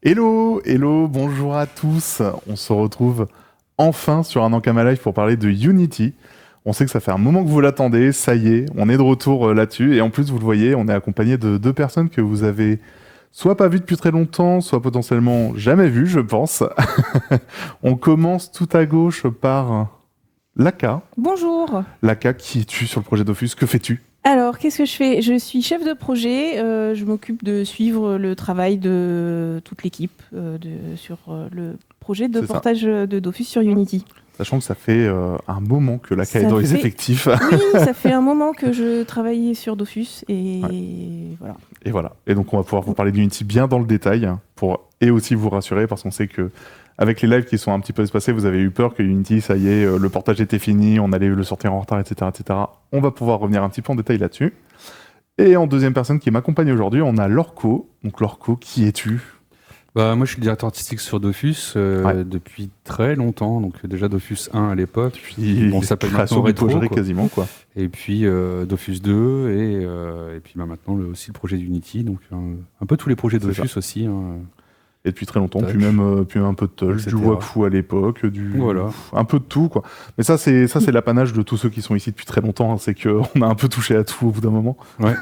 Hello, hello, bonjour à tous. On se retrouve enfin sur un Ankama Live pour parler de Unity. On sait que ça fait un moment que vous l'attendez, ça y est, on est de retour là-dessus. Et en plus, vous le voyez, on est accompagné de deux personnes que vous avez soit pas vues depuis très longtemps, soit potentiellement jamais vues, je pense. On commence tout à gauche par Laka. Bonjour. Laka, qui es-tu sur le projet Dofus? Que fais-tu? Alors, qu'est-ce que je fais? Je suis chef de projet. Je m'occupe de suivre le travail de toute l'équipe sur le projet de C'est ça. portage de Dofus sur Unity. Sachant que ça fait un moment que Laka est Ça dans les fait- effectifs. Oui, ça fait un moment que je travaillais sur Dofus et voilà. Et voilà. Et donc, on va pouvoir vous parler d'Unity bien dans le détail et aussi vous rassurer parce qu'on sait que avec les lives qui sont un petit peu espacés, vous avez eu peur que Unity, ça y est, le portage était fini, on allait le sortir en retard, etc., etc. On va pouvoir revenir un petit peu en détail là-dessus. Et en deuxième personne qui m'accompagne aujourd'hui, on a Lorco. Donc, Lorco, qui es-tu? Moi, je suis le directeur artistique sur Dofus Ouais. depuis très longtemps. Donc, déjà Dofus 1 à l'époque. Puis, On s'appelle création maintenant du Retro, projet quoi. quasiment, quoi. Et puis Dofus 2 et puis maintenant aussi le projet d'Unity. Donc, un peu tous les projets C'est Dofus aussi. Hein. Et depuis très longtemps, Touch. puis même un peu de Touch, du Etc. Wakfu à l'époque, Voilà. un peu de tout, quoi. Mais ça, c'est l'apanage de tous ceux qui sont ici depuis très longtemps, hein, c'est qu'on a un peu touché à tout au bout d'un moment. Ouais.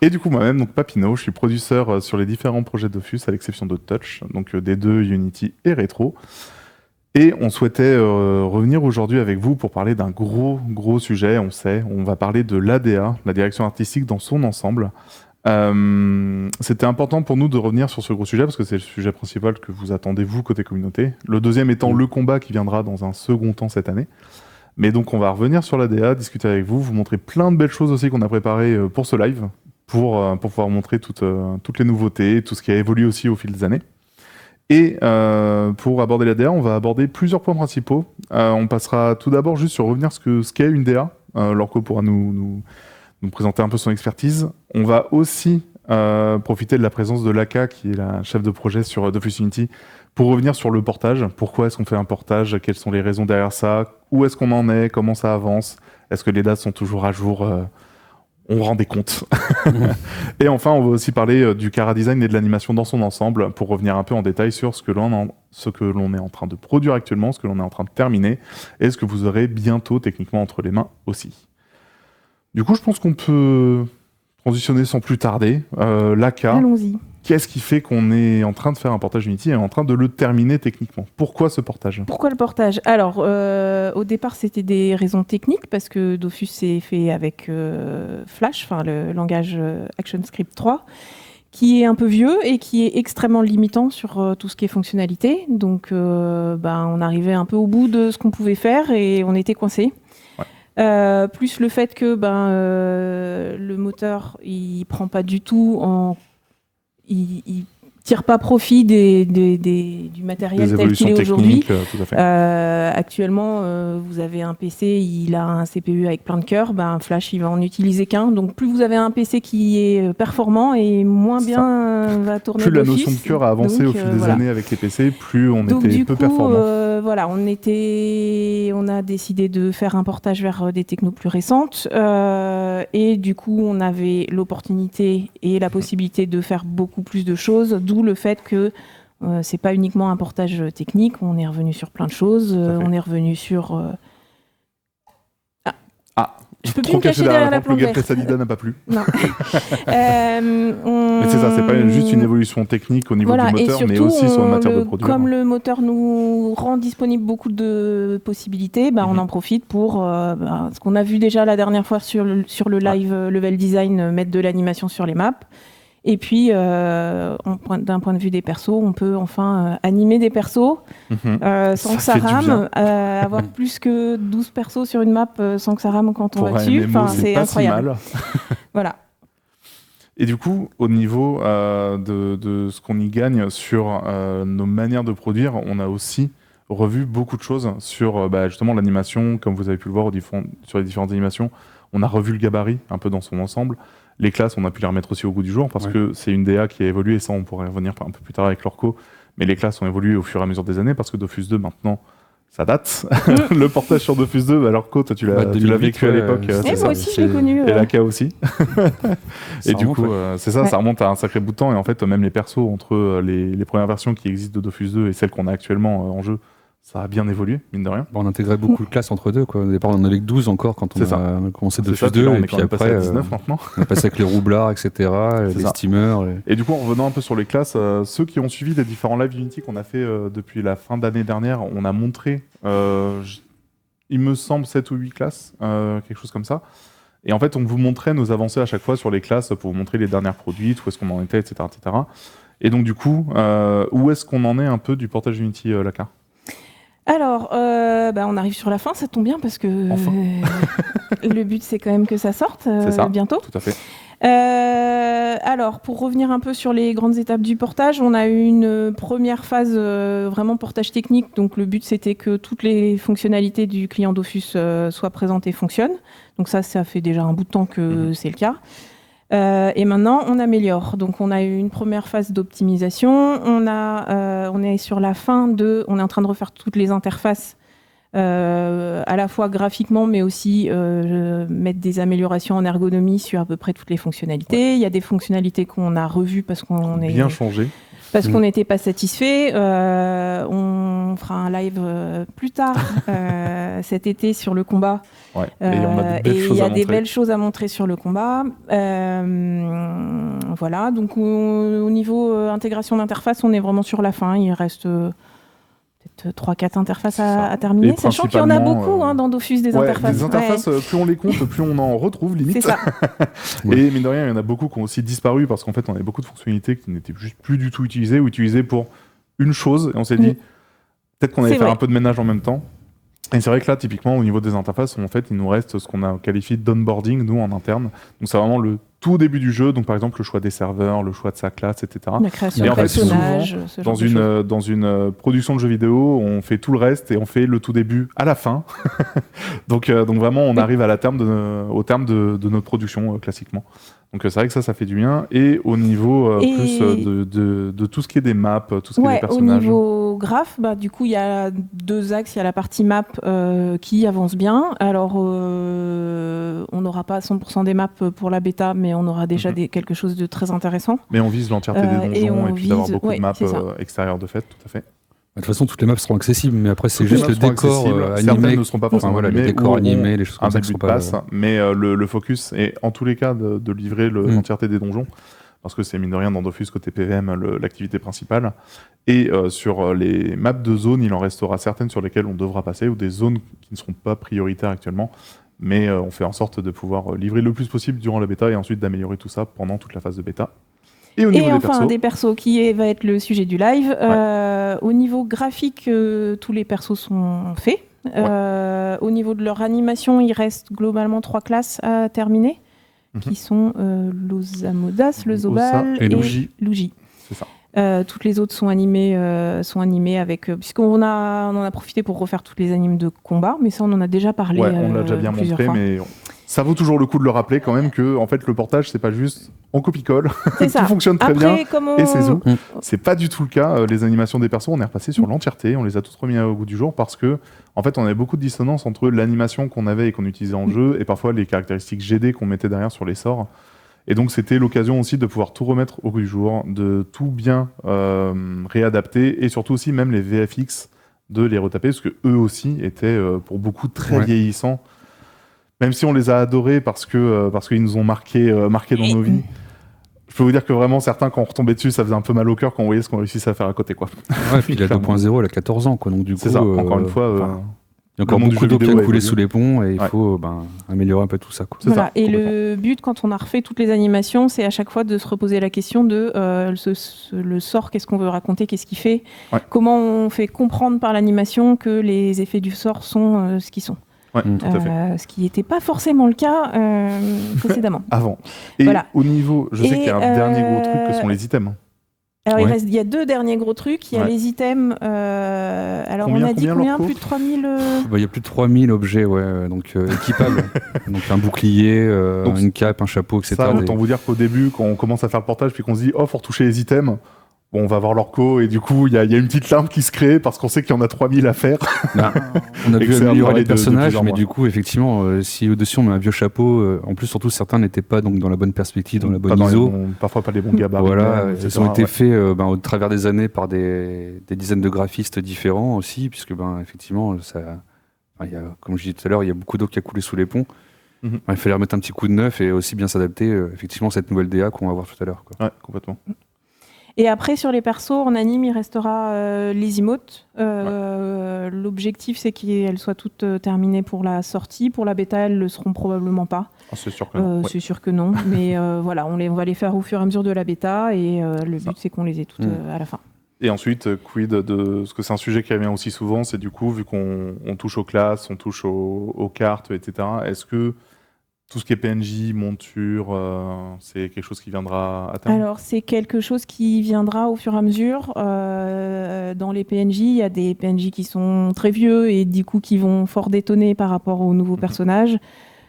Et du coup, moi-même, donc Papineau, je suis producteur sur les différents projets Dofus, à l'exception de Touch, donc des deux Unity et Retro. Et on souhaitait revenir aujourd'hui avec vous pour parler d'un gros sujet, on va parler de l'ADA, la direction artistique dans son ensemble. C'était important pour nous de revenir sur ce gros sujet parce que c'est le sujet principal que vous attendez vous côté communauté. Le deuxième étant le combat qui viendra dans un second temps cette année. Mais donc on va revenir sur l'ADA, discuter avec vous montrer plein de belles choses aussi qu'on a préparées pour ce live, pour pouvoir montrer toutes les nouveautés, tout ce qui a évolué aussi au fil des années. Et pour aborder l'ADA, on va aborder plusieurs points principaux. On passera tout d'abord juste sur revenir ce qu'est une DA. Lorco pourra nous présenter un peu son expertise. On va aussi profiter de la présence de Laka, qui est la chef de projet sur Dofus Unity, pour revenir sur le portage. Pourquoi est-ce qu'on fait un portage? Quelles sont les raisons derrière ça? Où est-ce qu'on en est? Comment ça avance? Est-ce que les dates sont toujours à jour? On rend des comptes. Et enfin, on va aussi parler du Cara Design et de l'animation dans son ensemble, pour revenir un peu en détail sur ce que l'on est en train de produire actuellement, ce que l'on est en train de terminer, et ce que vous aurez bientôt techniquement entre les mains aussi. Du coup, je pense qu'on peut transitionner sans plus tarder. Laka, Allons-y. qu'est-ce qui fait qu'on est en train de faire un portage Unity et en train de le terminer techniquement? Pourquoi ce portage? Pourquoi le portage? Alors, au départ, c'était des raisons techniques parce que Dofus est fait avec Flash, enfin le langage ActionScript 3, qui est un peu vieux et qui est extrêmement limitant sur tout ce qui est fonctionnalité. Donc, on arrivait un peu au bout de ce qu'on pouvait faire et on était coincé. Ouais. Plus le fait que le moteur, il prend pas du tout il tire pas profit du matériel Des tel qu'il évolutions est aujourd'hui. techniques, tout à fait. Actuellement, vous avez un PC, il a un CPU avec plein de cœurs, Flash, il va en utiliser qu'un. Donc, plus vous avez un PC qui est performant et moins C'est bien va tourner Plus la Dofus. notion de cœur a avancé Donc, au fil des voilà. années avec les PC, plus on Donc, était du peu coup, performant. on a décidé de faire un portage vers des technos plus récentes. Et du coup, on avait l'opportunité et la possibilité de faire beaucoup plus de choses, d'où le fait que c'est pas uniquement un portage technique, on est revenu sur plein de choses. On est revenu sur... Je peux plus Trop me cacher caché derrière la le plante gameplay verte. Salida n'a pas plu. Non. Mais c'est ça, c'est pas juste une évolution technique au niveau Voilà, du et moteur, mais surtout, aussi sur la matière de produire. comme le moteur nous rend disponible beaucoup de possibilités, on en profite pour ce qu'on a vu déjà la dernière fois sur le live level design, mettre de l'animation sur les maps. Et puis, d'un point de vue des persos, on peut enfin animer des persos sans que ça fait du rame. Avoir plus que 12 persos sur une map sans que ça rame quand on Pour va un dessus. MMO, c'est pas incroyable. si mal. Voilà. Et du coup, au niveau de ce qu'on y gagne sur nos manières de produire, on a aussi revu beaucoup de choses sur justement l'animation, comme vous avez pu le voir sur les différentes animations. On a revu le gabarit un peu dans son ensemble. Les classes, on a pu les remettre aussi au goût du jour parce que c'est une DA qui a évolué, et ça on pourrait y revenir un peu plus tard avec Lorco, mais les classes ont évolué au fur et à mesure des années parce que Dofus 2 maintenant ça date. Le portage sur Dofus 2, alors que toi, tu l'as 2008, vécu à l'époque. ouais, Et moi aussi, je l'ai connu. Et Laka aussi. Et du coup, ouais. c'est ça, Ouais. ça remonte à un sacré bout de temps. Et en fait, même les persos entre les premières versions qui existent de Dofus 2 et celles qu'on a actuellement en jeu, ça a bien évolué, mine de rien. Bon, on intégrait beaucoup de classes entre deux, quoi. Au départ, on en avait que 12 encore quand on C'est ça. a commencé C'est Dofus ça, puis 2, là, on et est puis quand même passé après, à 19 maintenant. on est passé avec les roublards, etc., les ça. steamers. Et du coup, en revenant un peu sur les classes, ceux qui ont suivi les différents live Unity qu'on a fait depuis la fin d'année dernière, on a montré, il me semble, 7 ou 8 classes, quelque chose comme ça. Et en fait, on vous montrait nos avancées à chaque fois sur les classes pour vous montrer les dernières produites, où est-ce qu'on en était, etc., etc. Et donc, du coup, où est-ce qu'on en est un peu du portage Unity, Laka ? Alors, on arrive sur la fin, ça tombe bien parce que Enfin. le but c'est quand même que ça sorte C'est ça. bientôt. Tout à fait. Alors, pour revenir un peu sur les grandes étapes du portage, on a eu une première phase vraiment portage technique. Donc, le but c'était que toutes les fonctionnalités du client Dofus soient présentes et fonctionnent. Donc ça fait déjà un bout de temps que c'est le cas. Et maintenant, on améliore. Donc, on a eu une première phase d'optimisation. On est sur la fin on est en train de refaire toutes les interfaces, à la fois graphiquement, mais aussi mettre des améliorations en ergonomie sur à peu près toutes les fonctionnalités. Ouais. Il y a des fonctionnalités qu'on a revues parce qu'on est Bien changé. parce qu'on n'était pas satisfait. On fera un live plus tard cet été sur le combat. Ouais. Et on a des belles et choses il y à a des montrer. belles choses à montrer sur le combat. Voilà, donc au niveau intégration d'interface, on est vraiment sur la fin. Il reste peut-être 3-4 interfaces C'est ça. à terminer, Et sachant qu'il y en a principalement, beaucoup dans Dofus des Ouais, interfaces. des interfaces, plus on les compte, plus on en retrouve, Ouais, limite. c'est ça. Et mine de rien, il y en a beaucoup qui ont aussi disparu parce qu'en fait, on avait beaucoup de fonctionnalités qui n'étaient juste plus du tout utilisées ou utilisées pour une chose. Et on s'est dit, peut-être qu'on allait C'est faire vrai. un peu de ménage en même temps. Et c'est vrai que là, typiquement, au niveau des interfaces, en fait, il nous reste ce qu'on a qualifié d'onboarding, nous, en interne. Donc, c'est vraiment le tout début du jeu. Donc, par exemple, le choix des serveurs, le choix de sa classe, etc. La création Et de en fait, personnages, ce genre de choses. Dans une production de jeux vidéo, on fait tout le reste et on fait le tout début à la fin. donc vraiment, on arrive au terme de notre production, classiquement. Donc c'est vrai que ça fait du bien. Et au niveau Et- plus de tout ce qui est des maps, tout ce qui est des Ouais, au personnages. niveau graphe, du coup, il y a 2 axes. Il y a la partie map qui avance bien. Alors, on n'aura pas 100% des maps pour la bêta, mais on aura déjà quelque chose de très intéressant. Mais on vise l'entièreté des et donjons on et puis d'avoir vise- beaucoup ouais, de maps c'est ça. extérieures de fait, tout à fait. De toute façon, toutes les maps seront accessibles, mais après, c'est Toutes les juste maps le seront décor accessibles. Certaines animé. ne seront pas forcément Voilà, les animées, décors ou animés, les choses un comme ça qui début sont de pas. passe, mais le focus est en tous les cas de livrer l'entièreté des donjons, parce que c'est mine de rien dans Dofus côté PVM l'activité principale. Et sur les maps de zones, il en restera certaines sur lesquelles on devra passer, ou des zones qui ne seront pas prioritaires actuellement, mais on fait en sorte de pouvoir livrer le plus possible durant la bêta et ensuite d'améliorer tout ça pendant toute la phase de bêta. Et au niveau Et des enfin, persos, des persos va être le sujet du live. Au niveau graphique, tous les persos sont faits. Au niveau de leur animation, il reste globalement 3 classes à terminer, qui sont l'Osamodas, le Zobal et Luigi. c'est ça. Toutes les autres sont animées avec... puisqu'on en a profité pour refaire toutes les animes de combat, mais ça, on en a déjà parlé Ouais, on l'a déjà bien plusieurs montré, fois. mais ça vaut toujours le coup de le rappeler quand même que en fait, le portage, c'est pas juste on copie-colle, C'est ça. tout fonctionne très Après, bien. comme on... Et c'est tout. C'est pas du tout le cas. Les animations des persos, on est repassé sur l'entièreté, on les a toutes remis au goût du jour parce que, en fait, on avait beaucoup de dissonance entre l'animation qu'on avait et qu'on utilisait en jeu et parfois les caractéristiques GD qu'on mettait derrière sur les sorts. Et donc, c'était l'occasion aussi de pouvoir tout remettre au goût du jour, de tout bien réadapter et surtout aussi même les VFX de les retaper parce que eux aussi étaient pour beaucoup très vieillissants. Même si on les a adorés parce qu'ils nous ont marqué dans nos vies. Je peux vous dire que vraiment, certains, quand on retombait dessus, ça faisait un peu mal au cœur quand on voyait ce qu'on réussissait à faire à côté, quoi. Ouais, puis la 2.0, elle a 14 ans, quoi. Donc, du coup, C'est ça, encore une fois. Il y a encore le monde du beaucoup jeu d'eau qui vidéo a a coulé évolué. sous les ponts et il faut améliorer un peu tout ça, quoi. C'est Voilà. ça, Et le but, quand on a refait toutes les animations, c'est à chaque fois de se reposer la question de le sort, qu'est-ce qu'on veut raconter, qu'est-ce qu'il fait, comment on fait comprendre par l'animation que les effets du sort sont ce qu'ils sont. Ouais, tout à fait. Ce qui n'était pas forcément le cas précédemment. Avant. Et Voilà. au niveau, je sais qu'il y a un dernier gros truc que sont les items. Alors, il y a 2 derniers gros trucs. Il y a les items. Alors, Combien on a dit leur combien coût plus de 3000 Il y a plus de 3000 objets donc, équipables. Donc un bouclier, une cape, un chapeau, etc. Ça, autant vous dire qu'au début, quand on commence à faire le portage puis qu'on se dit « Oh, faut retoucher les items », bon, on va voir l'orco et du coup, il y a une petite larme qui se crée parce qu'on sait qu'il y en a 3000 à faire. Bah, on a Et que vu c'est un améliorer travail les de personnages, plusieurs mais mois. du coup, effectivement, si au-dessus on met un vieux chapeau, en plus, surtout, certains n'étaient pas donc, dans la bonne perspective, dans la bonne ISO. Parfois pas les bons gabarits. Voilà, etc. ils ont été Ouais. faits au travers des années par des dizaines de graphistes différents aussi, puisque effectivement, il y a, comme je disais tout à l'heure, il y a beaucoup d'eau qui a coulé sous les ponts. Mhm. Il fallait remettre un petit coup de neuf et aussi bien s'adapter effectivement à cette nouvelle DA qu'on va voir tout à l'heure, quoi. Ouais, complètement. Et après, sur les persos, en anime, il restera les emotes. L'objectif, c'est qu'elles soient toutes terminées pour la sortie. Pour la bêta, elles le seront probablement pas. Ah, c'est sûr que non. Ouais. C'est sûr que non. Mais voilà, on va les faire au fur et à mesure de la bêta. Et le Ça. but, c'est qu'on les ait toutes à la fin. Et ensuite, quid de ce que c'est un sujet qui revient aussi souvent, c'est du coup, vu qu'on touche aux classes, on touche aux cartes, etc., est-ce que tout ce qui est PNJ, monture, c'est quelque chose qui viendra à terme? Alors, c'est quelque chose qui viendra au fur et à mesure. Dans les PNJ, il y a des PNJ qui sont très vieux et du coup qui vont fort détonner par rapport aux nouveaux personnages.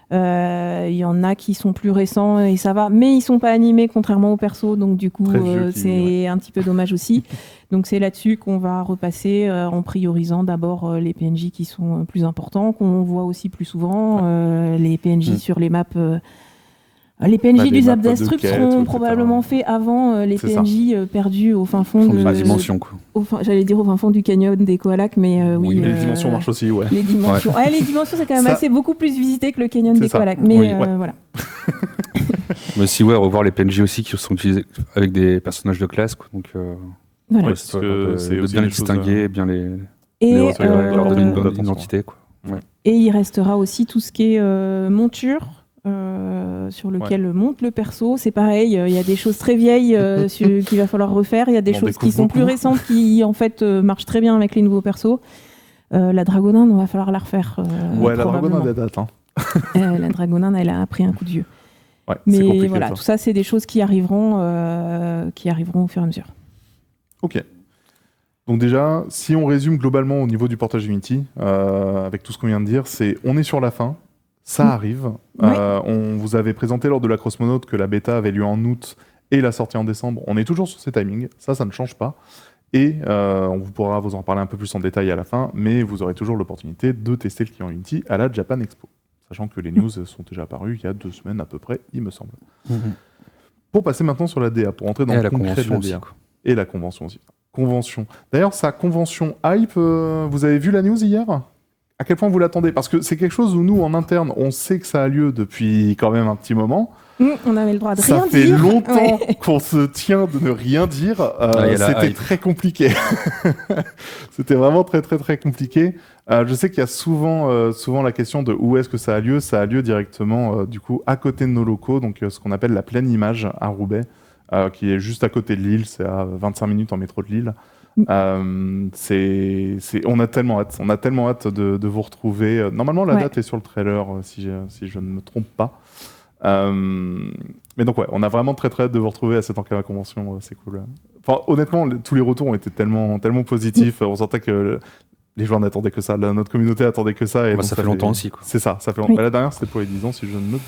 Il y en a qui sont plus récents et ça va, mais ils sont pas animés contrairement aux persos, donc du coup Très vieux c'est un petit peu dommage aussi. Donc c'est là-dessus qu'on va repasser en priorisant d'abord les PNJ qui sont plus importants, qu'on voit aussi plus souvent, les PNJ sur les maps. Les PNJ Bah, du des Zap maps de Destruct quête, seront etc. probablement faits avant les C'est ça. PNJ perdus au fin fond De la de dimension, quoi. j'allais dire au fin fond du canyon des Koalaks, mais oui. Les dimensions marchent aussi, ouais. Les dimensions. Ouais, les dimensions, c'est quand même Ça- assez beaucoup plus visité que le canyon C'est des ça. Koalaks. Mais Oui. voilà. Mais aussi, ouais, revoir les PNJ aussi qui sont utilisés avec des personnages de classe, quoi. Donc, Voilà. Ouais, parce que c'est de aussi bien les des choses, distinguer, bien les Et, repérer, leur donner une bonne attention. identité, quoi. Ouais. et il restera aussi tout ce qui est monture. Sur lequel monte le perso, c'est pareil, il y a des choses très vieilles qu'il va falloir refaire, il y a des On choses qui découvre sont plus beaucoup. récentes qui en fait marchent très bien avec les nouveaux persos. La Dragoninde, on va falloir la refaire. Ouais, la probablement. dragonne a des dates. Hein. La Dragoninde, elle a pris un coup de vieux. Ouais, c'est Mais compliqué. voilà, ça. tout ça, c'est des choses qui arriveront au fur et à mesure. Ok. Donc déjà, si on résume globalement au niveau du portage Unity, avec tout ce qu'on vient de dire, on est sur la fin, ça arrive. Ouais. On vous avait présenté lors de la Cosmonaute que la bêta avait lieu en août et la sortie en décembre. On est toujours sur ces timings, ça ne change pas. Et on pourra vous en parler un peu plus en détail à la fin, mais vous aurez toujours l'opportunité de tester le client Unity à la Japan Expo. Sachant que les news sont déjà apparues il y a 2 semaines à peu près, il me semble. Pour passer maintenant sur la DA, pour entrer dans Et à le la concret de convention la aussi, DA. quoi. Et la convention aussi. Convention. D'ailleurs, sa convention hype, vous avez vu la news hier? À quel point vous l'attendez? Parce que c'est quelque chose où nous, en interne, on sait que ça a lieu depuis quand même un petit moment. On avait le droit de Ça rien fait dire. longtemps Ouais. qu'on se tient de ne rien dire. il y a la C'était hype. très compliqué. C'était vraiment très très très compliqué. Je sais qu'il y a souvent la question de où est-ce que ça a lieu. Ça a lieu directement du coup à côté de nos locaux, donc ce qu'on appelle la Pleine Image à Roubaix, qui est juste à côté de Lille. C'est à 25 minutes en métro de Lille. On a tellement hâte de vous retrouver. Normalement, la Ouais. date est sur le trailer, si je ne me trompe pas. Mais donc, ouais, on a vraiment très très hâte de vous retrouver à cette Ankama Convention. C'est cool. Enfin, honnêtement, tous les retours ont été tellement positifs. On sentait que les joueurs n'attendaient que ça. Notre communauté attendait que ça. Et donc, Ça fait longtemps aussi, quoi. C'est ça fait longtemps. Oui. Bah, la dernière, c'était pour les 10 ans, si je ne me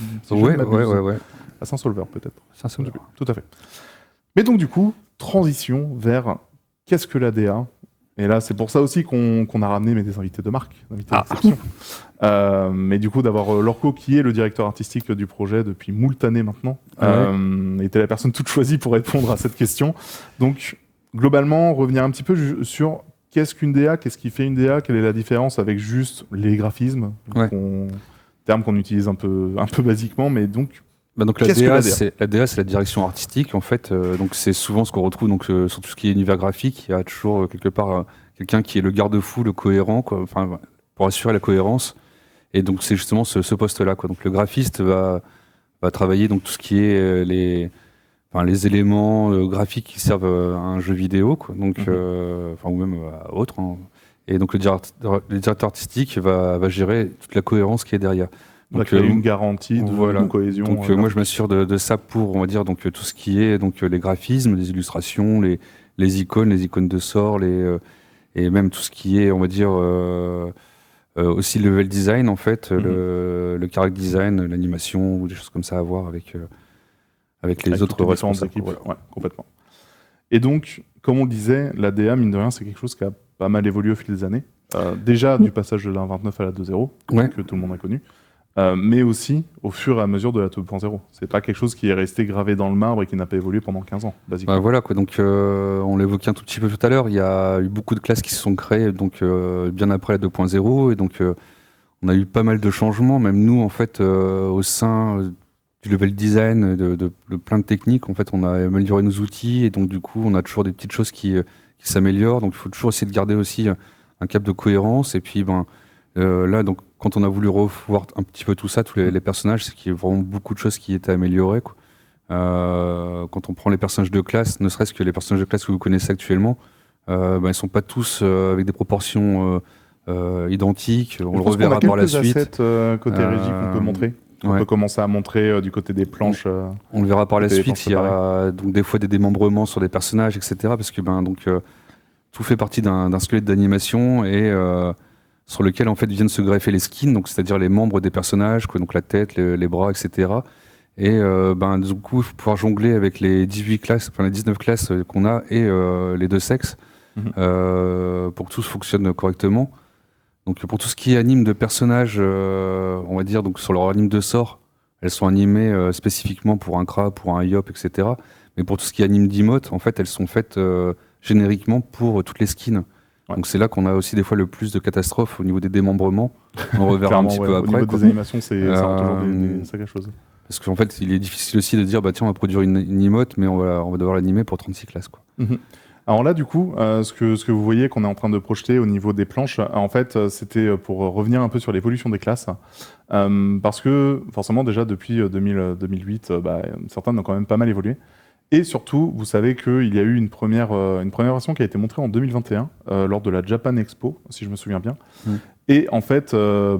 Ouais. m'abuse. À Saint-Saulver, peut-être. Ça, c'est Tout à fait. Mais donc, du coup, transition vers qu'est-ce que la DA? Et là, c'est pour ça aussi qu'on a ramené des invités de marque, invités d'exception. Mais du coup, d'avoir Lorco, qui est le directeur artistique du projet depuis moult années maintenant, était la personne toute choisie pour répondre à cette question. Donc, globalement, revenir un petit peu sur qu'est-ce qu'une DA, qu'est-ce qui fait une DA, quelle est la différence avec juste les graphismes, terme qu'on utilise un peu basiquement, mais donc... Donc la Qu'est-ce que DA, la DA c'est la direction artistique en fait. Donc c'est souvent ce qu'on retrouve donc sur tout ce qui est univers graphique. Il y a toujours quelque part quelqu'un qui est le garde-fou, le cohérent, quoi. Enfin pour assurer la cohérence. Et donc c'est justement ce poste-là, quoi. Donc le graphiste va travailler donc tout ce qui est les éléments graphiques qui servent à un jeu vidéo, quoi. Donc ou même à autre. Hein. Et donc le directeur artistique va gérer toute la cohérence qui est derrière. Donc, il y a une garantie de cohésion. Donc moi je m'assure de ça pour, on va dire, donc tout ce qui est donc les graphismes, les illustrations, les icônes de sorts, et même tout ce qui est, on va dire, aussi le level design en fait, le character design, l'animation ou des choses comme ça à voir avec les autres responsables. équipes. Ouais, complètement. Et donc, comme on le disait, la DA, mine de rien, c'est quelque chose qui a pas mal évolué au fil des années. Déjà du passage de la 1.29 à la 2.0, que tout le monde a connu, mais aussi au fur et à mesure de la 2.0. C'est pas quelque chose qui est resté gravé dans le marbre et qui n'a pas évolué pendant 15 ans, basiquement. Voilà, quoi. Donc, on l'évoquait un tout petit peu tout à l'heure, il y a eu beaucoup de classes qui se sont créées donc, bien après la 2.0, et donc on a eu pas mal de changements, même nous, en fait, au sein du level design, de plein de techniques, en fait, on a amélioré nos outils, et donc du coup, on a toujours des petites choses qui s'améliorent, donc il faut toujours essayer de garder aussi un cap de cohérence, et puis là, donc, quand on a voulu revoir un petit peu tout ça, tous les personnages, c'est qu'il y a vraiment beaucoup de choses qui étaient améliorées, quoi. Quand on prend les personnages de classe, ne serait-ce que les personnages de classe que vous connaissez actuellement, ils sont pas tous avec des proportions identiques. On le reverra par la suite. Assets, côté régie qu'on peut montrer. On peut commencer à montrer du côté des planches. On le verra par la suite. Il y a donc des fois des démembrements sur des personnages, etc. Parce que tout fait partie d'un squelette d'animation et sur lequel en fait viennent se greffer les skins, donc c'est-à-dire les membres des personnages, quoi, donc la tête, les bras, etc. Et du coup, il faut pouvoir jongler avec les 18 classes, enfin les 19 classes qu'on a et les deux sexes pour que tout fonctionne correctement. Donc pour tout ce qui est anime de personnages, on va dire, donc sur leur anime de sort, elles sont animées spécifiquement pour un Kra, pour un Yop, etc. Mais pour tout ce qui est anime d'emote, en fait, elles sont faites génériquement pour toutes les skins. Ouais. Donc c'est là qu'on a aussi des fois le plus de catastrophes au niveau des démembrements. On reverra un petit peu après. Au niveau des animations, c'est toujours des sacrées choses. Parce qu'en fait, il est difficile aussi de dire, tiens, on va produire une emote, mais on va devoir l'animer pour 36 classes, quoi. Alors là, du coup, ce que vous voyez qu'on est en train de projeter au niveau des planches, en fait, c'était pour revenir un peu sur l'évolution des classes. Parce que, forcément, déjà, depuis 2008, certaines ont quand même pas mal évolué. Et surtout, vous savez qu'il y a eu une première version qui a été montrée en 2021, lors de la Japan Expo, si je me souviens bien. Et en fait, je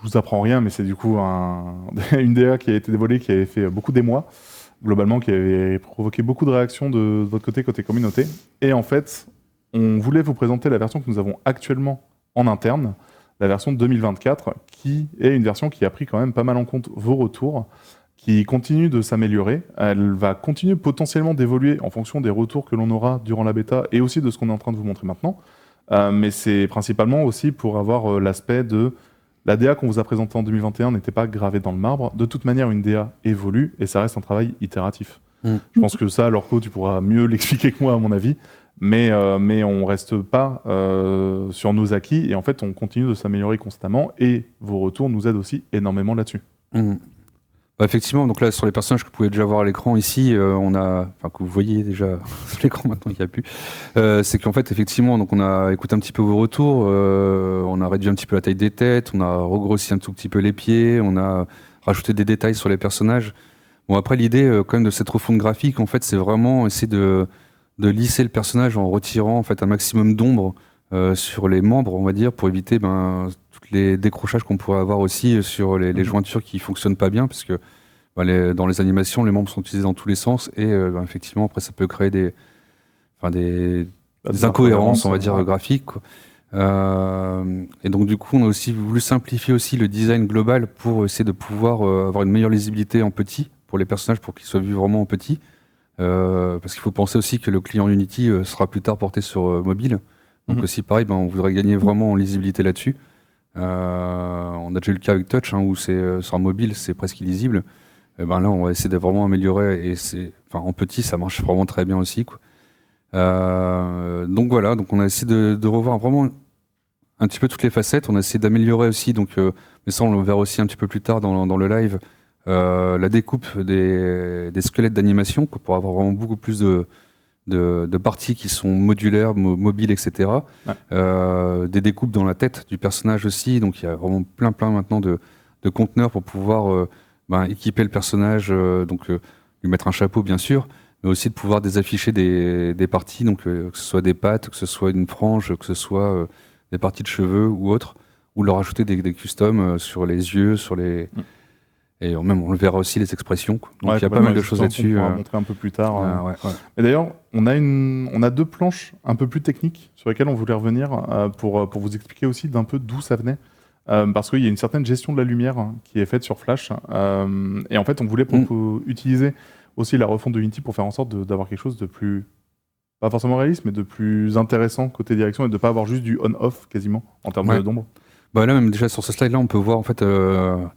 vous apprends rien, mais c'est du coup une DA qui a été dévoilée, qui avait fait beaucoup d'émoi, globalement, qui avait provoqué beaucoup de réactions de votre côté communauté. Et en fait, on voulait vous présenter la version que nous avons actuellement en interne, la version 2024, qui est une version qui a pris quand même pas mal en compte vos retours, qui continue de s'améliorer. Elle va continuer potentiellement d'évoluer en fonction des retours que l'on aura durant la bêta et aussi de ce qu'on est en train de vous montrer maintenant. Mais c'est principalement aussi pour avoir l'aspect de la DA qu'on vous a présentée en 2021 n'était pas gravée dans le marbre. De toute manière, une DA évolue et ça reste un travail itératif. Je pense que ça, Lorco, tu pourras mieux l'expliquer que moi, à mon avis. Mais on reste pas sur nos acquis et en fait, on continue de s'améliorer constamment et vos retours nous aident aussi énormément là-dessus. Effectivement, donc là sur les personnages que vous pouvez déjà voir à l'écran ici, que vous voyez déjà sur l'écran maintenant, il n'y a plus, c'est qu'en fait effectivement, donc on a écouté un petit peu vos retours, on a réduit un petit peu la taille des têtes, on a regrossi un tout petit peu les pieds, on a rajouté des détails sur les personnages. Bon après l'idée quand même de cette refonte graphique, en fait, c'est vraiment essayer de lisser le personnage en retirant en fait un maximum d'ombre sur les membres, on va dire, pour éviter les décrochages qu'on pourrait avoir aussi sur les jointures qui fonctionnent pas bien, parce que dans les animations, les membres sont utilisés dans tous les sens et effectivement après ça peut créer des incohérences, on va dire, graphiques, quoi. Et donc du coup on a aussi voulu simplifier aussi le design global pour essayer de pouvoir avoir une meilleure lisibilité en petit pour les personnages, pour qu'ils soient vus vraiment en petit, parce qu'il faut penser aussi que le client Unity sera plus tard porté sur mobile, donc aussi pareil, on voudrait gagner vraiment en lisibilité là-dessus. On a déjà eu le cas avec Touch, où c'est sur un mobile c'est presque illisible. Et là on va essayer de vraiment améliorer et en petit ça marche vraiment très bien aussi, quoi. Donc voilà, donc on a essayé de revoir vraiment un petit peu toutes les facettes. On a essayé d'améliorer aussi, mais ça on le verra aussi un petit peu plus tard dans le live, la découpe des squelettes d'animation pour avoir vraiment beaucoup plus de parties qui sont modulaires, mobiles, etc. Des découpes dans la tête du personnage aussi, donc il y a vraiment plein maintenant de conteneurs pour pouvoir équiper le personnage, lui mettre un chapeau bien sûr, mais aussi de pouvoir désafficher des parties, donc que ce soit des pattes, que ce soit une frange, que ce soit des parties de cheveux ou autres, ou leur ajouter des customs sur les yeux, sur les... Et même, on le verra aussi, les expressions, quoi. Donc, il y a pas mal de choses là-dessus. On va montrer un peu plus tard. Et d'ailleurs, on a deux planches un peu plus techniques sur lesquelles on voulait revenir pour vous expliquer aussi d'un peu d'où ça venait. Parce qu'il y a une certaine gestion de la lumière qui est faite sur Flash. Et en fait, on voulait utiliser aussi la refonte de Unity pour faire en sorte d'avoir quelque chose de plus... pas forcément réaliste, mais de plus intéressant côté direction et de pas avoir juste du on-off quasiment en termes d'ombre. Bah là même déjà sur ce slide là on peut voir en fait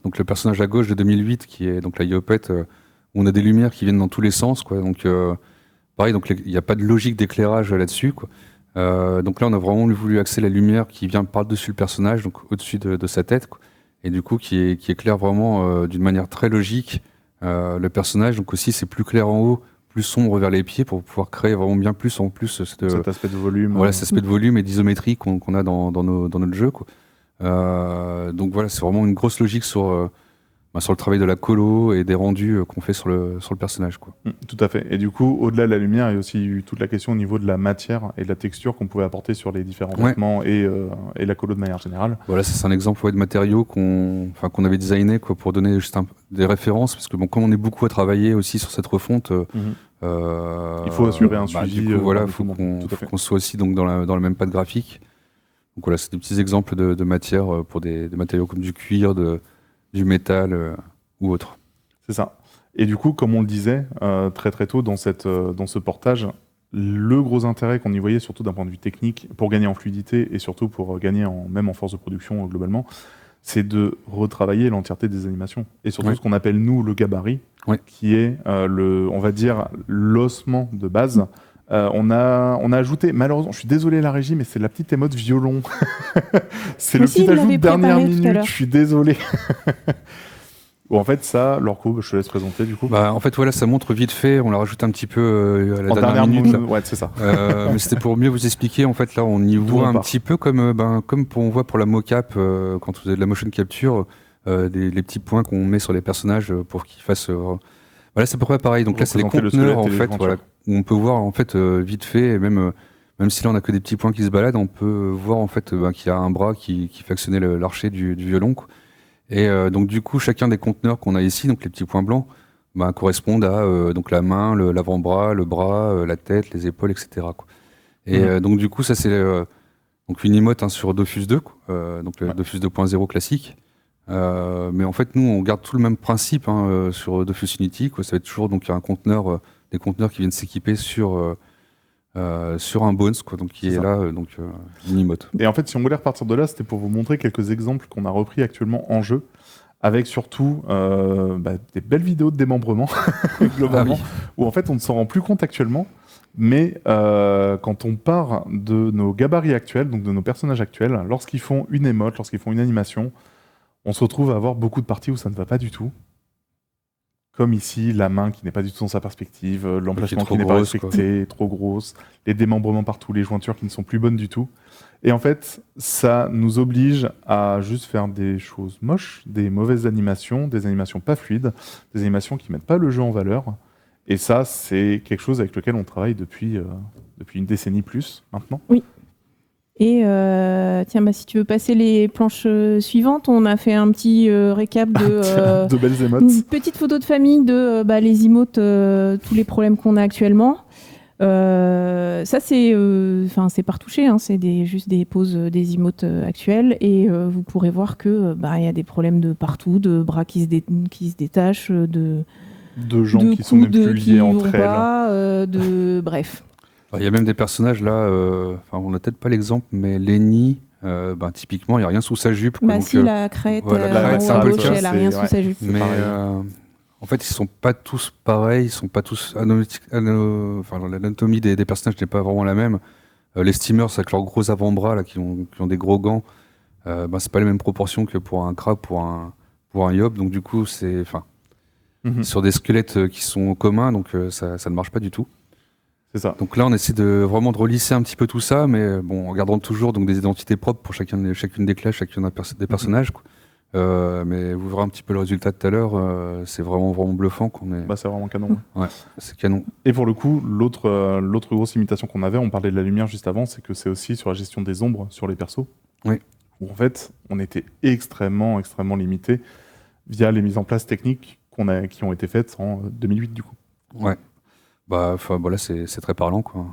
donc le personnage à gauche de 2008 qui est donc la Yopette où on a des lumières qui viennent dans tous les sens quoi. Donc pareil donc il n'y a pas de logique d'éclairage là-dessus quoi. Donc là on a vraiment voulu axer la lumière qui vient par-dessus le personnage donc au-dessus de sa tête quoi. Et du coup qui éclaire vraiment d'une manière très logique le personnage. Donc aussi c'est plus clair en haut, plus sombre vers les pieds pour pouvoir créer vraiment bien plus en plus cet aspect de volume. Voilà, cet aspect de volume et d'isométrie qu'on a dans notre jeu quoi. Donc voilà, c'est vraiment une grosse logique sur le travail de la colo et des rendus qu'on fait sur le personnage quoi. Tout à fait. Et du coup, au-delà de la lumière, il y a aussi eu toute la question au niveau de la matière et de la texture qu'on pouvait apporter sur les différents vêtements et la colo de manière générale. Voilà, c'est un exemple de matériaux qu'on avait designé quoi, pour donner juste des références, parce que bon, comme on est beaucoup à travailler aussi sur cette refonte, il faut assurer un suivi. Du coup, voilà, il faut qu'on soit aussi donc, dans le même patte graphique. Donc voilà, c'est des petits exemples de matières pour des matériaux comme du cuir, du métal ou autre. C'est ça. Et du coup, comme on le disait très très tôt dans ce portage, le gros intérêt qu'on y voyait, surtout d'un point de vue technique, pour gagner en fluidité et surtout pour gagner même en force de production globalement, c'est de retravailler l'entièreté des animations. Et surtout ce qu'on appelle nous le gabarit, qui est on va dire l'ossement de base. On a ajouté, malheureusement, je suis désolé la régie, mais c'est la petite émote violon. C'est le petit ajout de dernière minute, je suis désolé. Bon, en fait, ça, Lorco, je te laisse présenter du coup. En fait, voilà, ça montre vite fait, on l'a rajouté un petit peu à la dernière minute. Ouais, c'est ça. Mais c'était pour mieux vous expliquer, en fait, là, on y voit un petit peu comme on voit pour la mocap, quand vous avez de la motion capture, les petits points qu'on met sur les personnages pour qu'ils fassent... Voilà, c'est à peu près pareil. Donc là, c'est les conteneurs, en fait, voilà, où on peut voir, en fait, vite fait, et même si là, on a que des petits points qui se baladent, on peut voir, en fait, qu'il y a un bras qui fait actionner l'archet du violon, quoi. Et donc du coup, chacun des conteneurs qu'on a ici, donc les petits points blancs, correspondent à donc la main, l'avant-bras, le bras, la tête, les épaules, etc. quoi. Et donc du coup, ça c'est donc une emote sur Dofus 2, donc le Dofus 2.0 classique. Mais en fait, nous, on garde tout le même principe sur Dofus Unity, quoi. Ça va être toujours donc un conteneur, des conteneurs qui viennent s'équiper sur un Bones, quoi, donc qui est là, une emote. Et en fait, si on voulait repartir de là, c'était pour vous montrer quelques exemples qu'on a repris actuellement en jeu, avec surtout des belles vidéos de démembrement, globalement, où en fait on ne s'en rend plus compte actuellement, mais quand on part de nos gabarits actuels, donc de nos personnages actuels, lorsqu'ils font une emote, lorsqu'ils font une animation, on se retrouve à avoir beaucoup de parties où ça ne va pas du tout. Comme ici, la main qui n'est pas du tout dans sa perspective, l'emplacement qui n'est pas respecté, trop grosse, les démembrements partout, les jointures qui ne sont plus bonnes du tout. Et en fait, ça nous oblige à juste faire des choses moches, des mauvaises animations, des animations pas fluides, des animations qui mettent pas le jeu en valeur. Et ça, c'est quelque chose avec lequel on travaille depuis une décennie plus maintenant. Oui. Et tiens, si tu veux passer les planches suivantes, on a fait un petit récap de belles émotes. Une petite photo de famille de les emotes, tous les problèmes qu'on a actuellement. Ça, c'est par toucher, c'est juste des poses des emotes actuelles. Et vous pourrez voir que y a des problèmes de partout, de bras qui se détachent, de jambes qui sont même plus liées entre elles. Bref. Il y a même des personnages là, on n'a peut-être pas l'exemple, mais Lenny, typiquement, il n'y a rien sous sa jupe. Quoi, si, la crête, c'est un peu le cas. Elle n'a rien sous sa jupe. Mais en fait, ils ne sont pas tous pareils, ils ne sont pas tous. L'anatomie des personnages n'est pas vraiment la même. Les steamers, avec leurs gros avant-bras là, qui ont des gros gants, c'est pas les mêmes proportions que pour un crabe, pour un yob. Donc, du coup, c'est. Sur des squelettes qui sont communs, donc ça ne marche pas du tout. C'est ça. Donc là, on essaie vraiment de relisser un petit peu tout ça, mais en gardant toujours donc, des identités propres pour chacune des classes, chacun des personnages. Quoi. Mais vous verrez un petit peu le résultat tout à l'heure, c'est vraiment bluffant. C'est vraiment canon. Ouais, c'est canon. Et pour le coup, l'autre grosse limitation qu'on avait, on parlait de la lumière juste avant, c'est que c'est aussi sur la gestion des ombres sur les persos. Oui. Où en fait, on était extrêmement, extrêmement limité via les mises en place techniques qui ont été faites en 2008 du coup. Ouais. Là, c'est très parlant, quoi.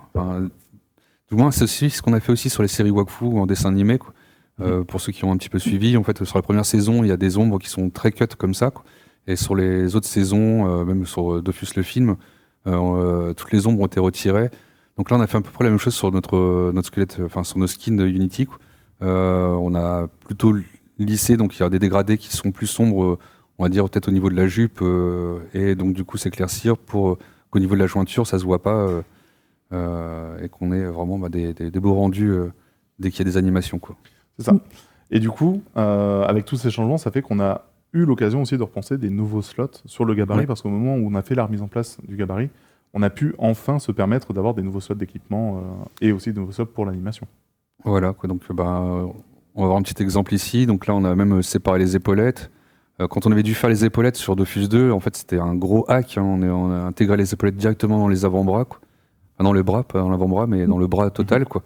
Du moins, c'est aussi ce qu'on a fait aussi sur les séries Wakfu en dessin animé, quoi. Pour ceux qui ont un petit peu suivi, en fait, sur la première saison, il y a des ombres qui sont très cut comme ça, quoi. Et sur les autres saisons, même sur Dofus le film, toutes les ombres ont été retirées. Donc là, on a fait à peu près la même chose sur notre squelette, enfin sur nos skins de Unity, quoi. On a plutôt lissé, donc il y a des dégradés qui sont plus sombres, on va dire peut-être au niveau de la jupe, et donc du coup s'éclaircir pour qu'au niveau de la jointure, ça se voit pas, et qu'on ait vraiment des beaux rendus dès qu'il y a des animations, quoi. C'est ça. Et du coup, avec tous ces changements, ça fait qu'on a eu l'occasion aussi de repenser des nouveaux slots sur le gabarit, parce qu'au moment où on a fait la remise en place du gabarit, on a pu enfin se permettre d'avoir des nouveaux slots d'équipement et aussi de nouveaux slots pour l'animation. Voilà, quoi. Donc on va avoir un petit exemple ici. Donc là, on a même séparé les épaulettes. Quand on avait dû faire les épaulettes sur Dofus 2, en fait, c'était un gros hack, hein. On a intégré les épaulettes directement dans les avant-bras, quoi. Enfin, dans les bras, pas dans l'avant-bras, mais dans le bras total, quoi.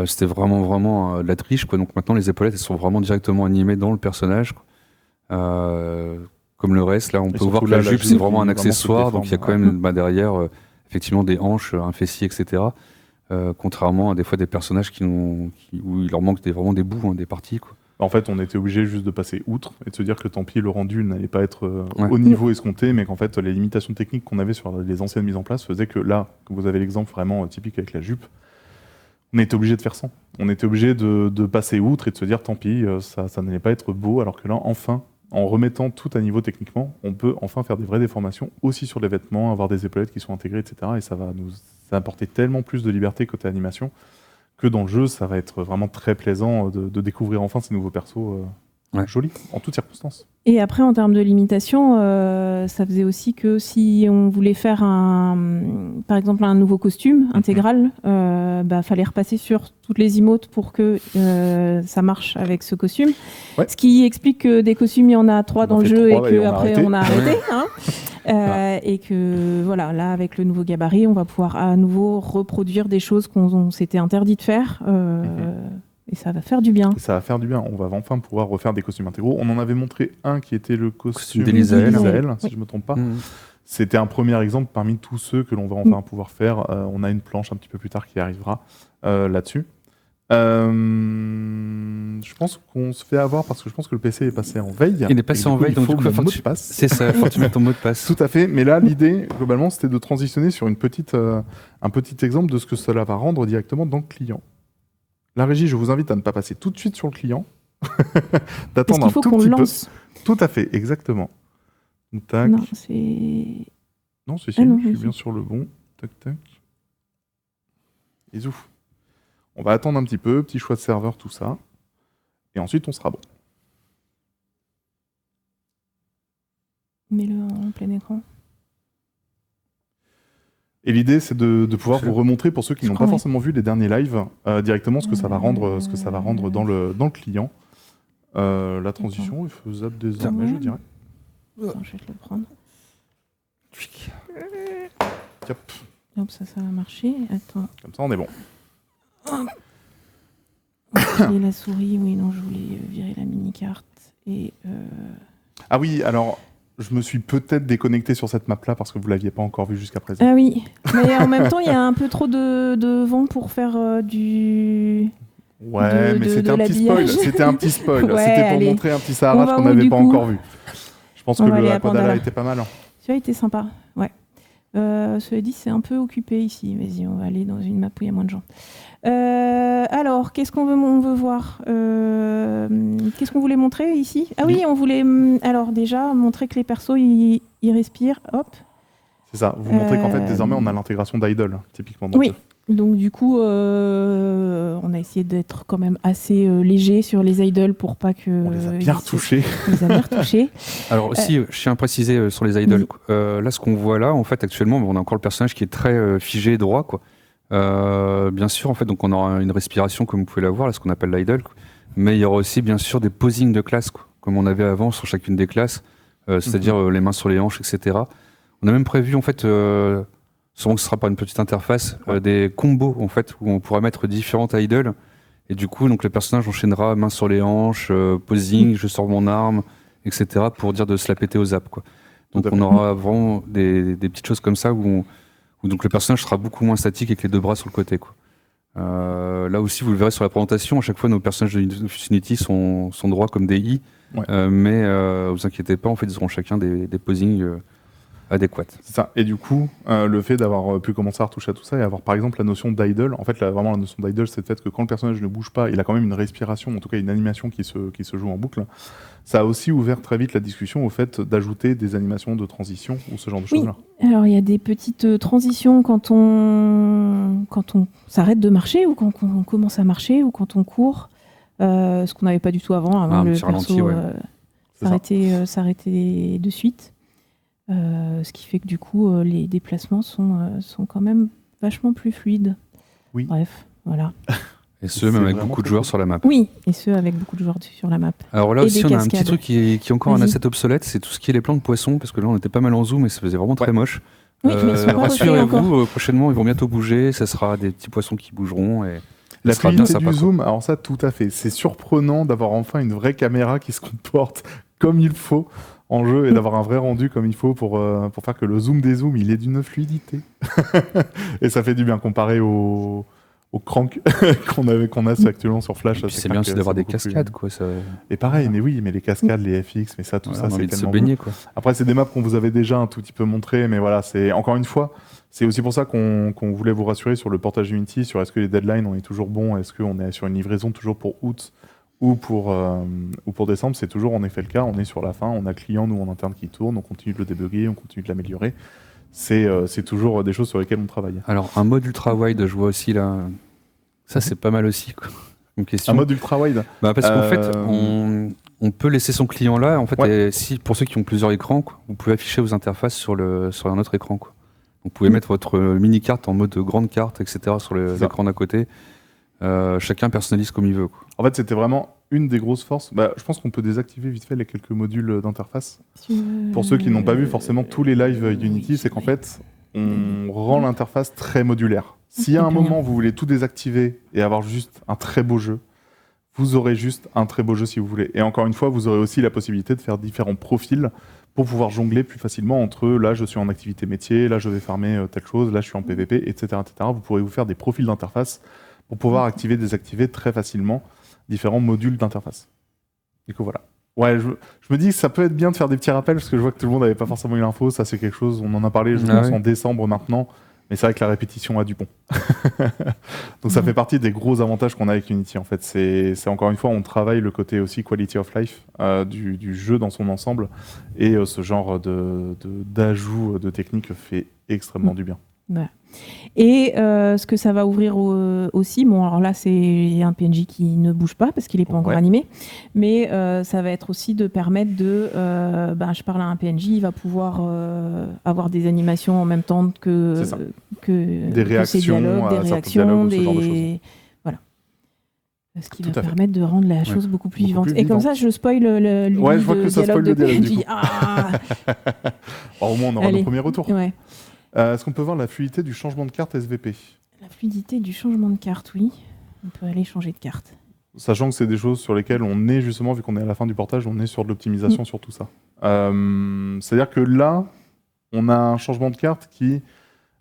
C'était vraiment de la triche, quoi. Donc maintenant, les épaulettes, elles sont vraiment directement animées dans le personnage, quoi. Comme le reste, là, on peut voir que la jupe, c'est vraiment un accessoire. Donc il y a quand même derrière, effectivement, des hanches, un fessier, etc. Contrairement à des fois des personnages où il leur manque vraiment des bouts, hein, des parties, quoi. En fait, on était obligé juste de passer outre et de se dire que tant pis, le rendu n'allait pas être au niveau escompté, mais qu'en fait, les limitations techniques qu'on avait sur les anciennes mises en place faisaient que là, comme vous avez l'exemple vraiment typique avec la jupe, on était obligé de faire sans. On était obligé de passer outre et de se dire tant pis, ça n'allait pas être beau, alors que là, enfin, en remettant tout à niveau techniquement, on peut enfin faire des vraies déformations aussi sur les vêtements, avoir des épaulettes qui sont intégrées, etc. Et ça va nous apporter tellement plus de liberté côté animation que dans le jeu, ça va être vraiment très plaisant de découvrir enfin ces nouveaux persos jolis, en toutes circonstances. Et après, en termes de limitation, ça faisait aussi que si on voulait faire par exemple un nouveau costume intégral, fallait repasser sur toutes les emotes pour que ça marche avec ce costume. Ouais. Ce qui explique que des costumes, il y en a 3 dans le jeu et qu'après on a arrêté. Hein. Et que voilà, là avec le nouveau gabarit, on va pouvoir à nouveau reproduire des choses qu'on s'était interdit de faire. Et ça va faire du bien. Ça va faire du bien. On va enfin pouvoir refaire des costumes intégraux. On en avait montré un qui était le costume d'Elisael, si je ne me trompe pas. C'était un premier exemple parmi tous ceux que l'on va enfin pouvoir faire. On a une planche un petit peu plus tard qui arrivera là-dessus. Je pense qu'on se fait avoir parce que je pense que le PC est passé en veille. Il est passé en veille, donc du coup, il faut mot de passe. C'est ça, il faut que tu mettes ton mot de passe. Tout à fait. Mais là, l'idée, globalement, c'était de transitionner sur un petit exemple de ce que cela va rendre directement dans le client. La régie, je vous invite à ne pas passer tout de suite sur le client, d'attendre un tout petit peu. Tout à fait, exactement. Tac. Non, c'est... Non, je suis bien sur le bon. Tac, tac. Et zouf. On va attendre un petit peu, petit choix de serveur, tout ça. Et ensuite, on sera bon. Mets-le en plein écran. Et l'idée, c'est de pouvoir vous remontrer, pour ceux qui n'ont pas forcément vu les derniers lives, directement ce que ça va rendre dans le client. La transition est faisable désormais, je dirais. Attends, je vais te le prendre. Yep. Hop, ça va marcher. Attends. Comme ça, on est bon. Et la souris, oui, non, je voulais virer la mini-carte. Et Ah oui, alors... Je me suis peut-être déconnecté sur cette map-là parce que vous ne l'aviez pas encore vue jusqu'à présent. Ah oui, mais en même temps, il y a un peu trop de vent pour faire du... Ouais, mais c'était un petit spoil. C'était un petit spoil. Ouais, c'était pour montrer un petit Sahara qu'on n'avait pas encore vu. Je pense que le Aquadala était pas mal. Celui-là était sympa, ouais. Cela dit, c'est un peu occupé ici. Vas-y, on va aller dans une map où il y a moins de gens. Alors, qu'est-ce qu'on veut voir qu'est-ce qu'on voulait montrer ici? Ah oui, on voulait alors déjà montrer que les persos ils respirent, hop. C'est ça, vous montrez qu'en fait désormais on a l'intégration d'idle, typiquement. Oui, donc du coup on a essayé d'être quand même assez léger sur les idoles pour pas que... On les a bien retouchés. On les a bien retouchés. Alors aussi, je tiens à préciser sur les idoles, là ce qu'on voit là, en fait actuellement, on a encore le personnage qui est très figé et droit, quoi. Bien sûr, en fait, donc on aura une respiration comme vous pouvez la voir, là, ce qu'on appelle l'idle, mais il y aura aussi bien sûr des posings de classe, quoi, comme on avait avant sur chacune des classes, c'est-à-dire les mains sur les hanches, etc. On a même prévu en fait, sûrement que ce sera par une petite interface, des combos en fait où on pourra mettre différentes idoles et du coup donc le personnage enchaînera mains sur les hanches, posing, je sors mon arme, etc. pour dire de se la péter aux zap, quoi. Donc on aura vraiment des petites choses comme ça où donc le personnage sera beaucoup moins statique avec les deux bras sur le côté, quoi. Là aussi, vous le verrez sur la présentation, à chaque fois nos personnages de Unity sont droits comme des I, mais vous inquiétez pas, en fait, ils auront chachacun des posings adéquate. C'est ça. Et du coup, le fait d'avoir pu commencer à retoucher à tout ça et avoir par exemple la notion d'idle, en fait, vraiment la notion d'idle, c'est le fait que quand le personnage ne bouge pas, il a quand même une respiration, en tout cas une animation qui se joue en boucle. Ça a aussi ouvert très vite la discussion au fait d'ajouter des animations de transition ou ce genre de choses-là. Alors, il y a des petites transitions quand on s'arrête de marcher ou quand on commence à marcher ou quand on court, ce qu'on n'avait pas du tout avant. Avant, le perso s'arrêtait de suite. Ce qui fait que du coup, les déplacements sont quand même vachement plus fluides. Oui. Bref, voilà. Et ce, même avec beaucoup de joueurs sur la map. Oui, et ce, avec beaucoup de joueurs sur la map. Alors là aussi, on a un petit truc qui est encore un asset obsolète, c'est tout ce qui est les plans de poissons, parce que là, on était pas mal en zoom et ça faisait vraiment très moche. Oui, mais ils sont pas rassurez-vous, prochainement, ils vont bientôt bouger, ça sera des petits poissons qui bougeront. Et la fluidité du zoom, alors ça, tout à fait. C'est surprenant d'avoir enfin une vraie caméra qui se comporte comme il faut en jeu et d'avoir un vrai rendu comme il faut pour faire que le zoom des zooms, il est d'une fluidité. Et ça fait du bien comparé au crank qu'on a actuellement sur Flash. C'est bien aussi d'avoir des cascades, quoi. Ça... Et pareil, mais oui, mais les cascades, les FX, mais ça, tout ça, c'est tellement se baigner, quoi. Après, c'est des maps qu'on vous avait déjà un tout petit peu montré, mais voilà, c'est encore une fois, c'est aussi pour ça qu'on voulait vous rassurer sur le portage Unity, sur est-ce que les deadlines, on est toujours bon, est-ce qu'on est sur une livraison toujours pour août ou pour décembre. C'est toujours en effet le cas, on est sur la fin, on a le client, nous, en interne qui tourne, on continue de le débugger, on continue de l'améliorer. C'est toujours des choses sur lesquelles on travaille. Alors, un mode ultra-wide, je vois aussi là. Ça, c'est pas mal aussi, quoi. Une question. Un mode ultra-wide parce qu'en fait, on peut laisser son client là. En fait, et pour ceux qui ont plusieurs écrans, quoi, vous pouvez afficher vos interfaces sur un autre écran, quoi. Vous pouvez mettre votre mini-carte en mode grande carte, etc. sur l'écran d'à côté. Chacun personnalise comme il veut, quoi. En fait, c'était vraiment une des grosses forces. Je pense qu'on peut désactiver vite fait les quelques modules d'interface. Pour ceux qui n'ont pas vu forcément tous les lives Unity, c'est qu'en fait, on rend l'interface très modulaire. Si à un moment vous voulez tout désactiver et avoir juste un très beau jeu, vous aurez juste un très beau jeu si vous voulez. Et encore une fois, vous aurez aussi la possibilité de faire différents profils pour pouvoir jongler plus facilement entre là je suis en activité métier, là je vais farmer telle chose, là je suis en PVP, etc., etc. Vous pourrez vous faire des profils d'interface pour pouvoir activer, désactiver très facilement différents modules d'interface. Du coup, voilà. Ouais, je me dis que ça peut être bien de faire des petits rappels, parce que je vois que tout le monde n'avait pas forcément eu l'info. Ça, c'est quelque chose, on en a parlé, je pense, en décembre maintenant. Mais c'est vrai que la répétition a du bon. Donc ça fait partie des gros avantages qu'on a avec Unity, en fait. C'est encore une fois, on travaille le côté aussi quality of life du jeu dans son ensemble. Et ce genre d'ajout de technique fait extrêmement du bien. Ouais. Et ce que ça va ouvrir aussi, bon alors là c'est un PNJ qui ne bouge pas parce qu'il n'est pas encore animé, mais ça va être aussi de permettre je parle à un PNJ, il va pouvoir avoir des animations en même temps que des réactions, ses dialogues, des réactions, ce genre de choses. Voilà. Ce qui va permettre de rendre la chose beaucoup plus vivante. Et comme ça, je spoil le je vois que ça spoil le dialogue du coup. Au moins on aura nos premiers retours. Ouais. Est-ce qu'on peut voir la fluidité du changement de carte SVP ? La fluidité du changement de carte, oui. On peut aller changer de carte. Sachant que c'est des choses sur lesquelles on est justement, vu qu'on est à la fin du portage, on est sur de l'optimisation sur tout ça. C'est-à-dire que là, on a un changement de carte qui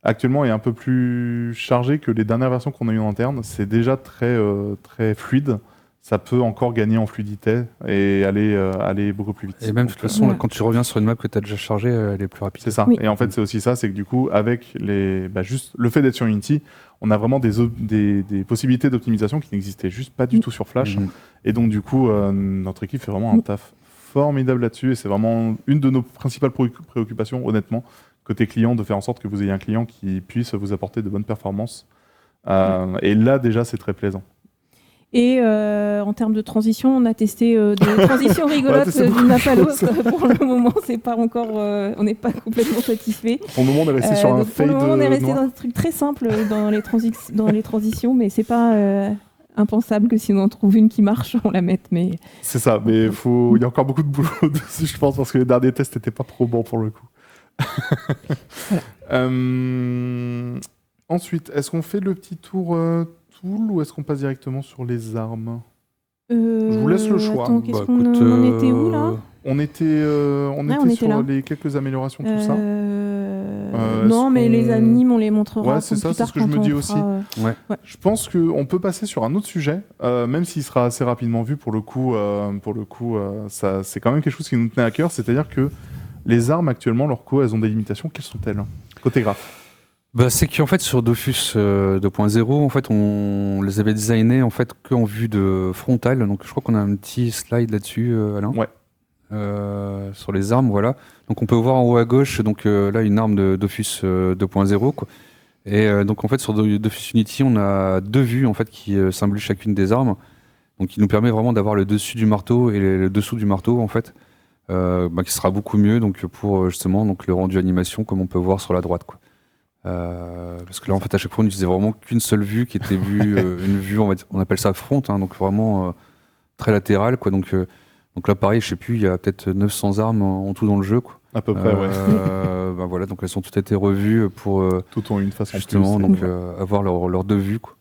actuellement est un peu plus chargé que les dernières versions qu'on a eues en interne. C'est déjà très, très fluide. Ça peut encore gagner en fluidité et aller beaucoup plus vite. Et même de toute façon, quand tu reviens sur une map que tu as déjà chargée, elle est plus rapide. C'est ça. Oui. Et en fait, c'est aussi ça, c'est que du coup, avec juste le fait d'être sur Unity, on a vraiment des possibilités d'optimisation qui n'existaient juste pas du tout sur Flash. Et donc, du coup, notre équipe fait vraiment un taf formidable là-dessus. Et c'est vraiment une de nos principales préoccupations, honnêtement, côté client, de faire en sorte que vous ayez un client qui puisse vous apporter de bonnes performances. Et là, déjà, c'est très plaisant. Et en termes de transition, on a testé des transitions rigolotes d'une map à l'autre. Pour le moment, c'est pas encore, on n'est pas complètement satisfait. Pour le moment, on est resté sur un fade. Pour le moment, on est resté dans un truc très simple dans les transitions, mais c'est pas impensable que si on en trouve une qui marche, on la mette. Mais c'est ça. Mais il y a encore beaucoup de boulot dessus, je pense, parce que les derniers tests n'étaient pas trop bons pour le coup. Voilà. Ensuite, est-ce qu'on fait le petit tour tool ou est-ce qu'on passe directement sur les armes ? Je vous laisse le choix. Attends, on était où là ? On était sur là. Les quelques améliorations, tout ça. Non, mais les animes, on les montrera. Ouais, c'est ça, c'est ce que je me dis aussi. Ouais. Je pense qu'on peut passer sur un autre sujet, même s'il sera assez rapidement vu pour le coup. C'est quand même quelque chose qui nous tenait à cœur, c'est-à-dire que Les armes, actuellement, leur co, elles ont des limitations. Quelles sont-elles côté graphe? C'est qu'en fait sur Dofus 2.0, en fait on les avait designés en fait qu'en vue de frontale. Donc je crois qu'on a un petit slide là-dessus, Alain. Ouais. Sur les armes, voilà. Donc on peut voir en haut à gauche, donc là une arme de Dofus 2.0 quoi. Et donc en fait sur Dofus Unity, on a 2 vues en fait qui symbolisent chacune des armes. Donc qui nous permet vraiment d'avoir le dessus du marteau et le dessous du marteau en fait, qui sera beaucoup mieux donc pour justement donc le rendu animation comme on peut voir sur la droite quoi. Parce que là en fait à chaque fois on n'utilisait vraiment qu'une seule vue qui était une vue on appelle ça front hein, donc vraiment très latérale quoi donc là pareil je sais plus il y a peut-être 900 armes en tout dans le jeu quoi. À peu près ouais. Voilà donc elles ont toutes été revues pour tout ont une façon justement plus, donc avoir leur 2 vues quoi.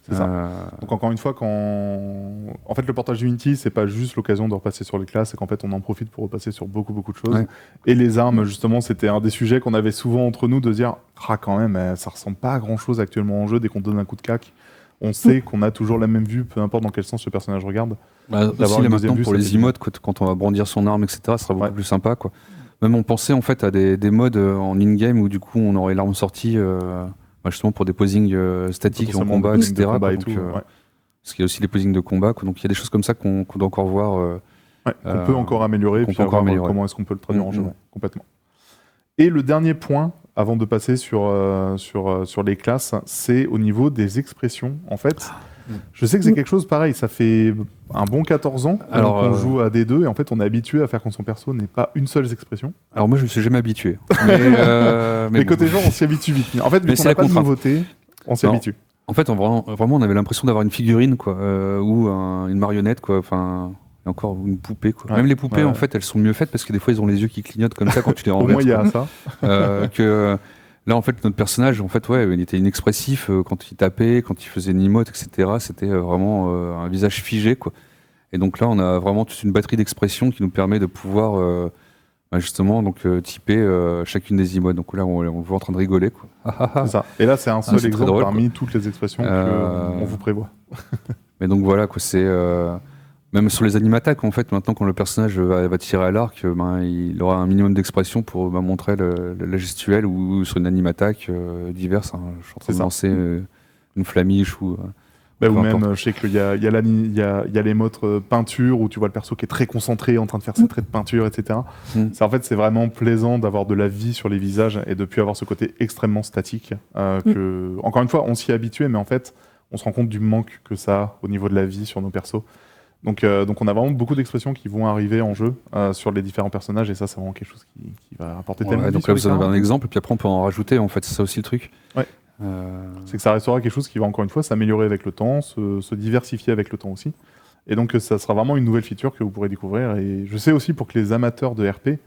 C'est ça. Donc encore une fois, en fait, le portage Unity, c'est pas juste l'occasion de repasser sur les classes, c'est qu'en fait, on en profite pour repasser sur beaucoup de choses. Ouais. Et les armes, justement, c'était un des sujets qu'on avait souvent entre nous de dire, quand même, ça ressemble pas à grand chose actuellement en jeu. Dès qu'on donne un coup de cac, on sait qu'on a toujours la même vue, peu importe dans quel sens le personnage regarde. Aussi là maintenant pour les emotes, quand on va brandir son arme, etc., ce sera beaucoup plus sympa, quoi. Même on pensait en fait à des modes en in-game où du coup on aurait l'arme sortie. Justement pour des posings statiques en combat, etc. Parce qu'il y a aussi les posings de combat. Quoi. Donc il y a des choses comme ça qu'on doit encore voir. Qu'on peut encore améliorer, puis voir comment est-ce qu'on peut le traduire en jeu. Complètement. Et le dernier point, avant de passer sur les classes, c'est au niveau des expressions. En fait, je sais que c'est quelque chose pareil, ça fait un bon 14 ans qu'on joue à D2 et en fait on est habitué à faire quand son perso n'est pas une seule expression. Alors moi je me suis jamais habitué. Mais côté genre on s'y habitue vite. En fait, vu qu'on n'a pas de nouveauté, on s'y habitue. En fait, vraiment on avait l'impression d'avoir une figurine quoi, ou une marionnette quoi, enfin et encore une poupée quoi. Même les poupées en fait elles sont mieux faites parce que des fois ils ont les yeux qui clignotent comme ça quand tu les renverses. Au moins il y a ça. Là, en fait, notre personnage, en fait, il était inexpressif quand il tapait, quand il faisait une emote, etc. C'était vraiment un visage figé, quoi. Et donc là, on a vraiment toute une batterie d'expressions qui nous permet de pouvoir justement donc typer chacune des emotes. Donc là, on le voit en train de rigoler, quoi. C'est ça. Et là, c'est un seul exemple drôle, parmi toutes les expressions qu'on vous prévoit. Mais donc voilà, quoi. C'est même sur les animattaques, en fait, maintenant, quand le personnage va tirer à l'arc, il aura un minimum d'expression pour montrer la gestuelle ou sur une animattaque diverse. Hein. Je suis en train de lancer une flamiche ou... ou même, je sais qu'il y a l'émote peinture où tu vois le perso qui est très concentré en train de faire ses traits de peinture, etc. En fait, c'est vraiment plaisant d'avoir de la vie sur les visages et de plus avoir ce côté extrêmement statique. Encore une fois, on s'y est habitué, mais en fait, on se rend compte du manque que ça a au niveau de la vie sur nos persos. Donc on a vraiment beaucoup d'expressions qui vont arriver en jeu sur les différents personnages et ça c'est vraiment quelque chose qui va apporter tellement de vie. Donc là vous avez un exemple et puis après on peut en rajouter en fait, c'est ça aussi le truc. Ouais. C'est que ça restera quelque chose qui va encore une fois s'améliorer avec le temps, se diversifier avec le temps aussi. Et donc ça sera vraiment une nouvelle feature que vous pourrez découvrir et je sais aussi pour que les amateurs de RP,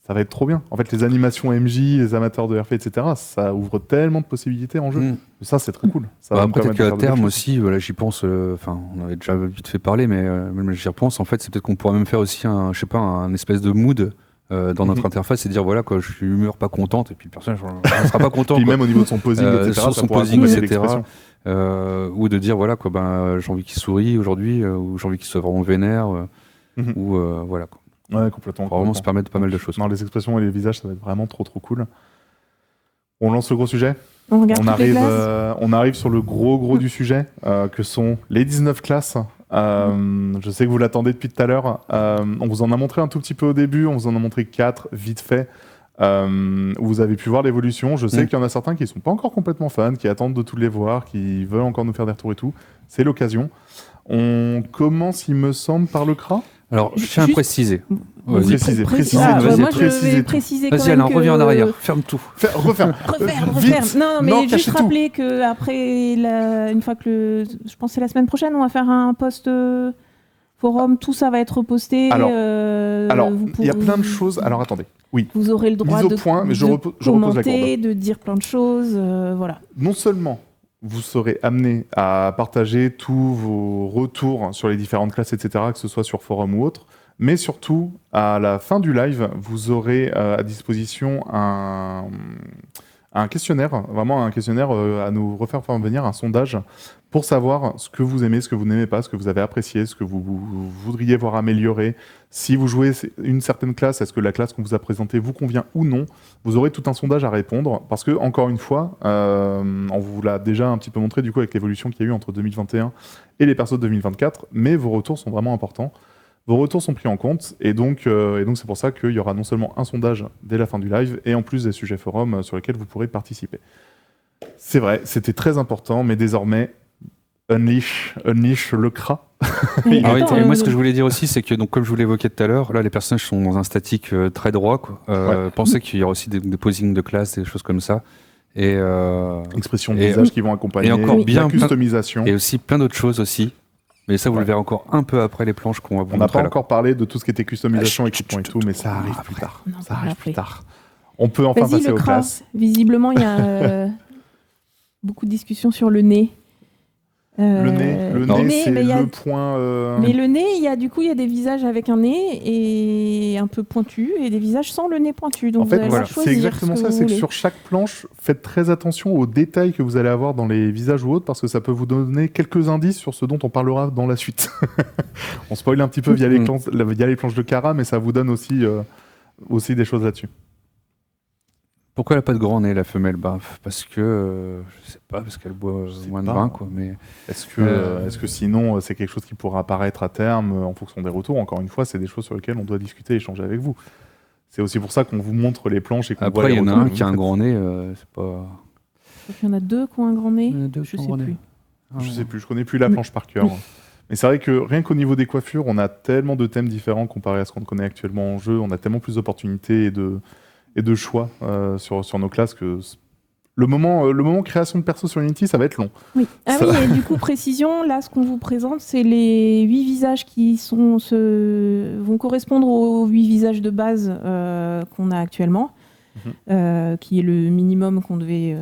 ça va être trop bien. En fait, les animations MJ, les amateurs de RP, etc., ça ouvre tellement de possibilités en jeu. Ça, c'est très cool. Peut-être qu'à terme aussi, j'y pense, on avait déjà vite fait parler, mais même j'y repense, en fait, c'est peut-être qu'on pourra même faire aussi un espèce de mood dans notre interface et dire, voilà, quoi, je suis humeur pas contente, et puis le personnage ne sera pas content. Puis même au niveau de son posing, etc., son posing, etc. Ou de dire, voilà, quoi, j'ai envie qu'il sourie aujourd'hui, ou j'ai envie qu'il soit vraiment vénère, ou voilà, quoi. Ouais, complètement. Vraiment se permettre pas mal de choses. Non, les expressions et les visages, ça va être vraiment trop cool. On lance le gros sujet. On arrive sur le gros du sujet, que sont les 19 classes. Je sais que vous l'attendez depuis tout à l'heure. On vous en a montré un tout petit peu au début, on vous en a montré 4 vite fait. Vous avez pu voir l'évolution. Je sais qu'il y en a certains qui ne sont pas encore complètement fans, qui attendent de tout les voir, qui veulent encore nous faire des retours et tout. C'est l'occasion. On commence, il me semble, par le CRA. Alors, je tiens à préciser. Préciser. Moi, je vais préciser. Vas-y, Alain, reviens en arrière. Ferme tout. Referme. Non, mais juste rappeler qu'après, une fois que je pense que c'est la semaine prochaine, on va faire un post forum. Tout ça va être reposté. Alors, il y a plein de choses. Alors, attendez. Oui. Vous aurez le droit de commenter, de dire plein de choses. Voilà. Non seulement vous serez amené à partager tous vos retours sur les différentes classes, etc., que ce soit sur forum ou autre, mais surtout, à la fin du live, vous aurez à disposition un un questionnaire, vraiment un questionnaire à nous refaire parvenir, un sondage pour savoir ce que vous aimez, ce que vous n'aimez pas, ce que vous avez apprécié, ce que vous voudriez voir améliorer. Si vous jouez une certaine classe, est-ce que la classe qu'on vous a présentée vous convient ou non? Vous aurez tout un sondage à répondre parce que, encore une fois, on vous l'a déjà un petit peu montré du coup avec l'évolution qu'il y a eu entre 2021 et les persos de 2024, mais vos retours sont vraiment importants. Vos retours sont pris en compte et donc c'est pour ça qu'il y aura non seulement un sondage dès la fin du live et en plus des sujets forums sur lesquels vous pourrez participer. C'est vrai, c'était très important, mais désormais, unleash le CRA. Mais Ah oui, attends, et moi, ce que je voulais dire aussi, c'est que, donc, comme je vous l'évoquais tout à l'heure, là, les personnages sont dans un statique très droit. Quoi. Pensez qu'il y aura aussi des posings de classe, des choses comme ça. Et, Expressions de et- visage qui vont accompagner, et encore la bien customisation. et aussi plein d'autres choses aussi. Mais ça, vous Ouais. le verrez encore un peu après les planches qu'on va vous On n'a montrer pas là. encore parlé de tout ce qui était customisation, Ah, équipement et tout, mais ça arrive plus tard. On en Ça parle arrive après. plus tard. On peut enfin Vas-y, passer le aux CRA. classes. Visiblement, il y a beaucoup de discussions sur le nez. Le nez, c'est mais il y a- le point. Mais le nez, il y a des visages avec un nez et un peu pointu et des visages sans le nez pointu. Donc En vous fait, allez voilà, choisir c'est exactement ce ça. que vous C'est que voulez. sur chaque planche, faites très attention aux détails que vous allez avoir dans les visages ou autres, parce que ça peut vous donner quelques indices sur ce dont on parlera dans la suite. On spoil un petit peu via les planches de Kara, mais ça vous donne aussi des choses là-dessus. Pourquoi elle n'a pas de grand nez, la femelle? Parce que, je sais pas, parce qu'elle boit Je sais moins de pas. vin, quoi. Mais Est-ce que sinon, c'est quelque chose qui pourra apparaître à terme en fonction des retours? Encore une fois, c'est des choses sur lesquelles on doit discuter et échanger avec vous. C'est aussi pour ça qu'on vous montre les planches et qu'on voit après, les il y en a retours un que qui a vous un faites. grand nez, c'est pas. Donc, il y en a deux qui ont un grand nez. Il y en a deux Je qui ont un sais grand nez. plus. Je sais plus, je connais plus la planche par cœur. Mais c'est vrai que rien qu'au niveau des coiffures, on a tellement de thèmes différents comparé à ce qu'on connaît actuellement en jeu. On a tellement plus d'opportunités et de choix sur nos classes que le moment création de perso sur Unity, ça va être long. Oui. Ah Ça- oui, et du coup, précision, là, ce qu'on vous présente, c'est les 8 visages qui vont correspondre aux 8 visages de base qu'on a actuellement, qui est le minimum qu'on devait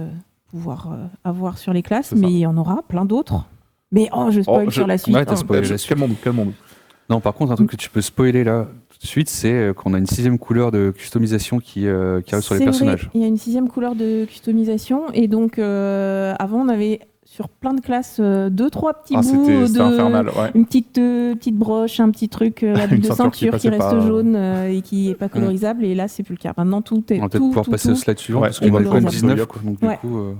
pouvoir avoir sur les classes, C'est ça. mais il y en aura plein d'autres. Mais je spoil sur la suite. Ouais, t'as spoilé la suite. Calmons-nous. Non, par contre, un truc que tu peux spoiler là tout de suite, c'est qu'on a une 6e couleur de customisation qui arrive sur les C'est personnages. vrai, il y a une 6e couleur de customisation, et donc avant, on avait sur plein de classes 2-3 petits Ah, bouts c'était de... infernal, ouais. Une petite broche, un petit truc, la boule Une de ceinture qui ceinture qui passait reste pas. jaune et qui est pas colorisable. Et là, c'est plus le cas. Maintenant, tout est On va peut-être pouvoir passer au tout. slide suivant, Ouais, parce qu'on et va quand même colorisable. 19, quoi, donc du Ouais. coup, sinon,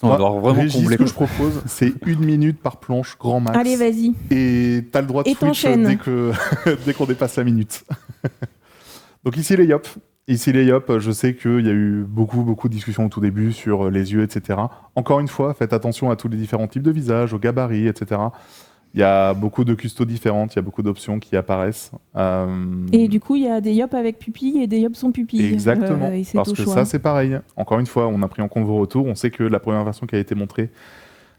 on va devoir vraiment Régis, combler. ce que je propose, c'est 1 minute par planche, grand max. Allez, vas-y. Et t'as le droit de Et switch t'enchaînes. dès qu'on dépasse la minute. Donc ici les Yop. Ici les Yop, je sais qu'il y a eu beaucoup de discussions au tout début sur les yeux, etc. Encore une fois, faites attention à tous les différents types de visages, aux gabarits, etc. Il y a beaucoup de custos différentes, il y a beaucoup d'options qui apparaissent. Et du coup, il y a des yops avec pupille et des yops sans pupille. Exactement, Et c'est parce au que choix. ça c'est pareil. Encore une fois, on a pris en compte vos retours. On sait que la première version qui a été montrée,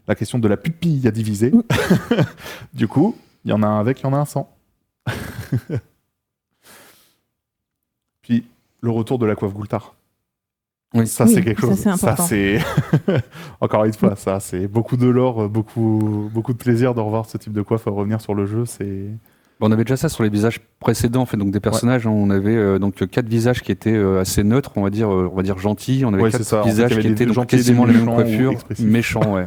la question de la pupille a divisé. Du coup, il y en a un avec, il y en a un sans. Puis le retour de la coiffe Goultard. Oui. Ça Oui, c'est quelque ça, chose. c'est important. c'est encore une fois, ça c'est beaucoup de lore, beaucoup de plaisir de revoir ce type de coiffe revenir sur le jeu. C'est On avait déjà ça sur les visages précédents, en fait, donc des personnages. On avait donc 4 visages qui étaient assez neutres, on va dire gentils. On avait Ouais, 4 c'est ça. En fait, visages il y avait qui des étaient donc gentils, quasiment des la même méchants ou coiffure, expressifs. méchants. Ouais.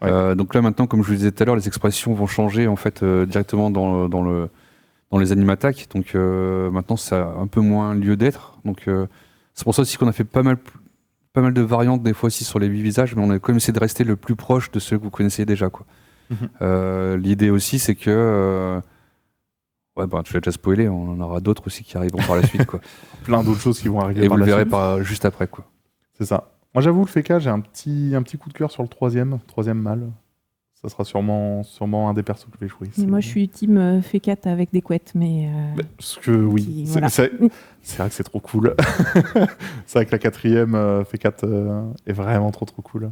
Ouais. Donc là maintenant, comme je vous le disais tout à l'heure, les expressions vont changer en fait directement dans les animattaques. Donc maintenant, ça a un peu moins lieu d'être. Donc c'est pour ça aussi qu'on a fait pas mal de variantes des fois aussi sur les 8 visages, mais on a quand même essayé de rester le plus proche de ceux que vous connaissiez déjà, quoi. L'idée aussi, c'est que tu l'as déjà spoilé, on en aura d'autres aussi qui arriveront par la suite, quoi. plein d'autres choses qui vont arriver. Et par vous le la verrez suite. juste après, quoi. C'est ça. Moi, j'avoue, le FK, j'ai un petit coup de cœur sur le troisième mâle. Ça sera sûrement un des persos que je vais jouer. Et moi, je suis team F4 avec des couettes, mais Parce que oui, qui- c'est voilà. c'est vrai que c'est trop cool. C'est vrai que la 4e F4 est vraiment trop cool.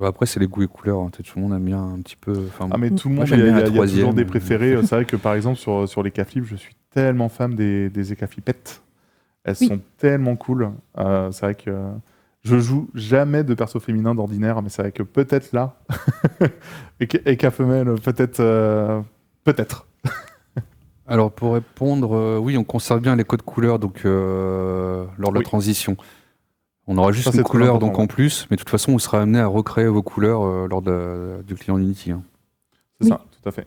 Après, c'est les goûts et couleurs, hein. Tout le monde aime bien un petit peu. Enfin, Ah mais tout le moi, monde, j'aime il y bien a la toujours troisième. des préférés. C'est vrai que par exemple sur les K-Flips, je suis tellement fan des Ekaflipettes. Elles Oui. sont tellement cool. C'est vrai que je joue jamais de perso féminin d'ordinaire, mais c'est vrai que peut-être là, Eka femelle, peut-être. Alors pour répondre, oui, on conserve bien les codes couleurs donc lors de la Oui. transition. On aura juste Ça, c'est une très couleur important, donc en plus, mais de toute façon, vous serez amené à recréer vos couleurs lors du client Unity. Hein. C'est Oui. ça, tout à fait.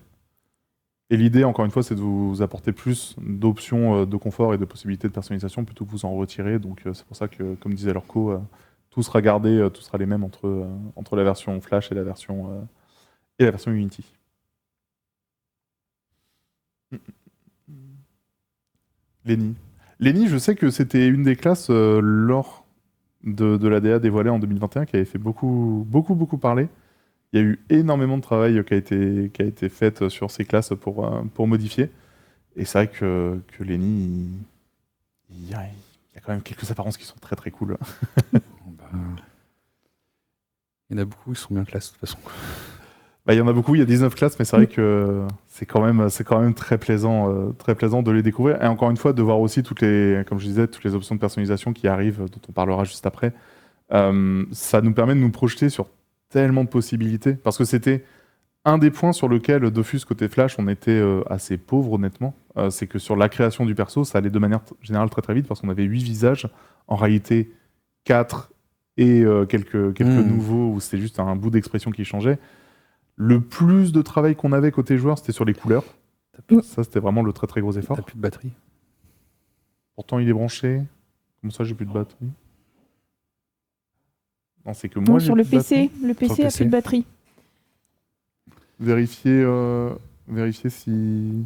Et l'idée, encore une fois, c'est de vous apporter plus d'options de confort et de possibilités de personnalisation plutôt que vous en retirer. Donc c'est pour ça que, comme disait Lorco, tout sera gardé, tout sera les mêmes entre la version Flash et la version Unity. Lenny. Lenny, je sais que c'était une des classes lors de la DA dévoilée en 2021 qui avait fait beaucoup parler. Il y a eu énormément de travail qui a été fait sur ces classes pour modifier. Et c'est vrai que Lenny, il y a quand même quelques apparences qui sont très très cool. Il y en a beaucoup qui sont bien classe de toute façon. Bah, il y en a beaucoup, il y a 19 classes, mais c'est vrai que c'est quand même très plaisant de les découvrir. Et encore une fois, de voir aussi comme je disais, toutes les options de personnalisation qui arrivent, dont on parlera juste après. Ça nous permet de nous projeter sur tellement de possibilités. Parce que c'était un des points sur lequel Dofus, côté Flash, on était assez pauvre, honnêtement. C'est que sur la création du perso, ça allait de manière générale très très vite, parce qu'on avait 8 visages. En réalité, 4 et quelques nouveaux, où c'était juste un bout d'expression qui changeait. Le plus de travail qu'on avait côté joueur, c'était sur les couleurs. Ça, c'était vraiment le très très gros effort. T'as plus de batterie. Pourtant, il est branché. Comme ça, j'ai plus de batterie. Non, c'est que moi, j'ai sur plus le de PC, batterie. le PC a PC. plus de batterie. Vérifier si...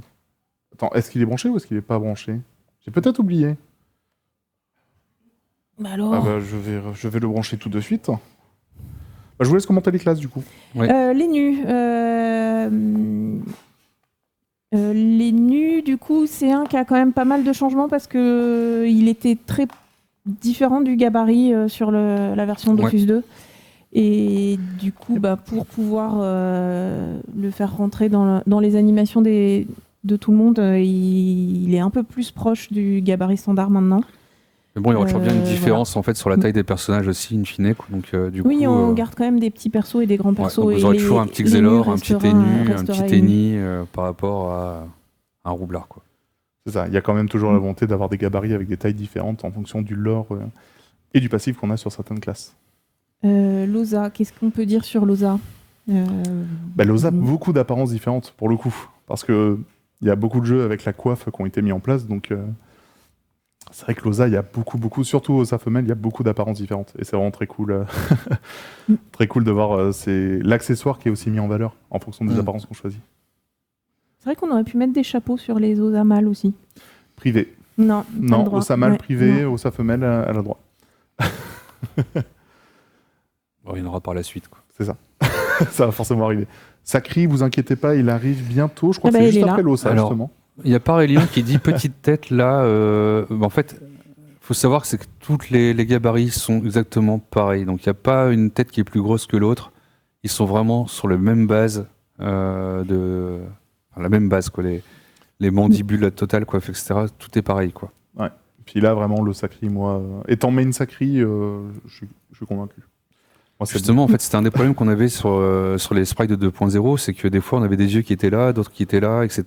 Attends, est-ce qu'il est branché ou est-ce qu'il est pas branché? J'ai peut-être oublié. Bah alors. Ah bah, je vais le brancher tout de suite. Bah, je vous laisse commenter les classes, du coup. Les nus. Les nus, du coup, c'est un qui a quand même pas mal de changements parce que il était très différent du gabarit sur la version Dofus 2. Et du coup, pour pouvoir le faire rentrer dans les animations de tout le monde, il est un peu plus proche du gabarit standard maintenant. Mais bon, il y aura toujours bien une différence en fait sur la taille des personnages aussi, in fine. Quoi. Donc, du Oui, coup, on garde quand même des petits persos et des grands persos. donc vous aurez toujours un petit Xelor, un petit Tennu, un petit Tenny par rapport à un roublard. Quoi. C'est ça, il y a quand même toujours la volonté d'avoir des gabarits avec des tailles différentes en fonction du lore et du passif qu'on a sur certaines classes. Loza, qu'est-ce qu'on peut dire sur Loza Loza, beaucoup d'apparences différentes pour le coup, parce que il y a beaucoup de jeux avec la coiffe qui ont été mis en place, donc c'est vrai que Loza, il y a beaucoup, surtout au femelle, il y a beaucoup d'apparences différentes, et c'est vraiment très cool, très cool de voir c'est l'accessoire qui est aussi mis en valeur en fonction des apparences qu'on choisit. C'est vrai qu'on aurait pu mettre des chapeaux sur les Osa mâles aussi. Privé. Non, Osa mâle privé, Osa femelle, elle a droit. Bon, il y en aura par la suite. Quoi. C'est ça. Ça va forcément arriver. Sakri, vous inquiétez pas, il arrive bientôt. Je crois que c'est juste après l'Osa, justement. Il y a Parélion qui dit petite tête là. En fait, il faut savoir que c'est que toutes les gabarits sont exactement pareils. Donc il n'y a pas une tête qui est plus grosse que l'autre. Ils sont vraiment sur la même base la même base quoi. Les mandibules totales quoi, etc. Tout est pareil quoi. Ouais. Puis là vraiment le Sakri, moi, étant main Sakri, je suis convaincu. Moi, justement, en fait, c'était un des problèmes qu'on avait sur les sprites de 2.0, c'est que des fois, on avait des yeux qui étaient là, d'autres qui étaient là, etc.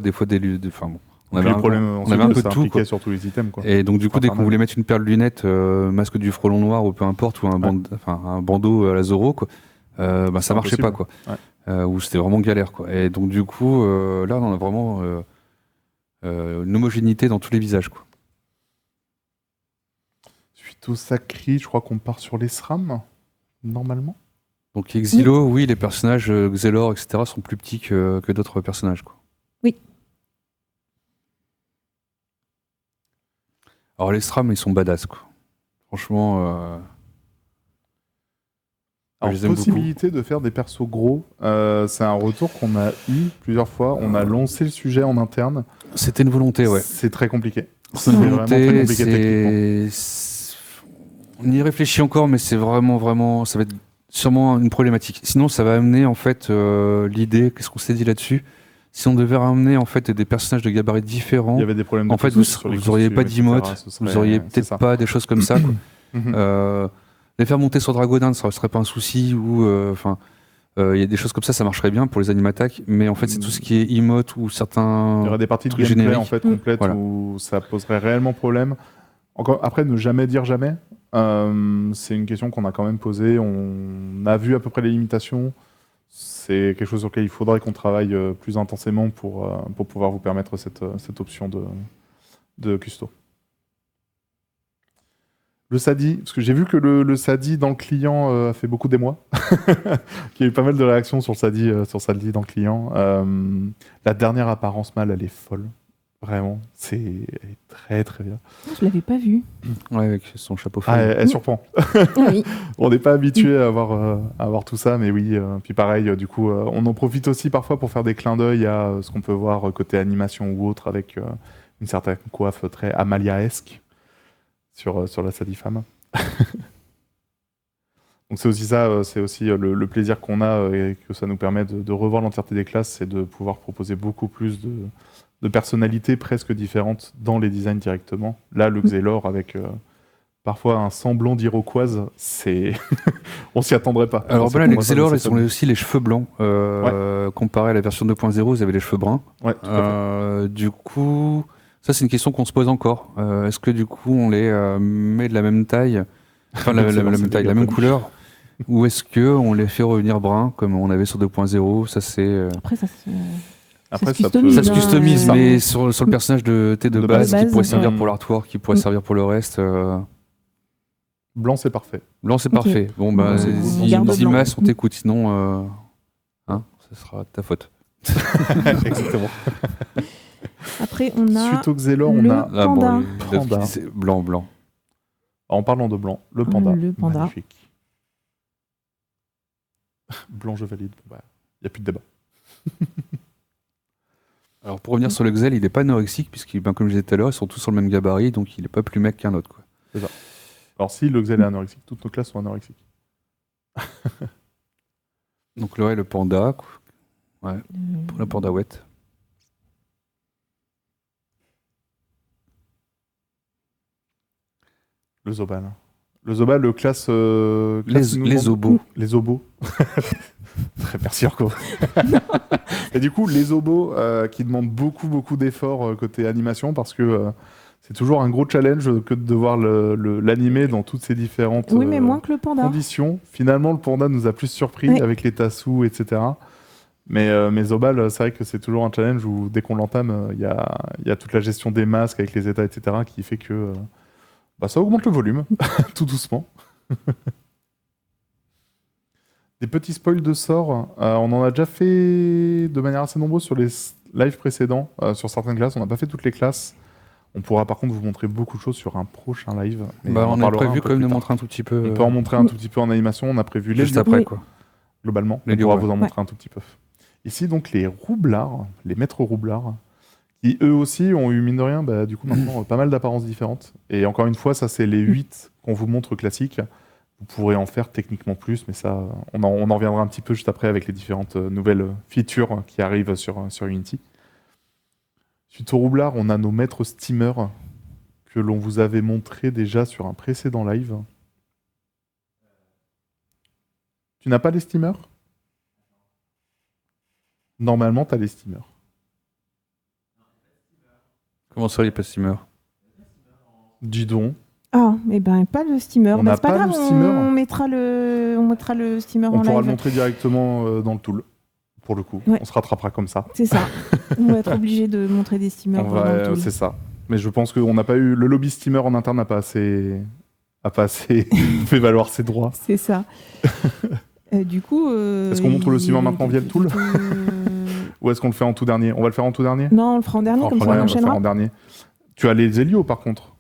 Des fois, on avait un peu de tout. Quoi. Sur tous les items, quoi. Et donc, du coup, dès qu'on voulait mettre une paire de lunettes, masque du frelon noir ou peu importe, ou un bandeau à la Zoro, quoi, ça marchait pas, quoi. Ouais. Ou c'était vraiment galère, quoi. Et donc, du coup, là, on a vraiment une homogénéité dans tous les visages, quoi. Suite au Sakri, je crois qu'on part sur les SRAM. Normalement. Donc Exilo, oui, les personnages Xelor, etc. sont plus petits que d'autres personnages. Quoi. Oui. Alors les SRAM, ils sont badass. Quoi. Franchement, alors, possibilité de faire des persos gros, c'est un retour qu'on a eu plusieurs fois. On a lancé le sujet en interne. C'était une volonté, ouais. C'est très compliqué. C'est une volonté, on y réfléchit encore, mais c'est vraiment, ça va être sûrement une problématique. Sinon, ça va amener en fait l'idée. Qu'est-ce qu'on s'est dit là-dessus? Si on devait ramener en fait des personnages de gabarits différents, il y avait des problèmes. En fait, vous auriez pas d'emotes, vous auriez peut-être pas des choses comme ça. Quoi. Les faire monter sur Dragodin, ça serait pas un souci ou Il y a des choses comme ça marcherait bien pour les animattaques, mais en fait, c'est tout ce qui est emote ou Il y certains. aurait des parties de truc gameplay générique. en fait complètes Voilà. où ça poserait réellement problème. Encore, après, ne jamais dire jamais. C'est une question qu'on a quand même posée. On a vu à peu près les limitations. C'est quelque chose sur lequel il faudrait qu'on travaille plus intensément pour pouvoir vous permettre cette option de custo. Le SADI, parce que j'ai vu que le SADI dans le client a fait beaucoup d'émoi. Qu'il y a eu pas mal de réactions sur le SADI dans le client. La dernière apparence mâle, elle est folle. Vraiment, elle est très très bien. Je l'avais pas vu. Ouais, avec son chapeau Ah, feuille. elle surprend. Oui. On n'est pas habitué à avoir tout ça, mais oui. Puis pareil, du coup, on en profite aussi parfois pour faire des clins d'œil à ce qu'on peut voir côté animation ou autre, avec une certaine coiffe très Amalia-esque sur la SADI femme. Donc c'est aussi ça, c'est aussi le plaisir qu'on a et que ça nous permet de revoir l'entièreté des classes, c'est de pouvoir proposer beaucoup plus de personnalités presque différentes dans les designs directement. Là, le Xelor avec parfois un semblant d'Iroquoise, c'est on s'y attendrait pas. Alors C'est voilà, pour les moi, ça, Xelor, c'est ils ont aussi les cheveux blancs. Comparé à la version 2.0, ils avaient les cheveux bruns. Ouais, tout à fait. Du coup, ça c'est une question qu'on se pose encore. Est-ce que du coup on les met de la même taille, enfin la même taille, la même couleur, ou est-ce que on les fait revenir bruns comme on avait sur 2.0? Ça c'est. Après, ça se Après, se ça peut... customise, Ça se customise, hein. mais sur le personnage de De base, base, qui pourrait servir ouais. pour l'artwork, qui pourrait servir pour le reste. Blanc, c'est parfait. Blanc, c'est Ok. parfait. Bon, bah, Ouais, on garde blanc. Zimas, on t'écoute. Sinon, ça sera ta faute. Exactement. Après, on a Suite au Xelor, on le- a... Panda. Panda. C'est blanc, blanc. En parlant de blanc, le panda. Le panda. Magnifique. Blanc, je valide. Bon, bah, il n'y a plus de débat. Alors, pour revenir sur le Xel, il n'est pas anorexique, puisqu'il, comme je disais tout à l'heure, ils sont tous sur le même gabarit, donc il n'est pas plus mec qu'un autre, quoi. Alors si le Xel est anorexique, toutes nos classes sont anorexiques. Donc, le panda, quoi. Le panda wet. Le Zobal. Le Zobal, le classe... Les obos. Les obos. Très merci encore. Et du coup, les obos qui demandent beaucoup d'efforts côté animation parce que c'est toujours un gros challenge que de devoir l'animer dans toutes ces différentes Oui, mais moins que le panda. conditions. Finalement, le panda nous a plus surpris Ouais. avec les tassous, etc. Mais Zobal, c'est vrai que c'est toujours un challenge où dès qu'on l'entame, il y a toute la gestion des masques avec les états, etc. qui fait que ça augmente le volume, tout doucement. Des petits spoils de sorts, on en a déjà fait de manière assez nombreuse sur les lives précédents, sur certaines classes, on n'a pas fait toutes les classes. On pourra par contre vous montrer beaucoup de choses sur un prochain live. Mais Bah, en on a parlera un prévu peu quand même plus de tard. montrer un tout petit peu. On peut en montrer un tout petit peu en animation, on a prévu les Juste lieux, après, Oui. quoi. globalement, Les on pourra lieux, vous en ouais. montrer un tout petit peu. Ici donc les roublards, les maîtres roublards, qui eux aussi ont eu mine de rien, du coup maintenant pas mal d'apparences différentes. Et encore une fois, ça c'est les 8 qu'on vous montre classiques. Vous pourrez en faire techniquement plus, mais ça, on en reviendra un petit peu juste après avec les différentes nouvelles features qui arrivent sur Unity. Suite au roublard, on a nos maîtres steamers que l'on vous avait montré déjà sur un précédent live. Tu n'as pas les steamers? Normalement, tu as les steamers. Comment ça, les steamers? Dis donc. Ah, et ben pas le steamer. On Bah, n'a c'est pas pas grave, le steamer. on mettra le steamer On en pourra live. le montrer directement dans le tool, pour le coup. Ouais. On se rattrapera comme ça. C'est ça. On va être obligé de montrer des steamers On dans le va, tool. c'est ça. Mais je pense qu'on n'a pas eu... Le lobby steamer en interne n'a pas assez fait valoir ses droits. C'est ça. Du coup... Est-ce qu'on montre le steamer maintenant via le tool Ou est-ce qu'on le fait en tout dernier? On va le faire en tout dernier? Non, on le fera en dernier, En comme ça premier, on on va le faire enchaînera. en dernier. Tu as les Helios par contre.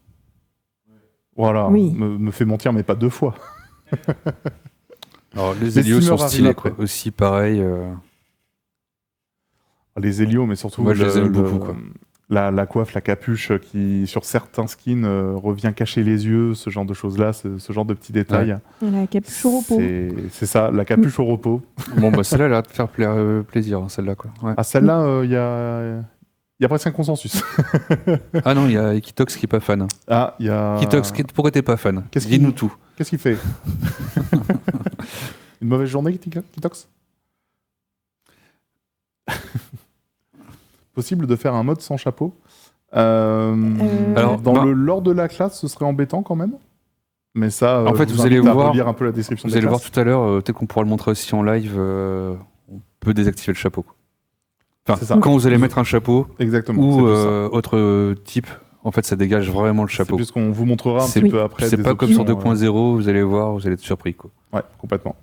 Voilà, Oui. me fait mentir, mais pas 2 fois. Alors, les Les Helios sont steamers stylés, arrivent quoi. après. Aussi, pareil. Les Helios, mais surtout Moi, je les aime beaucoup, quoi. La coiffe, la capuche qui, sur certains skins, revient cacher les yeux, ce genre de choses-là, ce genre de petits détails. La capuche au repos. C'est ça, la capuche au repos. Bon, bah, celle-là, elle a de faire plaisir, hein, celle-là, quoi. Ouais. À celle-là, il y a presque un consensus. Ah non, il y a Kitox qui est pas fan. Ah, il y a... Kitox, pourquoi t'es pas fan? Qu'est-ce Dis-nous qu'il- tout. Qu'est-ce qu'il fait? Une mauvaise journée, Kitox? Possible de faire un mode sans chapeau. Alors, dans le lore de la classe, ce serait embêtant quand même. Mais ça, en fait, je vous allez invite à voir, relire un peu la description vous des allez voir classes. tout à l'heure, peut-être qu'on pourra le montrer aussi en live, on peut désactiver le chapeau. C'est Enfin, ça. quand vous allez mettre un chapeau Exactement. ou c'est plus ça. autre type, en fait, ça dégage vraiment le C'est chapeau. plus qu'on vous montrera un C'est- petit peu après. C'est des pas comme sur options, 2.0, vous allez voir, vous allez être surpris, quoi. Ouais, complètement.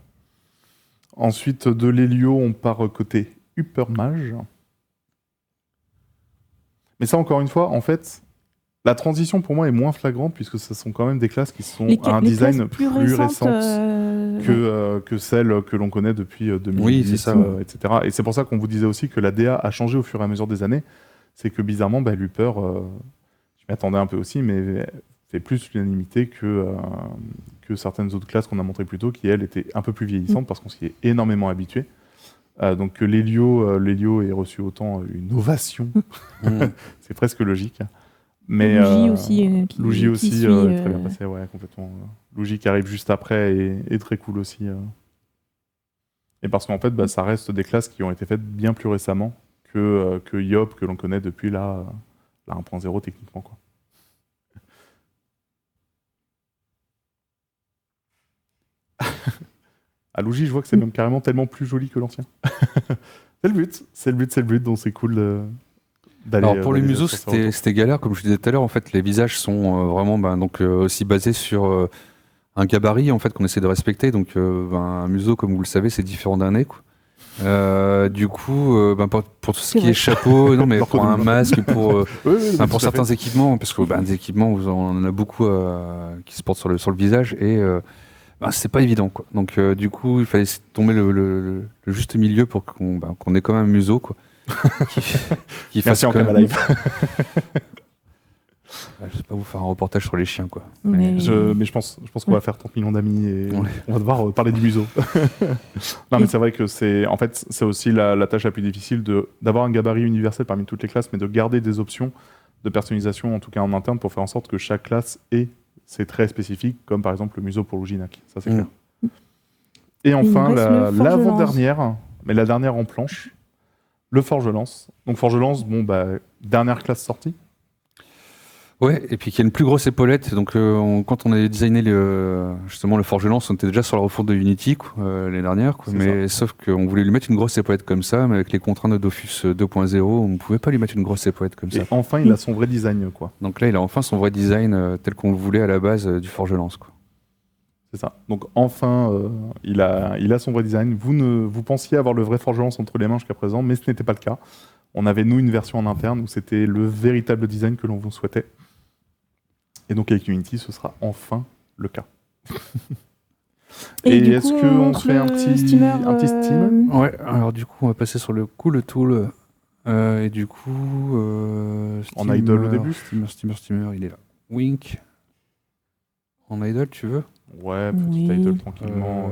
Ensuite, de l'Hélio, on part côté Upper Mage. Mais ça, encore une fois, en fait, la transition pour moi est moins flagrante puisque ce sont quand même des classes qui sont à un les design classes plus récentes, récente que celles que l'on connaît depuis 2008, Oui, c'est ça. etc. Et c'est pour ça qu'on vous disait aussi que la DA a changé au fur et à mesure des années. C'est que bizarrement, l'Upper, je m'y attendais un peu aussi, mais fait plus l'unanimité que certaines autres classes qu'on a montrées plus tôt, qui elles étaient un peu plus vieillissantes parce qu'on s'y est énormément habitué. Donc que l'Hélio ait reçu autant une ovation, c'est presque logique. Mais Luigi aussi, Luigi aussi suit, est très bien passé, ouais, complètement. Luigi qui arrive juste après est très cool aussi. Et parce qu'en fait, ça reste des classes qui ont été faites bien plus récemment que Yop, que l'on connaît depuis la 1.0 techniquement, quoi. À Luigi, je vois que c'est même carrément tellement plus joli que l'ancien. C'est le but, donc c'est cool d'aller. Alors pour les d'aller museaux, sur ces retours. c'était galère, comme je disais tout à l'heure. En fait, les visages sont vraiment aussi basés sur un gabarit en fait qu'on essaie de respecter. Donc un museau, comme vous le savez, c'est différent d'un nez, quoi. Du coup, pour tout ce C'est qui vrai. est chapeau, non mais Leur pour code un de- masque, pour Oui, tout pour à certains fait. équipements, parce que des équipements, on en a beaucoup qui se portent sur le visage et c'est pas évident, quoi. Donc du coup, il fallait tomber le juste milieu pour qu'on ait quand même un museau, quoi. qui Merci en quand même- live. Je sais pas vous faire un reportage sur les chiens, quoi. Mais- Mais je pense qu'on va faire 30 millions d'amis et Ouais. on va devoir parler du museau. Non, mais c'est vrai que c'est aussi la tâche la plus difficile d'avoir un gabarit universel parmi toutes les classes, mais de garder des options de personnalisation, en tout cas en interne, pour faire en sorte que chaque classe ait ses traits spécifiques, comme par exemple le museau pour Luginac. Ça, c'est clair. Et enfin, il nous reste le forge-lance. l'avant-dernière, mais la dernière en planche, le forge-lance. Donc forge-lance, dernière classe sortie. Ouais, et puis qu'il y a une plus grosse épaulette. Donc, quand on a designé justement le forge-lance, on était déjà sur la refonte de Unity l'année dernière. Quoi. C'est Mais sauf qu'on voulait lui mettre une grosse épaulette comme ça, mais avec les contraintes de Dofus 2.0, on ne pouvait pas lui mettre une grosse épaulette comme ça. Et enfin, il a son vrai design, quoi. Donc là, il a enfin son vrai design tel qu'on le voulait à la base du forge-lance, quoi. C'est ça. Donc enfin, il a son vrai design. Vous pensiez avoir le vrai forge-lance entre les mains jusqu'à présent, mais ce n'était pas le cas. On avait, nous, une version en interne où c'était le véritable design que l'on vous souhaitait. Et donc avec Unity, ce sera enfin le cas. Et du est-ce coup, qu'on montre ferait un le petit steamer, steamer Ouais, alors du coup, on va passer sur le cool tool. Et du coup... En idle au début Steamer, il est là. Wink. En idle, tu veux Ouais, petit Oui. title tranquillement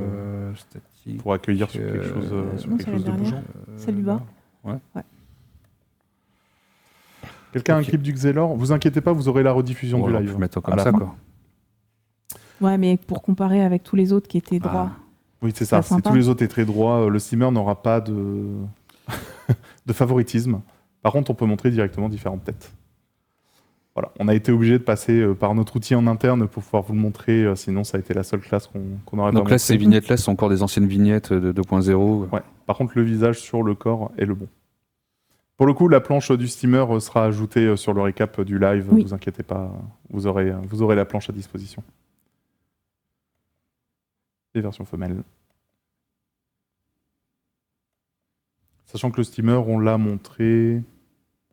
Statique. pour accueillir sur quelque chose, non, c'est la de dernière. bougeant. Ça lui va. Quelqu'un a un Ok. clip du Xelor? Vous inquiétez pas, vous aurez la rediffusion Ouais, du on live. peut mettre à comme la ça, fin. quoi. Ouais, mais pour comparer avec tous les autres qui étaient droits. Oui, c'est ça. C'est Si sympa. tous les autres étaient très droits, le steamer n'aura pas de... de favoritisme. Par contre, on peut montrer directement différentes têtes. Voilà. On a été obligé de passer par notre outil en interne pour pouvoir vous le montrer, sinon ça a été la seule classe qu'on aurait pas Donc là, ces montrée. vignettes-là sont encore des anciennes vignettes de 2.0. Ouais. Par contre, le visage sur le corps est le bon. Pour le coup, la planche du steamer sera ajoutée sur le récap du live. Oui. Vous inquiétez pas, vous aurez la planche à disposition. Les versions femelles. Sachant que le steamer, on l'a montré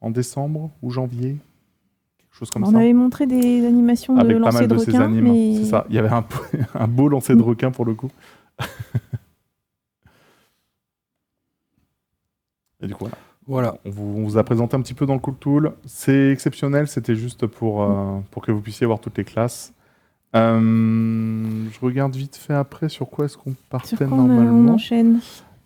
en décembre ou janvier, quelque chose comme On ça. avait montré des animations de Avec pas lancer mal de de ces requins, animes. mais C'est ça. Il y avait un beau lancer de requin pour le coup. Et du coup, voilà. Voilà. On vous a présenté un petit peu dans le Cool Tool. C'est exceptionnel, c'était juste pour que vous puissiez voir toutes les classes. Je regarde vite fait après sur quoi est-ce qu'on sur partait quoi on normalement. enchaîne?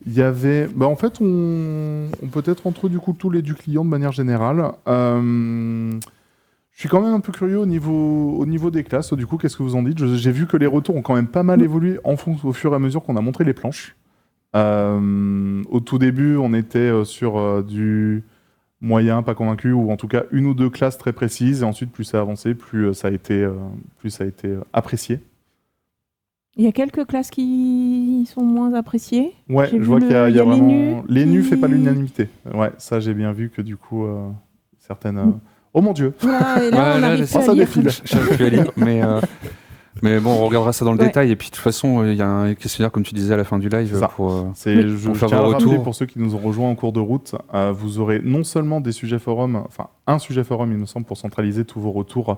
Il y avait... en fait, on peut être entre du Cool Tool et du client de manière générale. Je suis quand même un peu curieux au niveau des classes. Du coup, qu'est-ce que vous en dites? J'ai vu que les retours ont quand même pas mal évolué au fur et à mesure qu'on a montré les planches. Au tout début, on était sur du moyen, pas convaincu, ou en tout cas une ou deux classes très précises, et ensuite, plus ça a avancé, plus ça a été apprécié. Il y a quelques classes qui sont moins appréciées. Ouais, J'ai je vu vois qu'il y a, il y a vraiment... L'ENU qui- fait pas l'unanimité. Ouais, ça, j'ai bien vu que du coup, certaines... Oh mon Dieu! Voilà, et là, Ouais, on là, arrive ça plus à lire. défile. J'arrive plus à lire, mais bon, on regardera ça dans le Ouais. détail. Et puis de toute façon, il y a un questionnaire, comme tu disais à la fin du live, C'est ça. pour. Je Pour faire tiens à vos rappeler retours. pour ceux qui nous ont rejoints en cours de route, vous aurez non seulement des sujets forums, enfin un sujet forum, il me semble, pour centraliser tous vos retours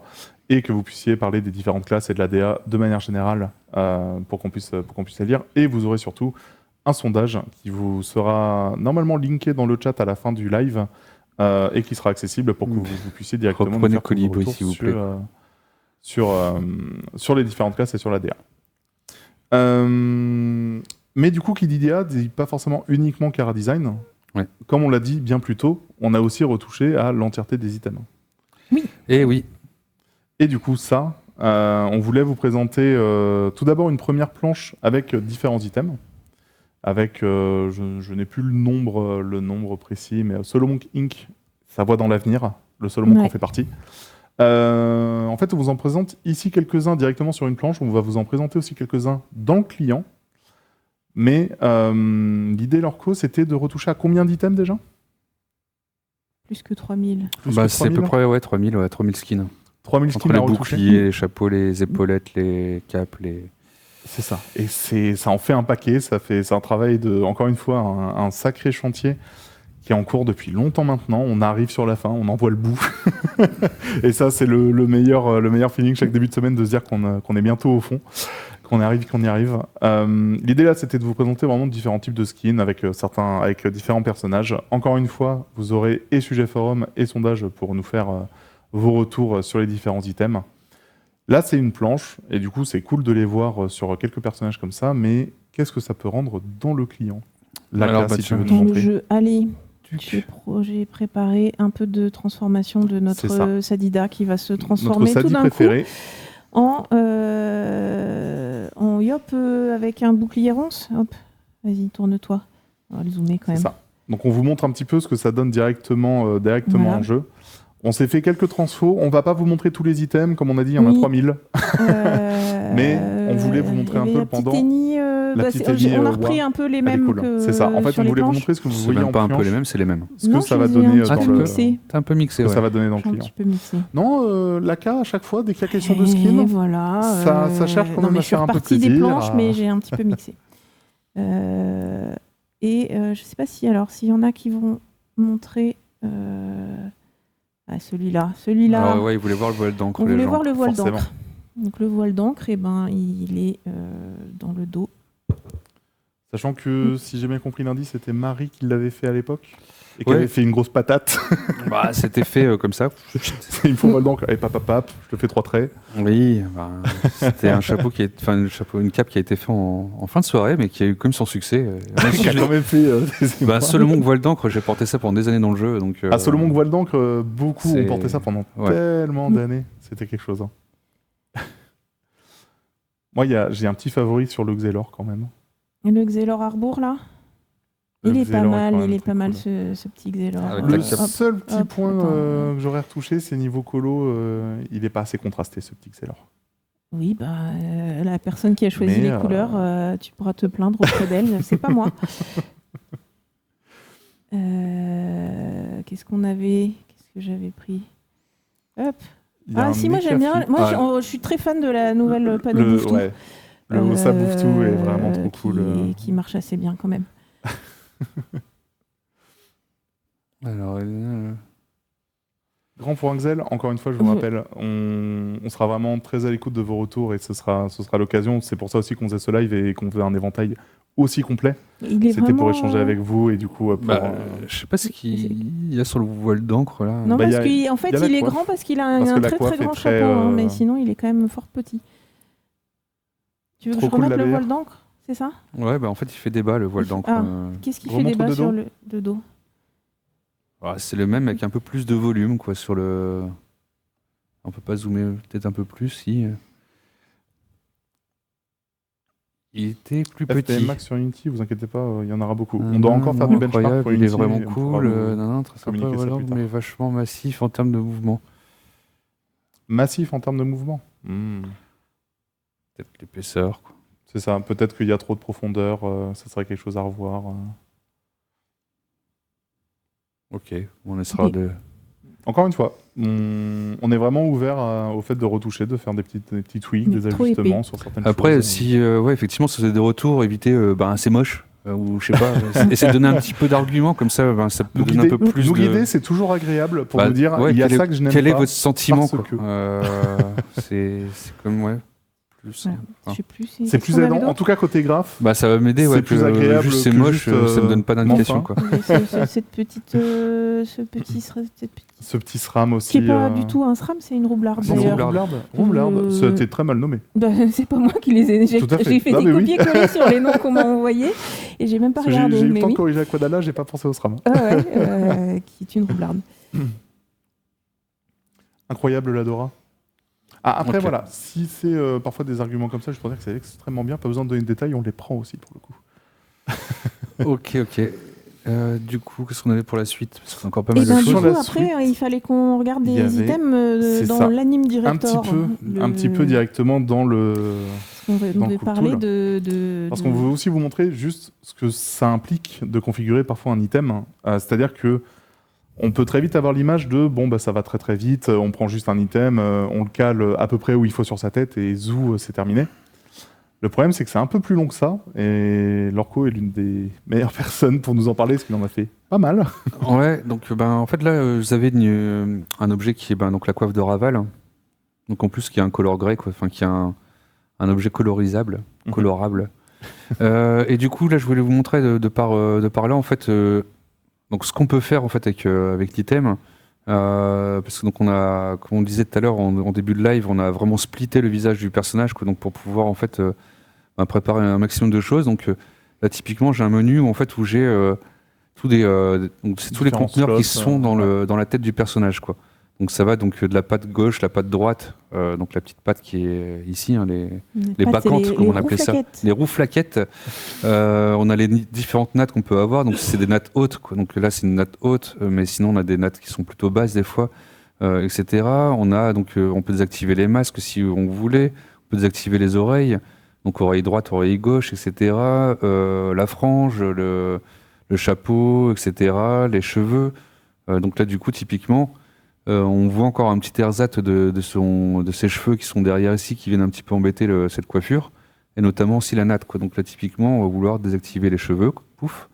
et que vous puissiez parler des différentes classes et de l'ADA de manière générale pour qu'on puisse les lire. Et vous aurez surtout un sondage qui vous sera normalement linké dans le chat à la fin du live et qui sera accessible pour que vous puissiez directement Reprenez nous faire tous vos Colibri, retours s'il vous plaît. sur les différentes classes et sur l'ADA. Mais du coup, qui dit DA, dit pas forcément uniquement Chara Design. Ouais. Comme on l'a dit bien plus tôt, on a aussi retouché à l'entièreté des items. Et oui, Et du coup, ça, on voulait vous présenter tout d'abord une première planche avec différents items. Avec, je n'ai plus le nombre précis, mais Solomon Inc., sa voix dans l'avenir, le Solomon en fait partie. En fait, on vous en présente ici quelques-uns directement sur une planche. On va vous en présenter aussi quelques-uns dans le client. Mais l'idée, Lorco, c'était de retoucher à combien d'items déjà? Plus que 3000. Plus que c'est à 3000? peu près 3000 skins. 3000 Entre skins à les retoucher. boucliers, les chapeaux, les épaulettes, les capes, C'est ça. Et ça en fait un paquet. C'est un travail de, encore une fois, un sacré chantier qui est en cours depuis longtemps maintenant. On arrive sur la fin, on en voit le bout. Et ça, c'est le meilleur feeling chaque début de semaine de se dire qu'on est bientôt au fond, qu'on y arrive. L'idée là, c'était de vous présenter vraiment différents types de skins avec différents personnages. Encore une fois, vous aurez et sujet forum et sondage pour nous faire vos retours sur les différents items. Là, c'est une planche, et du coup, c'est cool de les voir sur quelques personnages comme ça, mais qu'est-ce que ça peut rendre dans le client? Alors, Classe, si tu veux nous Dans le montrer. jeu, allez, j'ai préparé un peu de transformation de C'est ça. notre Sadida qui va se Notre transformer tout Sadi d'un coup préféré. en yop avec un bouclier ronce. Hop, vas-y, tourne-toi. On va le zoomer quand C'est même. ça. Donc on vous montre un petit peu ce que ça donne directement Voilà. en jeu. On s'est fait quelques transfos. On va pas vous montrer tous les items, comme on a dit, il y en a Oui. 3000. Mais on voulait vous montrer un peu le pendant. La petite Annie, on a repris un peu les Elle est mêmes cool. que C'est ça. En fait, sur on les voulait vous planches. montrer ce que vous C'est voyez en même pas un peu planche, les mêmes, c'est les mêmes. ce que Non, ça je va les ai donner un petit dans peu le. mixés. T'as un peu mixé, Ce que ouais. ça va donner dans le Un client. petit peu mixé. Non, l'AKA, à chaque fois, dès qu'il y a question de Et skin, voilà, ça cherche quand non, même mais à je suis faire un peu repartie des plaisir, planches, mais j'ai un petit peu mixé. Je sais pas s'il y en a qui vont montrer celui-là. Ah ouais, ils voulaient voir le voile d'encre, On les voulait gens. voir le voile forcément. d'encre. Donc le voile d'encre, il est dans le dos. Sachant que, si j'ai bien compris l'indice, c'était Marie qui l'avait fait à l'époque et qui Ouais. avait fait une grosse patate. Bah, c'était fait comme ça. Il me faut mal d'encre. Allez, pap, je te fais 3 traits. Oui, c'était un chapeau une cape qui a été fait en fin de soirée, mais qui a eu comme son succès. Qui a quand même fait des émois. Solomon voile d'encre, j'ai porté ça pendant des années dans le jeu. Donc, À Solomon voile d'encre, beaucoup ont c'est- porté ça pendant ouais. tellement d'années. C'était quelque chose. Hein. Moi, j'ai un petit favori sur le Xelor quand même. Et le Xelor Arbour, là, Le il est Xelor pas mal, quand même il est très pas mal cool. ce petit Xelor. Avec Le la cape. seul petit hop, point attends. que j'aurais retouché, c'est niveau colo. Il est pas assez contrasté, ce petit Xelor. Oui, la personne qui a choisi Mais, les couleurs, tu pourras te plaindre auprès d'elle, c'est pas moi. Qu'est-ce qu'on avait? Qu'est-ce que j'avais pris? Hop. Il y a un Si, moi j'aime bien. Mekafi. Moi, je suis très fan de la nouvelle panneau Bouffe Tout. Ouais. Le Ossa Bouffe Tout est vraiment trop cool. Qui marche assez bien quand même. Alors, Grand pour Axel, encore une fois, je vous rappelle, on sera vraiment très à l'écoute de vos retours et ce sera l'occasion. C'est pour ça aussi qu'on faisait ce live et qu'on faisait un éventail aussi complet. C'était pour échanger avec vous et du coup pour... je sais pas ce qu'il y a sur le voile d'encre là. Non, Bah, parce y a- qu'en fait, y a la il est coiffe. grand parce qu'il a Parce un que la très coiffe très est grand très, chapeau, mais sinon il est quand même fort petit. Tu veux que Trop je cool, remette la le BR. voile d'encre? C'est ça? Ouais, en fait, il fait débat le voile d'encre. Ah. Qu'est-ce qui fait Remontre débat de sur dos. le dos? C'est le même avec un peu plus de volume quoi sur le. On peut pas zoomer peut-être un peu plus si. Il était plus FTM petit. Max sur Unity, vous inquiétez pas, il y en aura beaucoup. On doit encore faire du benchmark incroyable, pour il Unity. est vraiment et on pourra cool, vous très sympa, communiquer ça voilà, plus tard. mais vachement massif en termes de mouvement. Massif en termes de mouvement. Peut-être l'épaisseur, quoi. C'est ça, peut-être qu'il y a trop de profondeur, ça serait quelque chose à revoir. Ok, on essaiera Ok. de... Encore une fois, on est vraiment ouvert au fait de retoucher, de faire des petits tweaks, Mais des trop ajustements épais. sur certaines Après, choses. si effectivement, ça faisait des retours, éviter c'est moche, ou je sais pas, essayer de donner un petit peu d'arguments, comme ça, ça peut Nous donner un guider, peu plus nous de... guider, c'est toujours agréable pour nous dire ouais, il y a quel ça est- que je n'aime Quel est pas. votre sentiment, parce quoi. que- C'est comme, ouais, plus... Voilà. enfin, Je sais plus. C'est plus aidant. En tout cas, côté graphe, bah, ça va m'aider, C'est ouais, plus que agréable juste c'est que moche, juste, ça me donne pas d'indication, enfin. quoi. Cette petite, ce petit SRAM aussi. qui est pas du tout un SRAM, c'est une roublarde C'est une d'ailleurs. roublarde. Roublarde. Euh, Ça a été très mal nommé. Bah, c'est pas moi qui les ai. J'ai Tout à fait. j'ai fait Non, des mais oui. copier-coller sur les noms qu'on m'a envoyés et j'ai même pas Parce que j'ai regardé. eu le Mais temps de oui. corriger Aquadala, j'ai pas pensé au SRAM. Ah ouais, qui est une roublarde. Incroyable l'Adora. Ah, après, Ok. voilà, si c'est parfois des arguments comme ça, je pourrais dire que c'est extrêmement bien, pas besoin de donner de détails, on les prend aussi pour le coup. Ok. Du coup, qu'est-ce qu'on avait pour la suite? Parce qu'on a encore pas Et mal de ben, du Sur coup, choses. la après, suite, il fallait qu'on regarde il y des avait- items c'est dans ça. l'anime Un director. petit peu directement dans le... On devait dans le parler Cooktool. de. Parce qu'on veut aussi vous montrer juste ce que ça implique de configurer parfois un item. C'est-à-dire que on peut très vite avoir l'image de bon bah ça va très très vite, on prend juste un item, on le cale à peu près où il faut sur sa tête et zou, c'est terminé. Le problème c'est que c'est un peu plus long que ça et Lorco est l'une des meilleures personnes pour nous en parler parce qu'il en a fait pas mal. Ouais, donc en fait là, vous avez un objet qui est donc la coiffe de Raval. Donc en plus qui a un color grey, quoi, enfin qui a un objet colorisable, Mhm. colorable. Et du coup là, je voulais vous montrer de par là en fait. Donc ce qu'on peut faire en fait avec l'item, parce que donc on a, comme on disait tout à l'heure en début de live, on a vraiment splitté le visage du personnage, quoi, donc pour pouvoir en fait préparer un maximum de choses. Donc là typiquement j'ai un menu où j'ai donc c'est tous les Différents conteneurs qui slots, sont dans la tête du personnage, quoi. Donc ça va donc de la patte gauche, la patte droite, donc la petite patte qui est ici, hein, les bacchantes, comme on appelait ça. Les roues flaquettes. On a les différentes nattes qu'on peut avoir. Donc c'est des nattes hautes, quoi. Donc là c'est une natte haute, mais sinon on a des nattes qui sont plutôt basses des fois, etc. On a donc on peut désactiver les masques si on voulait. On peut désactiver les oreilles. Donc oreille droite, oreille gauche, etc. La frange, le chapeau, etc. Les cheveux. Donc là du coup typiquement. On voit encore un petit ersatz de ses cheveux qui sont derrière ici, qui viennent un petit peu embêter cette coiffure, et notamment aussi la natte, quoi. Donc là, typiquement, on va vouloir désactiver les cheveux, quoi, pouf,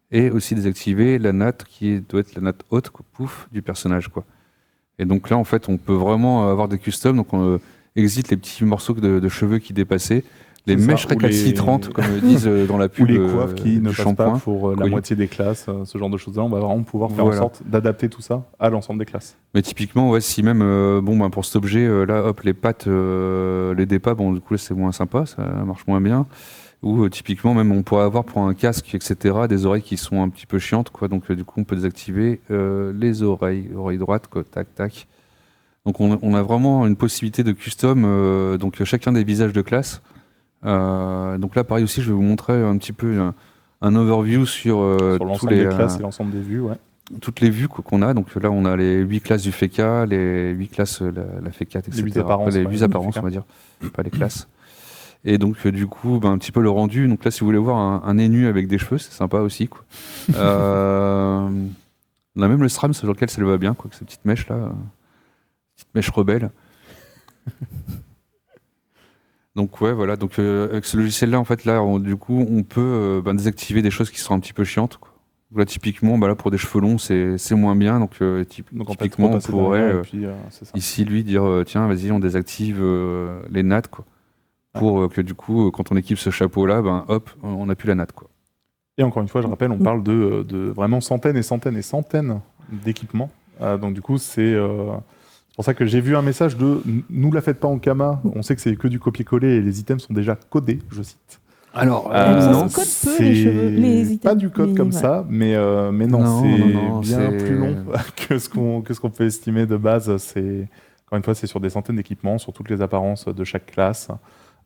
et aussi désactiver la natte qui doit être la natte haute, quoi, pouf, du personnage, quoi. Et donc là, en fait, on peut vraiment avoir des customs, donc on exit les petits morceaux de cheveux qui dépassaient, les C'est ça, mèches ou les- récalcitrantes, comme ils disent dans la Ou pub les coiffes qui du ne passent shampoing. pas pour la Oui. moitié des classes, ce genre de choses-là, on va vraiment pouvoir faire en Voilà. sorte d'adapter tout ça à l'ensemble des classes. Mais typiquement, ouais, si même, pour cet objet, là, hop, les pattes, les dépas, bon, du coup, là, c'est moins sympa, ça marche moins bien. Ou typiquement, même, on pourrait avoir pour un casque, etc., des oreilles qui sont un petit peu chiantes, quoi. Donc, du coup, on peut désactiver les oreilles droite, quoi, tac, tac. Donc, on a vraiment une possibilité de custom, donc chacun des visages de classe. Donc là, pareil aussi, je vais vous montrer un petit peu un overview sur, Sur tous l'ensemble les des classes et l'ensemble des vues, ouais. toutes les vues qu'on a. Donc là, on a les 8 classes du FECA, les 8 classes la FECA, etc. Les 8 apparences, Les ouais, 8 du apparences, FECA. on va dire, pas les classes. Et donc, du coup, un petit peu le rendu. Donc là, si vous voulez voir un nez nu avec des cheveux, c'est sympa aussi, quoi. On a même le SRAM sur lequel ça le va bien, quoi, avec ces petites mèches là, petites mèches rebelles. Donc ouais, voilà. Donc avec ce logiciel-là, en fait, là, du coup, on peut désactiver des choses qui sont un petit peu chiantes, quoi. Donc là, typiquement, là, pour des cheveux longs, c'est moins bien. Donc, Donc en fait, typiquement, on repasser pourrait derrière, et puis, c'est ça. ici lui dire tiens, vas-y, on désactive les nattes, quoi, pour que du coup, quand on équipe ce chapeau-là, hop, on n'a plus la natte, quoi. Et encore une fois, je rappelle, on parle de vraiment centaines et centaines et centaines d'équipements. Donc du coup, c'est pour ça que j'ai vu un message de « Nous la faites pas en Kama, on sait que c'est que du copier-coller et les items sont déjà codés », je cite. Alors, ça non, se code peu, c'est les cheveux, les items. pas du code Mais comme voilà. ça, mais non, Non, c'est non, bien c'est- plus long que ce qu'on peut estimer de base. Encore une fois, c'est sur des centaines d'équipements, sur toutes les apparences de chaque classe.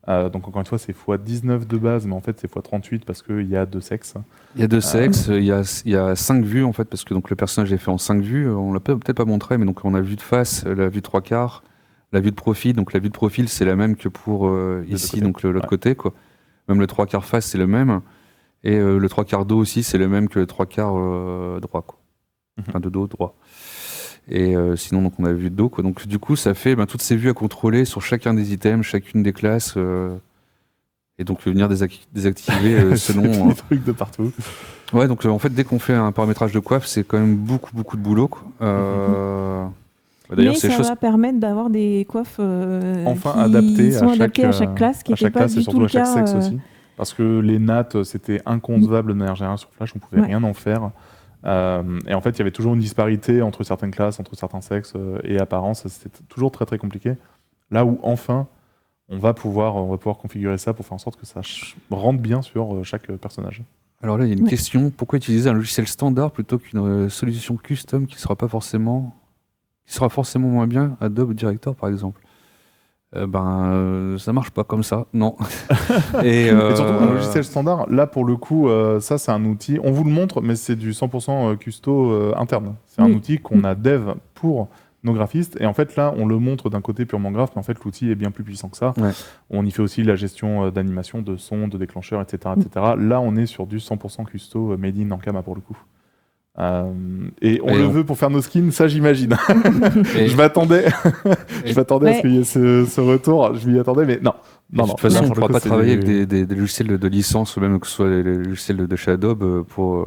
Donc encore une fois, c'est x19 de base, mais en fait c'est x38 parce qu'il y a 2 sexes. Il y a 2 sexes, il y a 5 vues en fait, parce que donc, le personnage est fait en 5 vues. On l'a peut-être pas montré, mais donc on a vue de face, la vue de 3/4, la vue de profil. Donc la vue de profil, c'est la même que pour ici, donc l'autre côté, quoi. Même le 3/4 face, c'est le même. Et le 3/4 dos aussi, c'est le même que le 3/4 droit, quoi. Enfin, de dos droit. Et sinon, donc, on a vu de dos, quoi. Donc, du coup, ça fait toutes ces vues à contrôler sur chacun des items, chacune des classes. Et donc, venir désactiver selon. Des trucs de partout. Ouais, donc en fait, dès qu'on fait un paramétrage de coiffe, c'est quand même beaucoup de boulot, quoi. D'ailleurs, ça va permettre d'avoir des coiffes enfin qui adaptées sont adaptées à chaque classe, qui n'était pas du tout le cas. Sexe aussi. Parce que les nattes, c'était inconcevable de manière générale sur Flash, on pouvait rien en faire. Et en fait, il y avait toujours une disparité entre certaines classes, entre certains sexes et apparences. C'était toujours très très compliqué. Là où enfin, on va pouvoir configurer ça pour faire en sorte que ça rentre bien sur chaque personnage. Alors là, il y a une question. Pourquoi utiliser un logiciel standard plutôt qu'une solution custom qui sera forcément moins bien, Adobe Director par exemple? Ça marche pas comme ça, non. Et surtout un logiciel standard, là pour le coup, ça c'est un outil, on vous le montre, mais c'est du 100% custo interne. C'est un outil qu'on a dev pour nos graphistes, et en fait là on le montre d'un côté purement graphe, mais en fait l'outil est bien plus puissant que ça. On y fait aussi la gestion d'animation, de son, de déclencheur, etc., etc. Là on est sur du 100% custo made in Ankama pour le coup. Et on le veut pour faire nos skins, ça j'imagine. Je m'attendais à ce qu'il y ait ce retour, je m'y attendais, mais non. De toute façon, on ne pourra pas travailler avec des logiciels de licence, ou même que ce soit les logiciels de chez Adobe, pour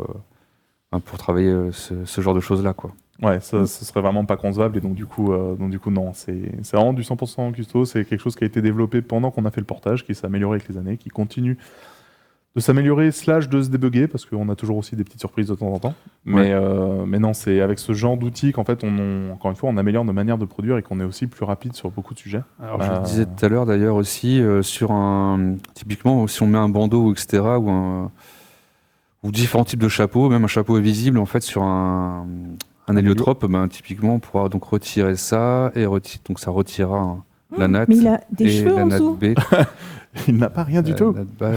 travailler ce genre de choses-là, quoi. Ouais, ce serait vraiment pas concevable, et donc du coup non, c'est vraiment du 100% custo, c'est quelque chose qui a été développé pendant qu'on a fait le portage, qui s'est amélioré avec les années, qui continue de s'améliorer / de se débugger, parce qu'on a toujours aussi des petites surprises de temps en temps. Mais non, c'est avec ce genre d'outils qu'en fait, encore une fois, on améliore nos manières de produire et qu'on est aussi plus rapide sur beaucoup de sujets. Alors, je le disais tout à l'heure d'ailleurs aussi, typiquement, si on met un bandeau, etc., ou différents types de chapeaux, même un chapeau invisible, en fait, sur un héliotrope, typiquement, on pourra donc retirer ça, et donc ça retirera la natte. Mais il a des cheveux en dessous. Il n'a pas rien du tout.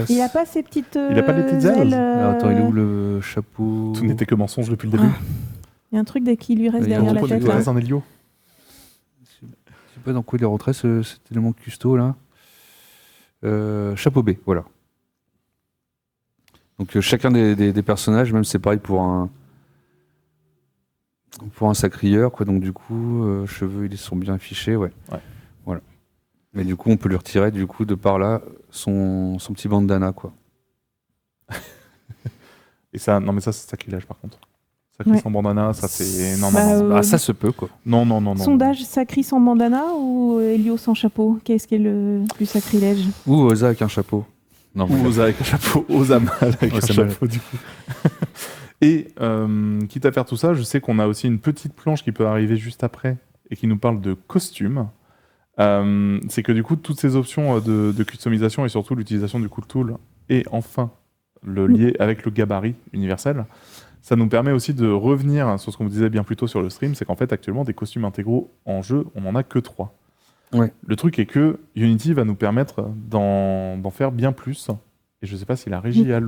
Il n'a pas ces petites il n'a pas les petites ailes. Attends, il est où le chapeau? Tout n'était que mensonge depuis le début. Il y a un truc qui lui reste derrière la tête. Il reste un hélio. Je sais pas dans quoi il est rentré cet élément custo là. Chapeau B, voilà. Donc chacun des personnages, même c'est pareil pour un sacrieur, quoi. Donc du coup, cheveux, ils sont bien affichés, ouais. Voilà. Mais du coup, on peut lui retirer, du coup, de par là, son petit bandana, quoi. Et ça, non, mais ça, c'est sacrilège, par contre. Sacri sans bandana, ça fait... Non. Ça se peut, quoi. Non. Sondage, Sacri sans bandana ou Elio sans chapeau? Qu'est-ce qui est le plus sacrilège? Ou Oza avec un chapeau. Non, ou Oza avec un chapeau. Oza mal avec un chapeau, du coup. Et, quitte à faire tout ça, je sais qu'on a aussi une petite planche qui peut arriver juste après et qui nous parle de costumes. C'est que du coup, toutes ces options de customisation et surtout l'utilisation du Cool Tool et enfin le lier avec le gabarit universel, ça nous permet aussi de revenir sur ce qu'on vous disait bien plus tôt sur le stream, c'est qu'en fait actuellement des costumes intégraux en jeu, on n'en a que 3. Ouais. Le truc est que Unity va nous permettre d'en faire bien plus. Et je ne sais pas si la régie a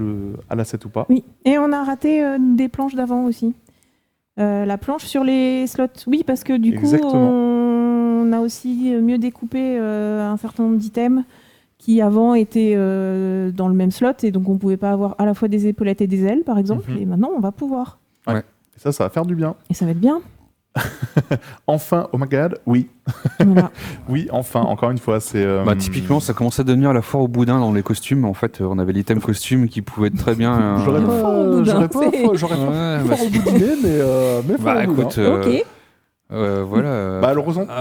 l'asset ou pas. Oui, et on a raté des planches d'avant aussi. La planche sur les slots, oui, parce que du coup, on a aussi mieux découpé un certain nombre d'items qui avant étaient dans le même slot, et donc on ne pouvait pas avoir à la fois des épaulettes et des ailes, par exemple, et maintenant on va pouvoir. Ouais. Et ça va faire du bien. Et ça va être bien. Enfin, oh my god, oui. Voilà. Oui, enfin, encore une fois, c'est... typiquement, ça commençait à devenir la foire au boudin dans les costumes. En fait, on avait l'item costume qui pouvait être très bien... J'aurais pas foire au boudiner, mais foire au boudin. Écoute, ok. Voilà.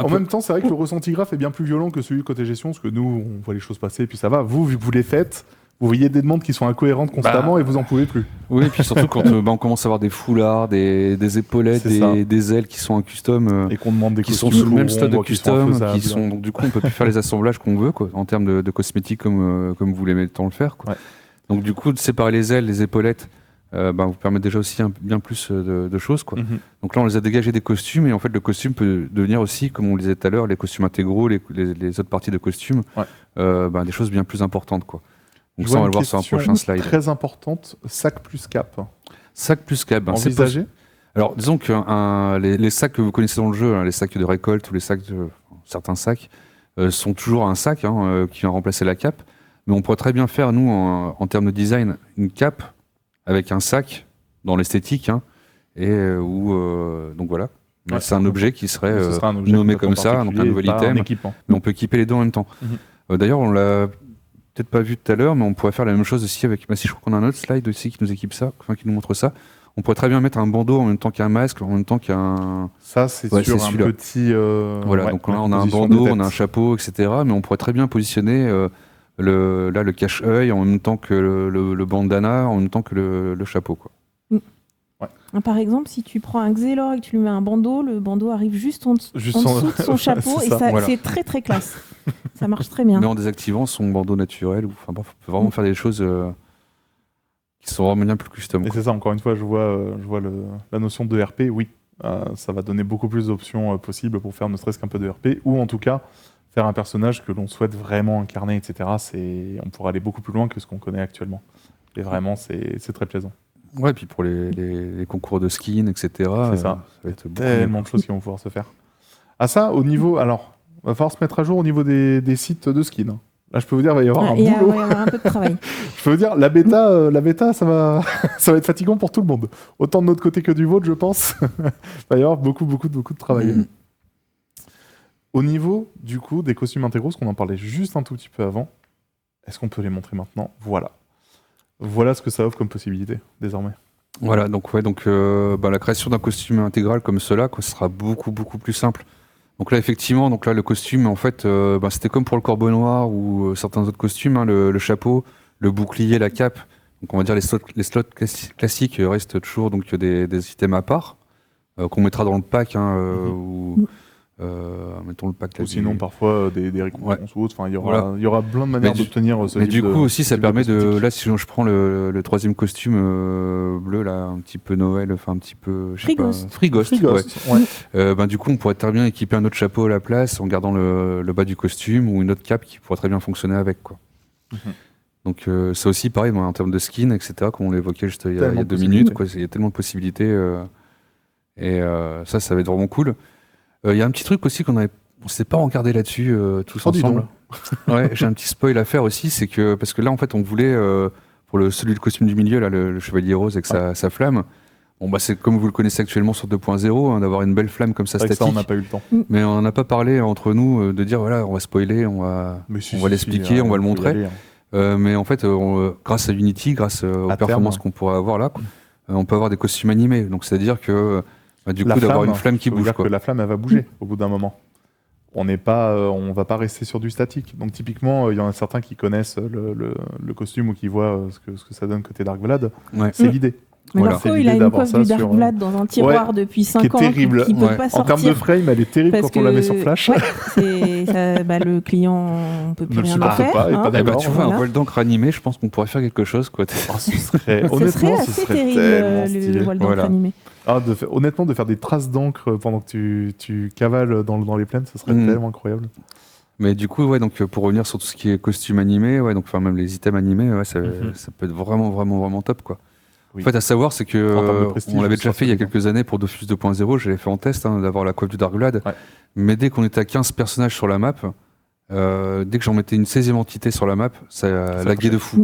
En même temps, c'est vrai que le ressenti graphe est bien plus violent que celui côté gestion, parce que nous, on voit les choses passer et puis ça va. Vous, vu que vous les faites, vous voyez des demandes qui sont incohérentes constamment et vous en pouvez plus. Oui, et puis surtout quand on commence à avoir des foulards, des épaulettes, des ailes qui sont en custom et qu'on demande des qui sont sous le même stade de custom, donc du coup on peut plus faire les assemblages qu'on veut, quoi, en termes de cosmétiques comme vous voulez tant le faire, quoi. Ouais. Donc du coup de séparer les ailes, les épaulettes vous permet déjà aussi bien plus de choses, quoi. Mhm. Donc là, on les a dégagés des costumes, et en fait, le costume peut devenir aussi, comme on le disait tout à l'heure, les costumes intégraux, les autres parties de costume, Ouais. des choses bien plus importantes, quoi. Donc Je ça, on vois va une le voir sur un question prochain slide. très importante, sac plus cap. Sac plus cap. C'est Envisagé. Alors, disons que les sacs que vous connaissez dans le jeu, les sacs de récolte ou certains sacs, sont toujours un sac qui va remplacer la cape. Mais on pourrait très bien faire, nous, en termes de design, une cape avec un sac dans l'esthétique. Donc voilà. Mais Ouais. c'est un objet qui serait Ce sera un objet nommé complètement comme ça, donc un particulier, nouvel pas item. un équipement. Mais on peut équiper les deux en même temps. D'ailleurs, on l'a peut-être pas vu tout à l'heure, mais on pourrait faire la même chose aussi avec. Si je crois qu'on a un autre slide aussi qui nous équipe ça, qui nous montre ça. On pourrait très bien mettre un bandeau en même temps qu'un masque, en même temps qu'un. Ça, c'est Ouais, sur c'est un celui-là. petit. Voilà, donc là, on a un position de bandeau, tête. on a un chapeau, etc. Mais on pourrait très bien positionner le cache-œil en même temps que le bandana, en même temps que le chapeau, quoi. Par exemple, si tu prends un Xelor et que tu lui mets un bandeau, le bandeau arrive juste en dessous de son chapeau c'est et ça. ça, Voilà. c'est très très classe. Ça marche très bien. Mais en désactivant son bandeau naturel. Enfin bref, on peut vraiment faire des choses qui sont vraiment bien plus custom, Et quoi. c'est ça, encore une fois, je vois la notion de RP, oui. Ça va donner beaucoup plus d'options possibles pour faire ne serait-ce qu'un peu de RP, ou en tout cas, faire un personnage que l'on souhaite vraiment incarner, etc. On pourra aller beaucoup plus loin que ce qu'on connaît actuellement. Et vraiment, c'est très plaisant. Ouais, puis pour les concours de skin, etc. C'est ça. va être beaucoup Tellement mieux. de choses qui vont pouvoir se faire. À ça, au niveau... Alors, va falloir se mettre à jour au niveau des sites de skins. Là, je peux vous dire, il va y avoir un Il va y boulot. avoir un peu de travail. Je peux vous dire, la bêta, ça va, ça va être fatigant pour tout le monde. Autant de notre côté que du vôtre, je pense. Il va y avoir beaucoup de travail. Mhm. Au niveau, du coup, des costumes intégraux, parce qu'on en parlait juste un tout petit peu avant, est-ce qu'on peut les montrer maintenant ? Voilà. Voilà ce que ça offre comme possibilité, désormais. Voilà, donc la création d'un costume intégral comme cela, quoi, sera beaucoup plus simple. Donc là, effectivement, le costume, en fait, c'était comme pour le corbeau noir ou certains autres costumes, le chapeau, le bouclier, la cape. Donc on va dire les slots classiques restent toujours donc des items à part qu'on mettra dans le pack, mettons le pack là. Ou sinon, parfois, des récompenses ou autres. Enfin, il y aura plein de manières Mais d'obtenir ce Mais type du de- coup aussi, ça type permet de. cosmétique. Là, si je prends le troisième costume bleu, là, un petit peu Noël, enfin un petit peu. Je sais pas, Free Ghost, Free Ghost, ouais. du coup, on pourrait très bien équiper un autre chapeau à la place en gardant le bas du costume ou une autre cape qui pourrait très bien fonctionner avec, quoi. Mhm. Donc, c'est aussi pareil en termes de skin, etc., comme on l'évoquait juste il y a Tellement de 2 possibilités. minutes, quoi. Il y a tellement de possibilités. Ça va être vraiment cool. Il y a un petit truc aussi on s'est pas regardé là-dessus tous Oh, dis ensemble. donc. Ouais, j'ai un petit spoil à faire aussi, c'est que parce que là en fait on voulait pour celui de costume du milieu là, le chevalier rose avec sa flamme. Bon bah c'est comme vous le connaissez actuellement sur 2.0 d'avoir une belle flamme comme ça C'est vrai que ça, statique. on n'a pas eu le temps. Mais on n'a pas parlé entre nous de dire voilà on va spoiler, on va l'expliquer, on va le faut y montrer. aller, hein. Mais en fait grâce à Unity, grâce aux À performances terme. qu'on pourra avoir là, on peut avoir des costumes animés. Donc c'est à dire que du coup d'avoir une flamme qui je peux vous bouge, dire quoi. que la flamme, elle va bouger au bout d'un moment. On va pas rester sur du statique. Donc typiquement, il y en a certains qui connaissent le costume ou qui voient ce que ça donne côté Dark Vlad. Ouais. C'est l'idée. Mais Voilà. Marco, C'est il a l'idée une d'avoir coiffe ça du Dark sur, Vlad dans un tiroir depuis 5 est ans terrible. qui peut Ouais. pas En termes de sortir. frame, elle est terrible Parce quand on la met sur Flash. ouais, le client, on peut plus Ne le rien supporte en faire. pas, et pas Eh ben, d'accord. tu vois, Voilà. un voile d'encre animé, je pense qu'on pourrait faire quelque chose, quoi. Oh, ce serait, Ce honnêtement, serait ce assez serait terrible, tellement le stylé. voile d'encre Voilà. animé. Honnêtement, de faire des traces d'encre pendant que tu cavales dans les plaines, ce serait tellement incroyable. Mais du coup, ouais, donc pour revenir sur tout ce qui est costume animé, ouais, donc enfin même les items animés, ouais, ça peut être vraiment top, quoi. Oui. En fait, à savoir, c'est En termes de que prestige, on l'avait ce déjà sera fait il y a suffisant. quelques années pour Dofus 2.0, j'avais fait en test d'avoir la coiffe du Dark Vlad. Ouais. Mais dès qu'on était à 15 personnages sur la map, dès que j'en mettais une 16e entité sur la map, ça laguait de fou.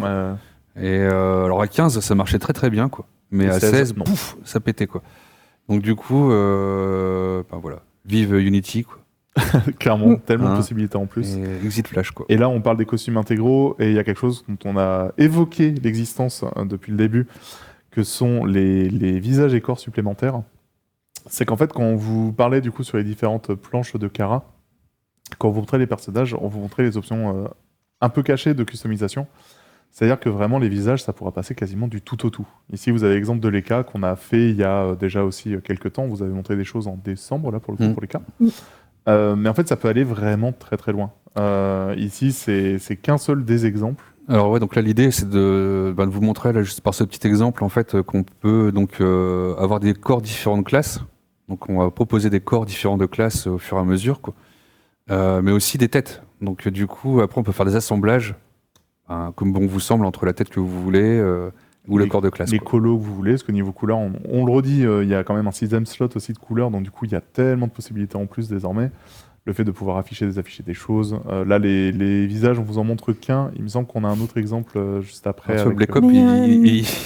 Et alors à 15, ça marchait très bien, quoi. Mais Et à 16, 16, non. pouf, ça pétait, quoi. Donc du coup, voilà. Vive Unity, quoi. Clairement, tellement de Hein. possibilités en plus. Et Exit Flash, quoi. Et là, on parle des costumes intégraux, et il y a quelque chose dont on a évoqué l'existence depuis le début, que sont les visages et corps supplémentaires. C'est qu'en fait, quand on vous parlait du coup sur les différentes planches de Kara, quand on vous montrait les personnages, on vous montrait les options un peu cachées de customisation. C'est-à-dire que vraiment, les visages, ça pourra passer quasiment du tout au tout. Ici, vous avez l'exemple de l'ECA qu'on a fait il y a déjà aussi quelques temps. Vous avez montré des choses en décembre, là, pour le coup, pour l'ECA. Mais en fait, ça peut aller vraiment très très loin. Ici, c'est qu'un seul des exemples. Alors ouais, donc là l'idée c'est de vous montrer là juste par ce petit exemple en fait qu'on peut donc avoir des corps différents de classes. Donc on va proposer des corps différents de classes au fur et à mesure, quoi. Mais aussi des têtes. Donc du coup après on peut faire des assemblages comme bon vous semble entre la tête que vous voulez ou le corps de classe. Les Quoi. colos que vous voulez, parce que niveau couleur, on le redit, il y a quand même un système slot aussi de couleurs, donc du coup il y a tellement de possibilités en plus désormais. Le fait de pouvoir afficher des choses. Là, les visages, on vous en montre qu'un. Il me semble qu'on a un autre exemple juste après. Alors, avec, Black Ops,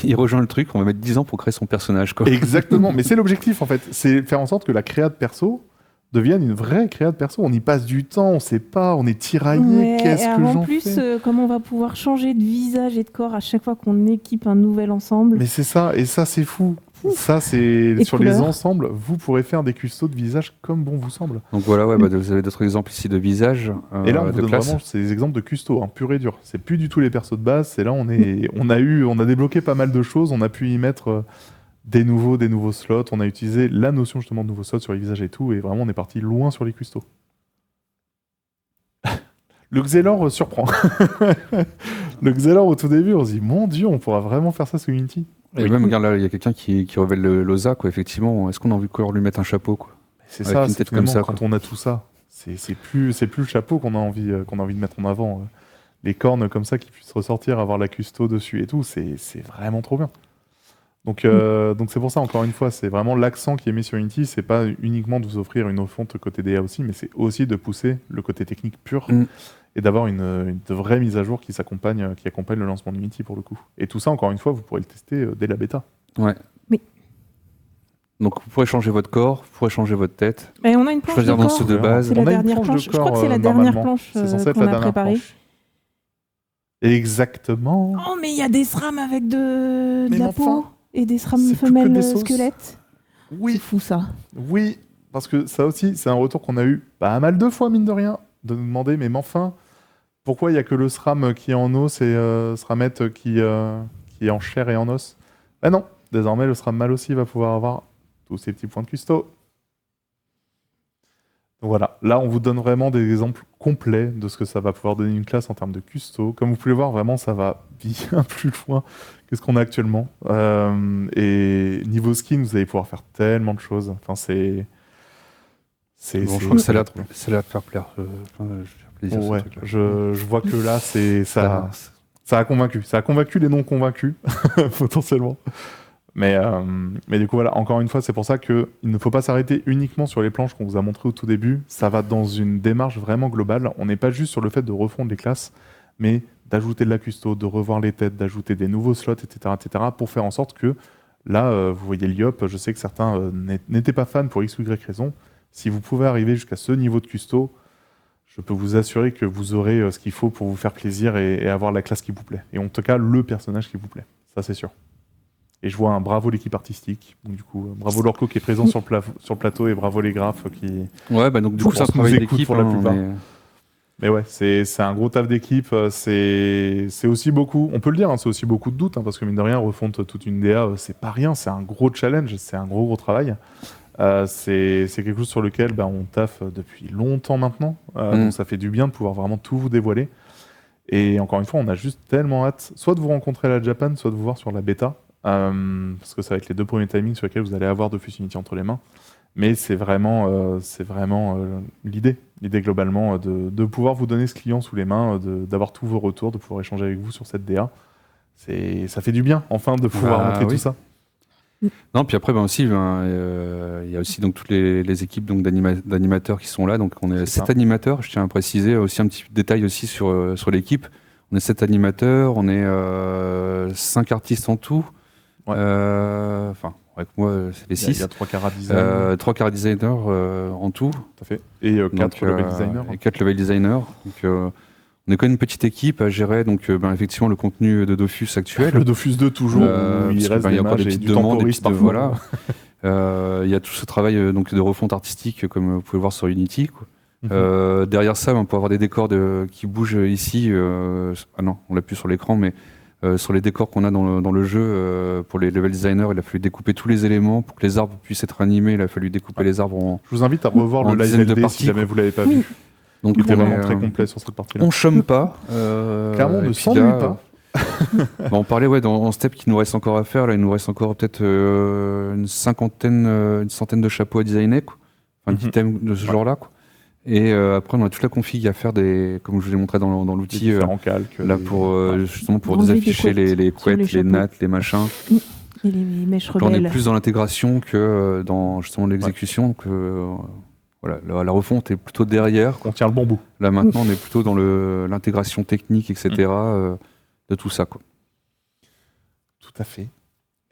il rejoint le truc, on va mettre 10 ans pour créer son personnage. Quoi. Exactement, mais c'est l'objectif en fait. C'est faire en sorte que la créa de perso devienne une vraie créa de perso. On y passe du temps, on sait pas, on est tiraillé. Qu'est-ce que j'en En plus, fais comme on va pouvoir changer de visage et de corps à chaque fois qu'on équipe un nouvel ensemble. Mais c'est ça, et ça c'est fou. Ça, c'est sur les ensembles, vous pourrez faire des custos de visage comme bon vous semble. Donc voilà, ouais, vous avez d'autres exemples ici de visage. Et là, on vous de donne classe. vraiment ces exemples de custos, pur et dur. C'est plus du tout les persos de base. C'est là, on a débloqué pas mal de choses. On a pu y mettre des nouveaux slots. On a utilisé la notion justement de nouveaux slots sur les visages et tout. Et vraiment, on est parti loin sur les custos. Le Xelor surprend. Le Xelor, au tout début, on se dit, mon Dieu, on pourra vraiment faire ça sous Unity. Et même, regarde là, il y a quelqu'un qui révèle l'OSA, quoi, effectivement. Est-ce qu'on a envie de lui mettre un chapeau, quoi? C'est Avec ça, une c'est tête comme ça, quand quoi. on a tout ça. C'est plus le chapeau qu'on a envie de mettre en avant. Les cornes comme ça qui puissent ressortir, avoir la custo dessus et tout, c'est vraiment trop bien. Donc c'est pour ça, encore une fois, c'est vraiment l'accent qui est mis sur Unity. C'est pas uniquement de vous offrir une refonte côté DA aussi, mais c'est aussi de pousser le côté technique pur et d'avoir une vraie mise à jour qui accompagne le lancement d'Unity pour le coup. Et tout ça, encore une fois, vous pourrez le tester dès la bêta. Ouais. Oui. Donc vous pourrez changer votre corps, vous pourrez changer votre tête. Et on a une planche Choisir de dans corps. ceux de base. C'est la On a une dernière planche de planche. Je crois que corps, c'est la dernière normalement. planche C'est censé être qu'on la a dernière préparée. planche. Exactement. Oh, mais il y a des SRAM avec de Mais la enfin, peau et des SRAM c'est plus que femelles des sauces. squelettes. C'est Oui, fou ça. oui, parce que ça aussi, c'est un retour qu'on a eu pas mal de fois, mine de rien, de nous demander, mais enfin, pourquoi il n'y a que le SRAM qui est en os et SRAMette qui est en chair et en os? Ben non, désormais, le SRAM mâle aussi va pouvoir avoir tous ces petits points de custo. Donc voilà, là, on vous donne vraiment des exemples complets de ce que ça va pouvoir donner une classe en termes de custo. Comme vous pouvez voir, vraiment, ça va bien plus loin que ce qu'on a actuellement. Et niveau skin, vous allez pouvoir faire tellement de choses. Enfin, c'est Bon, je crois que ça a l'air de faire plaire. Je vais faire plaisir, ce ouais, truc-là. je vois que là, ça a convaincu. Ça a convaincu les non convaincus, potentiellement. Mais du coup, voilà, encore une fois, c'est pour ça qu'il ne faut pas s'arrêter uniquement sur les planches qu'on vous a montrées au tout début. Ça va dans une démarche vraiment globale. On n'est pas juste sur le fait de refondre les classes, mais d'ajouter de la custo, de revoir les têtes, d'ajouter des nouveaux slots, etc., pour faire en sorte que, là, vous voyez l'IOP, je sais que certains n'étaient pas fans pour X ou Y raison. Si vous pouvez arriver jusqu'à ce niveau de custo, je peux vous assurer que vous aurez ce qu'il faut pour vous faire plaisir et avoir la classe qui vous plaît. Et en tout cas, le personnage qui vous plaît. Ça, c'est sûr. Et je vois un bravo l'équipe artistique. Donc, du coup, bravo Lorco qui est présent sur le plateau et bravo les graphes qui... Ouais, bah donc du coup, Je c'est un pense qu'on travail nous écoute d'équipe. pour la plupart. Mais... Mais ouais, c'est un gros taf d'équipe. C'est aussi beaucoup, on peut le dire, c'est aussi beaucoup de doutes, parce que mine de rien, refondre toute une DA, c'est pas rien. C'est un gros challenge, c'est un gros travail. C'est quelque chose sur lequel on taffe depuis longtemps maintenant. Donc ça fait du bien de pouvoir vraiment tout vous dévoiler. Et encore une fois, on a juste tellement hâte, soit de vous rencontrer à la Japan, soit de vous voir sur la bêta. Parce que ça va être les deux premiers timings sur lesquels vous allez avoir Dofus Unity entre les mains. Mais c'est vraiment l'idée globalement de pouvoir vous donner ce client sous les mains, d'avoir tous vos retours, de pouvoir échanger avec vous sur cette DA. Ça fait du bien, enfin, de pouvoir montrer tout ça. Non, puis après, aussi, il y a aussi donc toutes les équipes donc d'animateurs qui sont là. Donc on est 7 animateurs. Je tiens à préciser aussi un petit détail aussi sur l'équipe. On est 7 animateurs, on est 5 artistes en tout. Ouais. Enfin, avec moi, c'est les 6. Il y a 3 cara designers. 3 cara designers en tout. Tout à fait. Et 4 level designers. Et 4 level designers. Donc, on est quand même une petite équipe à gérer donc effectivement le contenu de Dofus actuel. Le Dofus 2 toujours, où il reste y a encore des et petites du demandes, temporis parfois. Voilà. Il y a tout ce travail donc de refonte artistique comme vous pouvez le voir sur Unity. Quoi. Derrière ça, on peut avoir des décors qui bougent ici. Ah non, on l'a plus sur l'écran, mais sur les décors qu'on a dans le jeu, pour les level designers, il a fallu découper tous les éléments pour que les arbres puissent être animés. Il a fallu découper les arbres en. Je vous invite à revoir le live dizaines de LD parties, si jamais vous l'avez pas vu. Donc C'était on est, vraiment très complet sur cette partie-là. on chôme pas. Clairement, on et ne puis s'ennuie là, pas. On parlait en step qu'il nous reste encore à faire. Là, il nous reste encore peut-être une centaine de chapeaux à designer, quoi. Enfin, d'items de ce genre-là, quoi. Et après, on a toute la config à faire comme je vous l'ai montré dans l'outil, Différents calques. là pour justement pour Enlever des désafficher couettes les sur couettes, les les chapeaux. nattes, les machins. Et les mèches Là, on est rebelles. plus dans l'intégration que dans justement l'exécution. Donc, voilà, la refonte est plutôt derrière, quoi. On tient le bon bout. Là maintenant, on est plutôt dans l'intégration technique, etc. De tout ça, quoi. Tout à fait.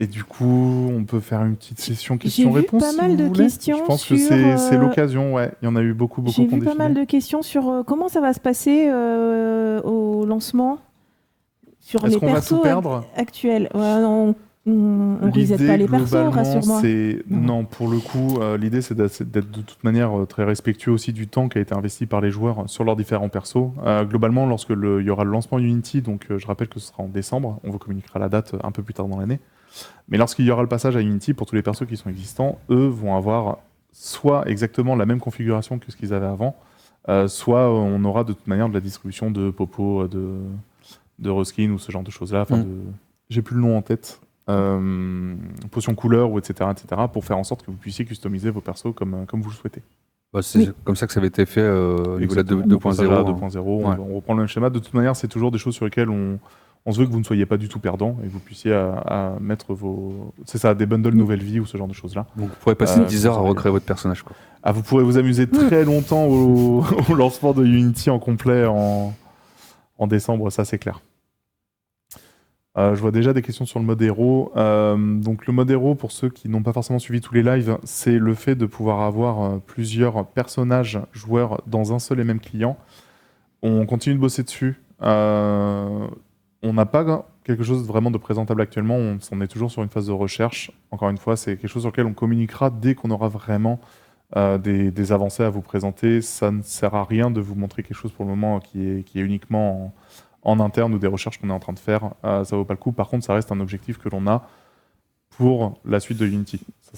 Et du coup, on peut faire une petite session J'ai questions-réponses. vu pas si mal vous de voulez. questions Je pense que sur, c'est l'occasion, ouais. Il y en a eu beaucoup J'ai qui ont vu pas mal défilé. de questions sur comment ça va se passer au lancement, sur Est-ce les qu'on va tout persos perdre actuels. Ouais, non, on reset pas les persos, globalement, rassure-moi. Non, pour le coup, l'idée, c'est d'être de toute manière très respectueux aussi du temps qui a été investi par les joueurs sur leurs différents persos. Globalement, lorsque il y aura le lancement Unity, donc je rappelle que ce sera en décembre, on vous communiquera la date un peu plus tard dans l'année. Mais lorsqu'il y aura le passage à Unity, pour tous les persos qui sont existants, eux vont avoir soit exactement la même configuration que ce qu'ils avaient avant, soit on aura de toute manière de la distribution de Popo, de reskin ou ce genre de choses-là. J'ai plus le nom en tête. Potions couleur, ou etc., pour faire en sorte que vous puissiez customiser vos persos comme vous le souhaitez. Bah, c'est comme ça que ça avait été fait au niveau de la Exactement. 2.0. 2.0, Ouais. on reprend le même schéma. De toute manière, c'est toujours des choses sur lesquelles on se veut que vous ne soyez pas du tout perdant et que vous puissiez à mettre des bundles nouvelle vie ou ce genre de choses-là. Donc vous pourrez passer 10 heures à vous aurez- recréer votre personnage, quoi. Vous pourrez vous amuser très longtemps au lancement de Unity en complet en décembre, ça c'est clair. Je vois déjà des questions sur le mode héros. Donc le mode héros, pour ceux qui n'ont pas forcément suivi tous les lives, c'est le fait de pouvoir avoir plusieurs personnages joueurs dans un seul et même client. On continue de bosser dessus. On n'a pas quelque chose vraiment de présentable actuellement. On est toujours sur une phase de recherche. Encore une fois, c'est quelque chose sur lequel on communiquera dès qu'on aura vraiment des avancées à vous présenter. Ça ne sert à rien de vous montrer quelque chose pour le moment qui est uniquement en interne ou des recherches qu'on est en train de faire. Ça vaut pas le coup. Par contre, ça reste un objectif que l'on a pour la suite de Unity. Ce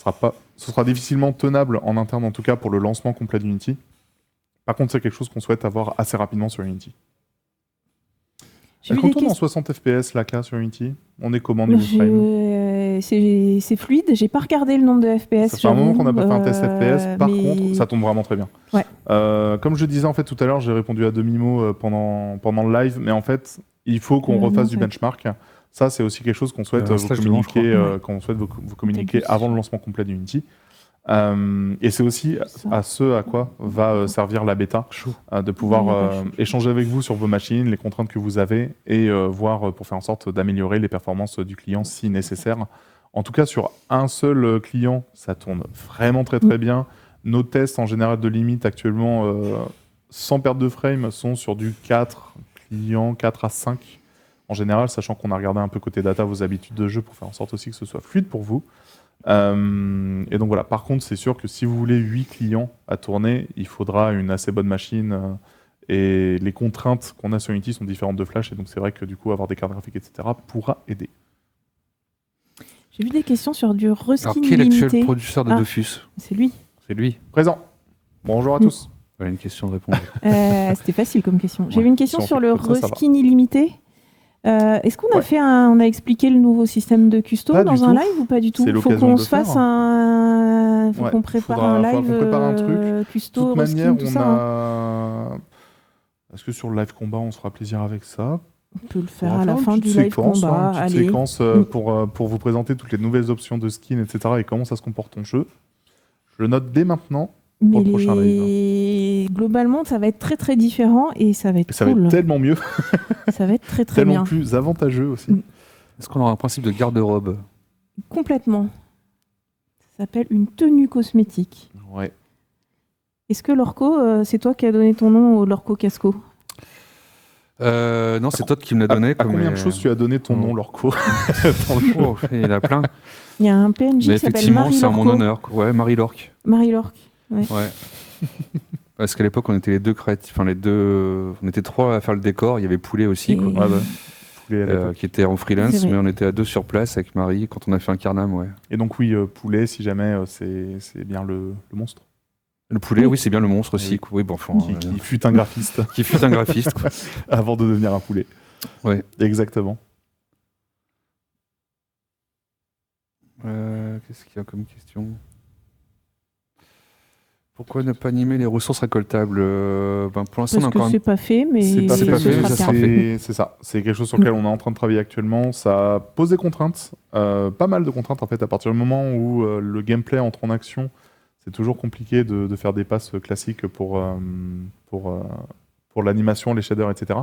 sera difficilement tenable en interne, en tout cas pour le lancement complet d'Unity. Par contre, c'est quelque chose qu'on souhaite avoir assez rapidement sur Unity. J'ai vu Quand des on est en questions. 60 FPS, là, sur Unity, on est comment niveau frame? C'est fluide. J'ai pas regardé le nombre de FPS. Ça fait un moment qu'on n'a pas fait un test j'avoue, FPS. Par mais- contre, ça tombe vraiment très bien. Ouais. Comme je disais en fait tout à l'heure, j'ai répondu à demi-mot pendant le live, mais en fait, il faut qu'on refasse du benchmark. Ça, c'est aussi quelque chose qu'on souhaite vous slash devant, je communiquer, qu'on souhaite vous communiquer Peut-être avant le lancement complet d'Unity. Et c'est aussi à ce à quoi va servir la bêta, de pouvoir échanger avec vous sur vos machines, les contraintes que vous avez, et voir pour faire en sorte d'améliorer les performances du client si nécessaire. En tout cas, sur un seul client, ça tourne vraiment très très bien. Nos tests en général de limite actuellement, sans perte de frame, sont sur du 4 clients, 4 à 5 en général, sachant qu'on a regardé un peu côté data vos habitudes de jeu pour faire en sorte aussi que ce soit fluide pour vous. Et donc voilà, par contre, c'est sûr que si vous voulez 8 clients à tourner, il faudra une assez bonne machine. Et les contraintes qu'on a sur Unity sont différentes de Flash. Et donc c'est vrai que du coup, avoir des cartes graphiques, etc. pourra aider. J'ai vu des questions sur du reskin Alors, qui est l'actuel illimité. producteur de Dofus? C'est lui. C'est lui. Présent. Bonjour à tous. Voilà une question de répondre. C'était facile comme question. J'ai Ouais. vu une question Si on sur fait le comme ça va. reskin illimité. Est-ce qu'on a Ouais. on a expliqué le nouveau système de custo Pas du dans un tout. live ou pas du tout? C'est Faut l'occasion qu'on de se le faire. fasse un. Faut Ouais, qu'on prépare faudra un qu'on live prépare un truc. De custo, toute manière, reskin, tout on ça. a. Est-ce que sur le live combat, on se fera plaisir avec ça? On peut le On faire va à la une fin petite du live séquence, combat. une petite Allez. séquence pour vous présenter toutes les nouvelles options de skin, etc. et comment ça se comporte en jeu. Je le note dès maintenant. Mais le prochain globalement, ça va être très très différent et ça va être Et ça cool. va être tellement mieux, Ça va être très très tellement bien. plus avantageux aussi. Mm. Est-ce qu'on aura un principe de garde-robe? Complètement. Ça s'appelle une tenue cosmétique. Ouais. Est-ce que Lorco, c'est toi qui as donné ton nom au Lorco Casco? Non, c'est Todd qui me l'a donné. À combien de choses tu as donné ton nom, Lorco dans le jeu? Oh, il y en a plein. Il y a un PNJ Mais qui s'appelle effectivement, Marie c'est en mon Lorco. honneur, quoi. Ouais, Marie Lorque. Marie Lorque. Ouais. Parce qu'à l'époque, on était les deux créatifs. Enfin, on était trois à faire le décor. Il y avait Poulet aussi, quoi. Et- Ouais, bah, Poulet à l'époque. Qui était en freelance, C'est vrai. mais on était à deux sur place avec Marie quand on a fait un carnam, ouais. Et donc oui, Poulet, si jamais c'est bien le monstre. Le poulet, Oui. oui, c'est bien le monstre aussi. Oui. quoi. Oui, bon, enfin, Qui fut un graphiste qui fut un graphiste. quoi. avant de devenir un poulet. Ouais. Exactement. Qu'est-ce qu'il y a comme question? Pourquoi ne pas animer les ressources récoltables? Pour l'instant, on Parce a que encore c'est pas fait, mais C'est pas c'est fait, pas ce fait, sera mais ça le sera cas. fait. C'est ça. C'est quelque chose sur lequel on est en train de travailler actuellement. Ça pose des contraintes, pas mal de contraintes en fait. À partir du moment où le gameplay entre en action, c'est toujours compliqué de faire des passes classiques pour l'animation, les shaders, etc.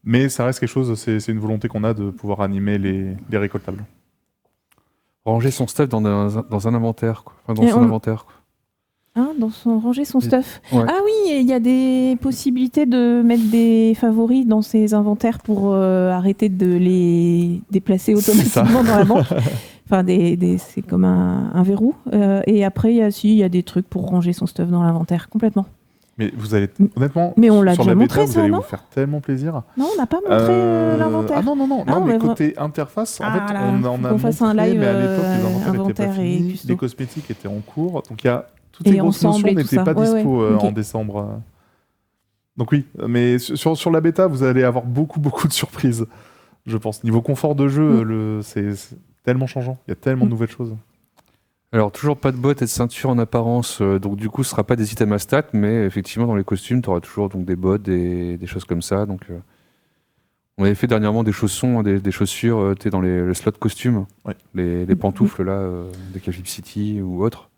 Mais ça reste quelque chose. C'est une volonté qu'on a de pouvoir animer les récoltables. ranger son stuff dans un inventaire, quoi. Enfin, dans Et son on- inventaire. Quoi. Hein, dans son ranger son Et- stuff. ouais. Ah oui, il y a des possibilités de mettre des favoris dans ses inventaires pour arrêter de les déplacer C'est ça. automatiquement dans la banque. Enfin, c'est comme un verrou. Et après, il y a des trucs pour ranger son stuff dans l'inventaire complètement. Mais vous allez honnêtement, Mais on l'a sur déjà la bêta, montré, vous ça, allez non vous faire tellement plaisir. Non, on n'a pas montré l'inventaire. Ah non, Ah, on mais va côté interface, en Ah fait, là, on faut a qu'on fasse un montré, live, mais à l'époque, les inventaires n'étaient pas inventaire et finis, custo. les cosmétiques étaient en cours, donc il y a toutes Et ces grosses ensemble notions et tout n'étaient ça. pas Ouais, dispo ouais, ok. en décembre. Donc oui, mais sur la bêta, vous allez avoir beaucoup de surprises, je pense. Niveau confort de jeu, c'est tellement changeant, il y a tellement de nouvelles choses. Alors, toujours pas de bottes et de ceinture en apparence, donc du coup, ce sera pas des items à stats, mais effectivement, dans les costumes, tu auras toujours donc, des bottes, des choses comme ça. Donc, on avait fait dernièrement des chaussons, des chaussures tu sais, dans le slot costume, Ouais. les pantoufles là, de Cavip City ou autres.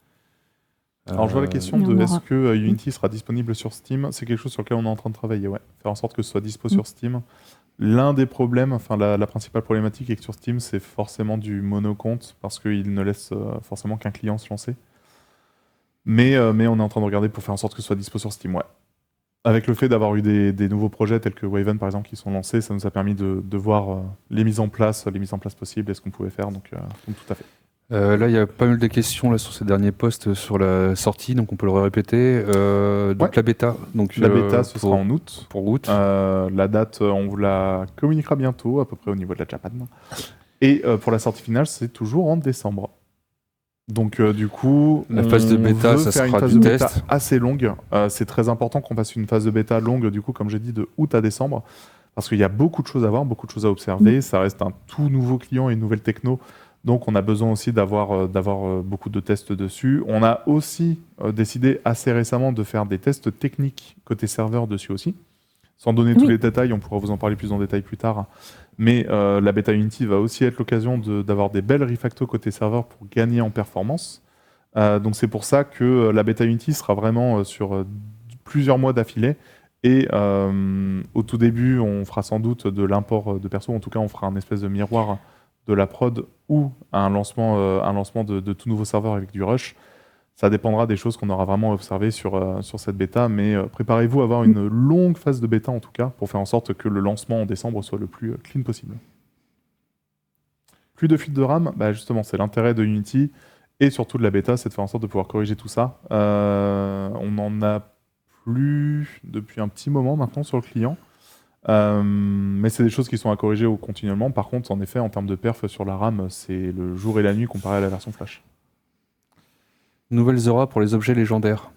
Alors je vois la question il y en de aura. est-ce que Unity sera disponible sur Steam. C'est quelque chose sur lequel on est en train de travailler, ouais. Faire en sorte que ce soit dispo sur Steam. L'un des problèmes, enfin la principale problématique est que sur Steam, c'est forcément du monocompte parce qu'il ne laisse forcément qu'un client se lancer. Mais on est en train de regarder pour faire en sorte que ce soit dispo sur Steam, ouais. Avec le fait d'avoir eu des nouveaux projets tels que Waven par exemple qui sont lancés, ça nous a permis de voir les mises en place possibles et ce qu'on pouvait faire, donc tout à fait. Là, il y a pas mal de questions là, sur ces derniers posts sur la sortie, donc on peut le répéter. Donc Ouais. la bêta. Donc, La bêta, ce sera en août. pour août. La date, on vous la communiquera bientôt, à peu près au niveau de la Japan. Et pour la sortie finale, c'est toujours en décembre. Donc du coup, La phase de on bêta, veut ça faire sera une phase du de bêta test. assez longue. C'est très important qu'on fasse une phase de bêta longue, du coup, comme j'ai dit, de août à décembre. Parce qu'il y a beaucoup de choses à voir, beaucoup de choses à observer. Ça reste un tout nouveau client et une nouvelle techno. Donc on a besoin aussi d'avoir beaucoup de tests dessus. On a aussi décidé assez récemment de faire des tests techniques côté serveur dessus aussi. Sans donner tous Oui. les détails, on pourra vous en parler plus en détail plus tard. Mais la bêta Unity va aussi être l'occasion d'avoir des belles refactos côté serveur pour gagner en performance. Donc c'est pour ça que la bêta Unity sera vraiment sur plusieurs mois d'affilée. Et au tout début, on fera sans doute de l'import de perso. En tout cas, on fera un espèce de miroir de la prod ou un lancement de tout nouveau serveur avec du rush. Ça dépendra des choses qu'on aura vraiment observées sur cette bêta, mais préparez-vous à avoir une longue phase de bêta en tout cas, pour faire en sorte que le lancement en décembre soit le plus clean possible. Plus de fuite de RAM, bah justement, c'est l'intérêt de Unity, et surtout de la bêta, c'est de faire en sorte de pouvoir corriger tout ça. On n'en a plus depuis un petit moment maintenant sur le client. Mais c'est des choses qui sont à corriger continuellement. Par contre, en effet, en termes de perf sur la RAM, c'est le jour et la nuit comparé à la version Flash. Nouvelles auras pour les objets légendaires.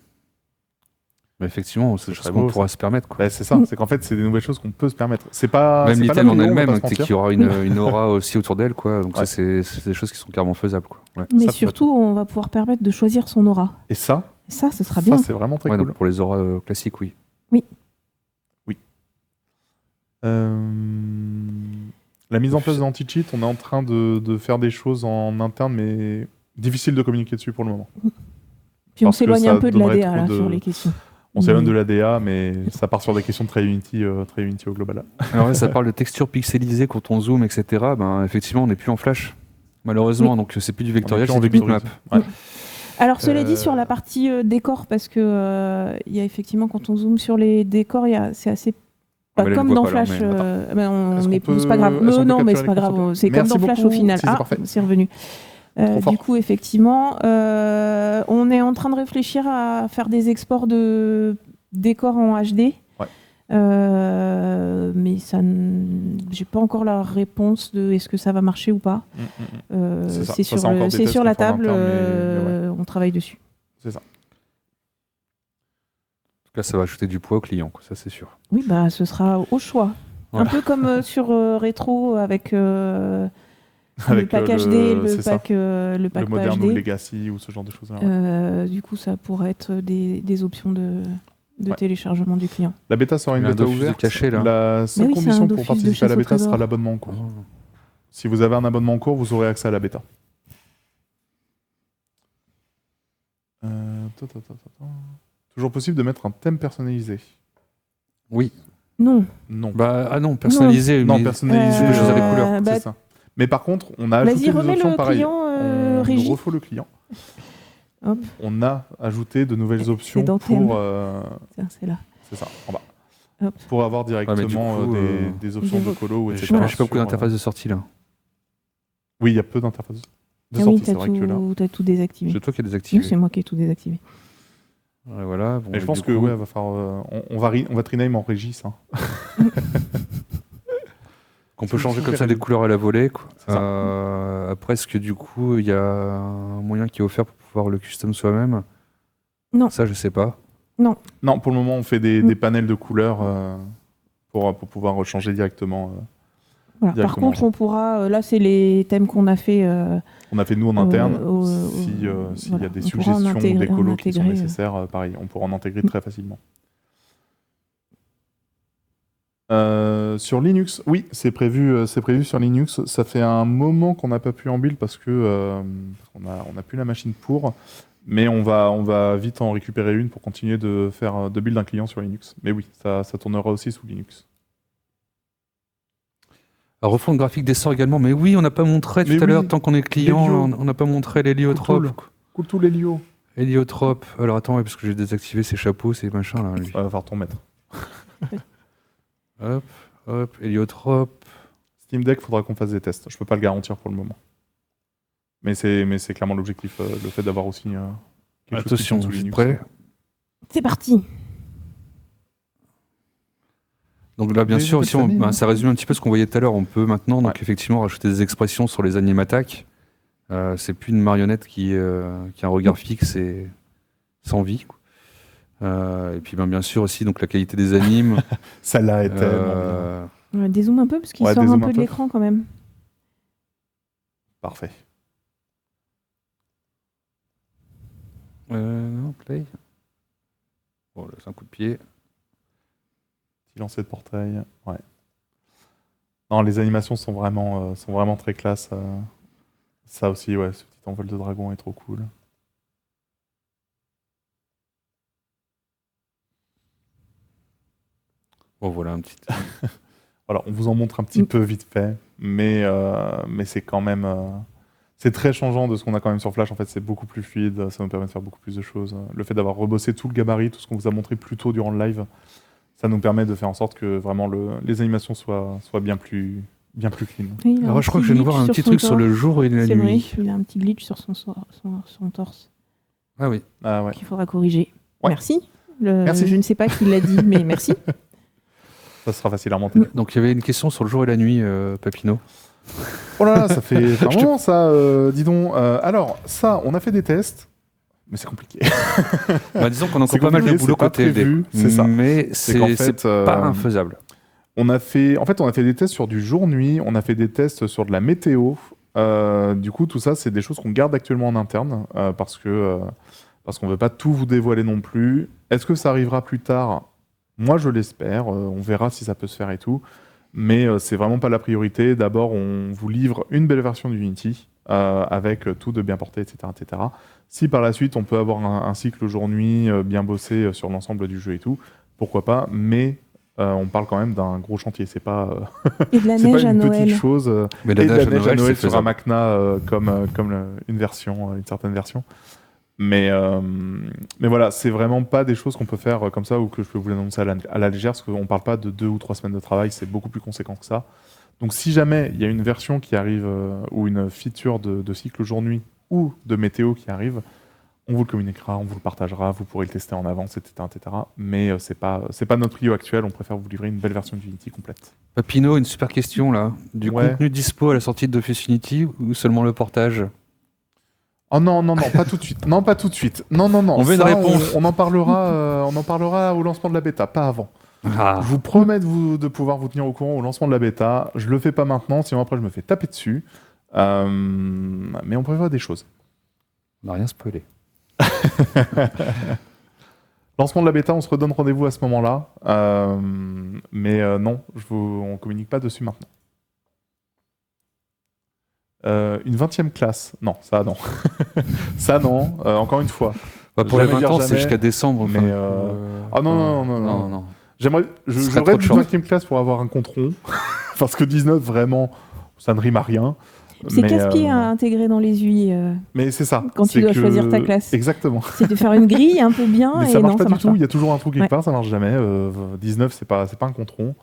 Mais effectivement, c'est des choses qu'on beau, pourra se permettre. Quoi. Bah, c'est ça, c'est qu'en fait, c'est des nouvelles choses qu'on peut se permettre. C'est pas. Même c'est pas l'item le en million, on va elle-même, pas se c'est mentir. qu'il y aura une aura aussi autour d'elle. Quoi. Donc Ouais. ça, c'est des choses qui sont carrément faisables. Quoi. Ouais. Mais Ça, surtout, on va pouvoir permettre de choisir son aura. Et ça, Ça, ce sera bien. c'est vraiment très Ouais, cool. donc pour les auras classiques, oui. La mise en place de l'anti-cheat, on est en train de faire des choses en interne, mais difficile de communiquer dessus pour le moment. Puis on parce que s'éloigne ça un peu de donnerait l'ADA trop là, de- sur les questions. On s'éloigne de l'ADA, mais ça part sur des questions très Unity au global. Alors là, ça parle de textures pixelisées quand on zoome, etc. Ben, effectivement, on n'est plus en flash. Malheureusement, donc c'est plus du vectoriel, On est c'est plus du en bitmap. Ouais. Alors, cela dit, sur la partie décor, parce que il y a effectivement, quand on zoome sur les décors, c'est assez. Ah, mais là, comme je le dans vois pas, là, Flash, mais- Est-ce qu'on peut- c'est pas grave. est-ce qu'on peut Non, mais capturer c'est pas l'écran, grave. s'il C'est te plaît? comme dans Merci Flash au beaucoup. final. Si, c'est parfait. C'est revenu. Trop fort. Du coup, effectivement, on est en train de réfléchir à faire des exports de décors en HD. Ouais. Mais j'ai pas encore la réponse de est-ce que ça va marcher ou pas. C'est ça. C'est Ça, c'est encore des c'est tests sur la qu'on fera en table, interne, mais on travaille dessus. C'est ça. cas, ça va ajouter du poids au client, quoi, ça c'est sûr. Oui, bah, ce sera au choix. Voilà. Un peu comme sur Rétro avec le Avec pack HD, c'est ça. le pack Le moderne pas ou HD. Legacy ou ce genre de choses-là. Du coup, ça pourrait être des options de Ouais. téléchargement du client. La bêta sera une Il y a un bêta Dofus de ouverte. caché, là. La seule Mais oui, c'est condition un pour Dofus de participer à la chasse au bêta sera trésor. l'abonnement en cours. Si vous avez un abonnement en cours, vous aurez accès à la bêta. Toujours possible de mettre un thème personnalisé. Oui. Non. Non. Bah, non, personnalisé. Non, mais personnalisé. tu peux choisir les couleurs. bah, C'est ça. Mais par contre, on a ajouté Vas-y, des remets options le pareilles. client On Régie. refaut le client. Hop. On a ajouté de nouvelles options dans pour. Tiens, c'est là. C'est ça, en bas. Hop. Pour avoir directement Ouais, mais du coup, des options de colo ou Je etc. sais pas beaucoup sur, d'interfaces de sortie là. Oui, il y a peu d'interfaces de Ah sortie, oui, c'est vrai que là. t'as tout désactivé. C'est toi qui as Oui, désactivé. c'est moi qui ai tout désactivé. Ouais, voilà. Bon, Et je et pense du que coup, ouais, va falloir, on va triname en régie ça. qu'on peut c'est changer super comme ça des rigolo. couleurs à la volée. Quoi. C'est Après, est-ce que du coup, il y a un moyen qui est offert pour pouvoir le custom soi-même? Non. Ça, je sais pas. Non, pour le moment, on fait des Mm. panels de couleurs pour pouvoir changer directement. Voilà. Par Directement. contre, on pourra. Là, c'est les thèmes qu'on a fait. On a fait nous en interne. S'il y voilà. a des On pourra en suggestions intégrer- des colos qui sont intégrer, nécessaires, pareil, on pourra en intégrer très facilement. Sur Linux, oui, c'est prévu sur Linux. Ça fait un moment qu'on n'a pas pu en build parce que on a plus la machine pour, mais on va vite en récupérer une pour continuer de faire de build un client sur Linux. Mais oui, ça tournera aussi sous Linux. Alors, refonte graphique des sorts également. Mais oui, on n'a pas montré Mais tout à l'heure, oui, tant qu'on est client, l'hélio. on n'a pas montré l'héliotrope. Cool tous les lios. Héliotrope. Alors attends, ouais, parce que j'ai désactivé ces chapeaux, ces machins là. Lui. Va falloir ton mettre. Hop, hop, héliotrope. Steam Deck, faudra qu'on fasse des tests. Je peux pas le garantir pour le moment. Mais c'est clairement l'objectif, le fait d'avoir aussi quelque chose qui Attention, tourne sous vous êtes Linux. prêts? C'est parti. Donc là, bien Mais sûr, beaucoup aussi, de familles, hein. ça résume un petit peu ce qu'on voyait tout à l'heure. On peut maintenant, donc Ouais. effectivement, rajouter des expressions sur les animattaques. C'est plus une marionnette qui a un regard fixe et sans vie. Quoi. Et puis, bien sûr aussi, donc la qualité des animes. Celle-là est tellement bien. Dézoome un peu parce qu'il Ouais, sort un dézoome peu un de peu. l'écran quand même. Parfait. Non, play. Bon, là, c'est un coup de pied. Petit lancer de portail. Ouais. Non, les animations sont vraiment très classe. Ça aussi, ouais, ce petit envol de dragon est trop cool. Bon, voilà, un petit. Voilà, on vous en montre un petit peu vite fait, mais c'est quand même... c'est très changeant de ce qu'on a quand même sur Flash. En fait, c'est beaucoup plus fluide, ça nous permet de faire beaucoup plus de choses. Le fait d'avoir rebossé tout le gabarit, tout ce qu'on vous a montré plus tôt durant le live, ça nous permet de faire en sorte que vraiment les animations soient bien plus clean. Oui, il a Alors, un je crois que petit je viens de voir un glitch petit son truc sur le torse. jour et la C'est vrai, nuit. il a un petit glitch sur son torse Ah oui. Ah ouais. qu'il faudra corriger. Ouais. Merci. Merci. Je ne sais pas qui l'a dit, mais merci. Ça sera facile à remonter. Donc, il y avait une question sur le jour et la nuit, Papineau. Oh là là, ça fait un moment ça, dis donc. Alors, ça, on a fait des tests, mais c'est compliqué. Disons qu'on a C'est encore pas mal de compliqué, boulot c'est pas côté LD. prévu, c'est ça. Mais C'est qu'en c'est fait, pas infaisable. On a fait des tests sur du jour-nuit, on a fait des tests sur de la météo. Du coup, tout ça, c'est des choses qu'on garde actuellement en interne parce qu'on veut pas tout vous dévoiler non plus. Est-ce que ça arrivera plus tard? Moi, je l'espère. On verra si ça peut se faire et tout. Mais c'est vraiment pas la priorité. D'abord, on vous livre une belle version du Unity avec tout de bien porté, etc., etc. Si par la suite, on peut avoir un cycle jour-nuit bien bossé sur l'ensemble du jeu et tout, pourquoi pas. Mais on parle quand même d'un gros chantier. C'est pas, Et de la c'est pas neige à une Noël. petite chose. Mais Et de la neige à c'est Noël sur faisable. Amacna une certaine version. Mais voilà, c'est vraiment pas des choses qu'on peut faire comme ça ou que je peux vous l'annoncer à la légère, parce qu'on parle pas de 2 ou 3 semaines de travail, c'est beaucoup plus conséquent que ça. Donc si jamais il y a une version qui arrive ou une feature de cycle jour-nuit ou de météo qui arrive, on vous le communiquera, on vous le partagera, vous pourrez le tester en avance, etc. etc. Mais c'est pas notre prio actuel, on préfère vous livrer une belle version d'Unity complète. Papineau, une super question là. Du Ouais. contenu dispo à la sortie de Dofus Unity ou seulement le portage? Oh non, non, non, pas tout de suite. Non, pas tout de suite. Non, non, non. On veut une ça, réponse. on en parlera au lancement de la bêta, pas avant. Ah. Je vous promets de pouvoir vous tenir au courant au lancement de la bêta. Je le fais pas maintenant, sinon après je me fais taper dessus. Mais on prévoit des choses. On n'a rien spoilé. Lancement de la bêta, on se redonne rendez-vous à ce moment-là. Non, on communique pas dessus maintenant. Une 20e classe. Non, ça non. Ça non, encore une fois. Bah, pour les Jamais 20 dire ans, c'est jamais, jusqu'à décembre. mais, Ah non, non, non, non. non. J'aimerais, Ce serait j'aurais trop de une chance. 20e classe pour avoir un compte rond. Parce que 19, vraiment, ça ne rime à rien. C'est Mais, casse-pied à intégrer dans les UI. Mais c'est ça. Quand tu c'est dois que- choisir ta classe. Exactement. C'est de faire une grille un peu bien Mais et ça marche non, pas ça du marche tout. pas. Il y a toujours un trou quelque Ouais. part, ça marche jamais. 19, c'est pas un compte rond.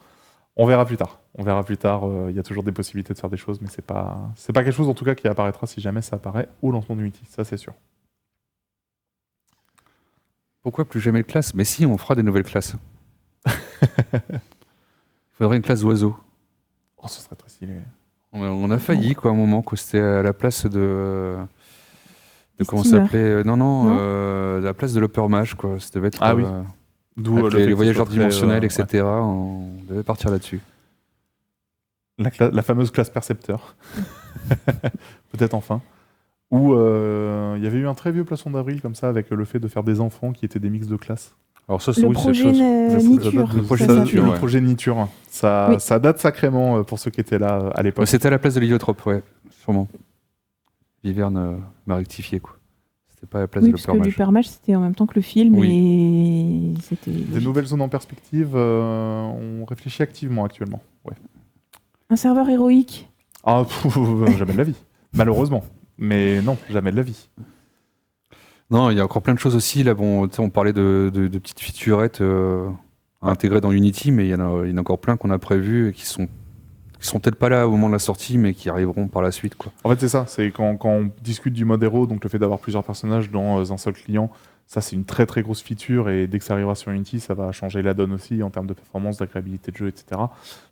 On verra plus tard. On verra plus tard. Il y a toujours des possibilités de faire des choses, mais c'est pas quelque chose en tout cas qui apparaîtra si jamais ça apparaît au lancement d'Unity. Ça, c'est sûr. Pourquoi plus jamais de classe? Mais si, on fera des nouvelles classes. Il faudrait une classe d'oiseaux. Oh, ce serait très stylé. On a failli, quoi, à un moment, quoi. C'était à la place de comment ça Steamer. s'appelait? Non, Non la place de l'Uppermage, quoi. Ça devait être. Ah oui. D'où avec le fait les que voyageurs ce soit très, dimensionnels, ouais. etc. On devait partir là-dessus. La fameuse classe percepteur. Peut-être enfin. Ou il y avait eu un très vieux poisson d'avril comme ça avec le fait de faire des enfants qui étaient des mix de classes. Alors ça, c'est Le oui, c'est projet chose. Niture. Le projet ça Niture. s'appelle. ouais. Le projet Niture. Ça, Oui. ça date sacrément pour ceux qui étaient là à l'époque. C'était à la place de l'héliotrope, ouais, sûrement. Viverne m'a rectifié, quoi. C'était pas à la place Oui, de parce que l'Uppermage. l'Hypermage, c'était en même temps que le film et c'était Des logique. nouvelles zones en perspective, on réfléchit activement actuellement. Ouais. Un serveur héroïque. Ah, jamais de la vie. Malheureusement. Mais non, jamais de la vie. Non, il y a encore plein de choses aussi. Là, bon, tu sais, on parlait de petites featurettes à intégrer dans Unity, mais il y en a encore plein qu'on a prévues et qui sont peut-être pas là au moment de la sortie, mais qui arriveront par la suite, quoi. En fait, c'est ça. C'est quand on discute du mode héros, donc le fait d'avoir plusieurs personnages dans un seul client, ça, c'est une très très grosse feature. Et dès que ça arrivera sur Unity, ça va changer la donne aussi en termes de performance, d'agréabilité de jeu, etc.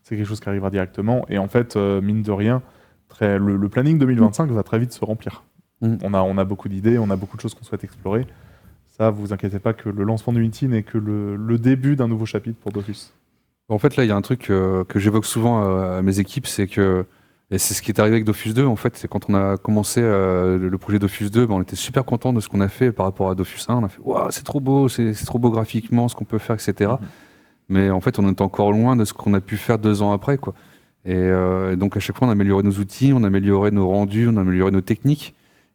C'est quelque chose qui arrivera directement. Et en fait, mine de rien, le planning 2025 va très vite se remplir. Mm. On a beaucoup d'idées, on a beaucoup de choses qu'on souhaite explorer. Ça, vous inquiétez pas que le lancement d'Unity n'est que le début d'un nouveau chapitre pour Dofus. En fait, là, il y a un truc que j'évoque souvent à mes équipes, c'est que, et c'est ce qui est arrivé avec Dofus 2, en fait, c'est quand on a commencé le projet Dofus 2, ben, on était super content de ce qu'on a fait par rapport à Dofus 1. On a fait, waouh, c'est trop beau, c'est trop beau graphiquement, ce qu'on peut faire, etc. Mais en fait, on est encore loin de ce qu'on a pu faire 2 ans après, quoi. Et donc, à chaque fois, on a amélioré nos outils, on a amélioré nos rendus, on a amélioré nos techniques.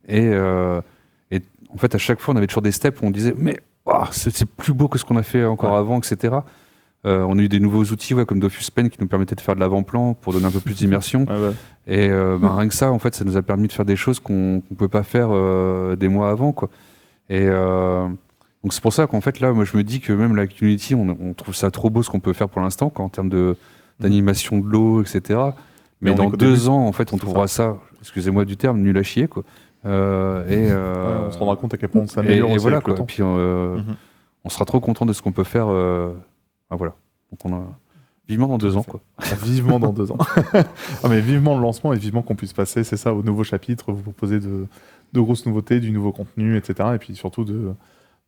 Et en fait, à chaque fois, on avait toujours des steps où on disait, mais waouh, c'est plus beau que ce qu'on a fait encore avant, etc. On a eu des nouveaux outils comme Dofus Pen qui nous permettaient de faire de l'avant-plan pour donner un peu plus d'immersion. Ouais. Et rien que ça, en fait, ça nous a permis de faire des choses qu'on ne pouvait pas faire des mois avant, quoi. Et donc c'est pour ça qu'en fait, là, moi, je me dis que même avec Unity, on trouve ça trop beau ce qu'on peut faire pour l'instant, en termes d'animation de l'eau, etc. Mais Mais on est dans qu'au 2 début. ans, en fait, on C'est trouvera ça, excusez-moi du terme, nul à chier, quoi. On se rendra compte à quel point on s'améliore et aussi voilà, avec le quoi. temps. Puis Mhm. on sera trop content de ce qu'on peut faire. Voilà. Donc on a vivement dans 2 ans, quoi. Vivement dans 2 ans. Ah, mais vivement le lancement et vivement qu'on puisse passer, c'est ça, au nouveau chapitre, vous proposer de grosses nouveautés, du nouveau contenu, etc. Et puis surtout de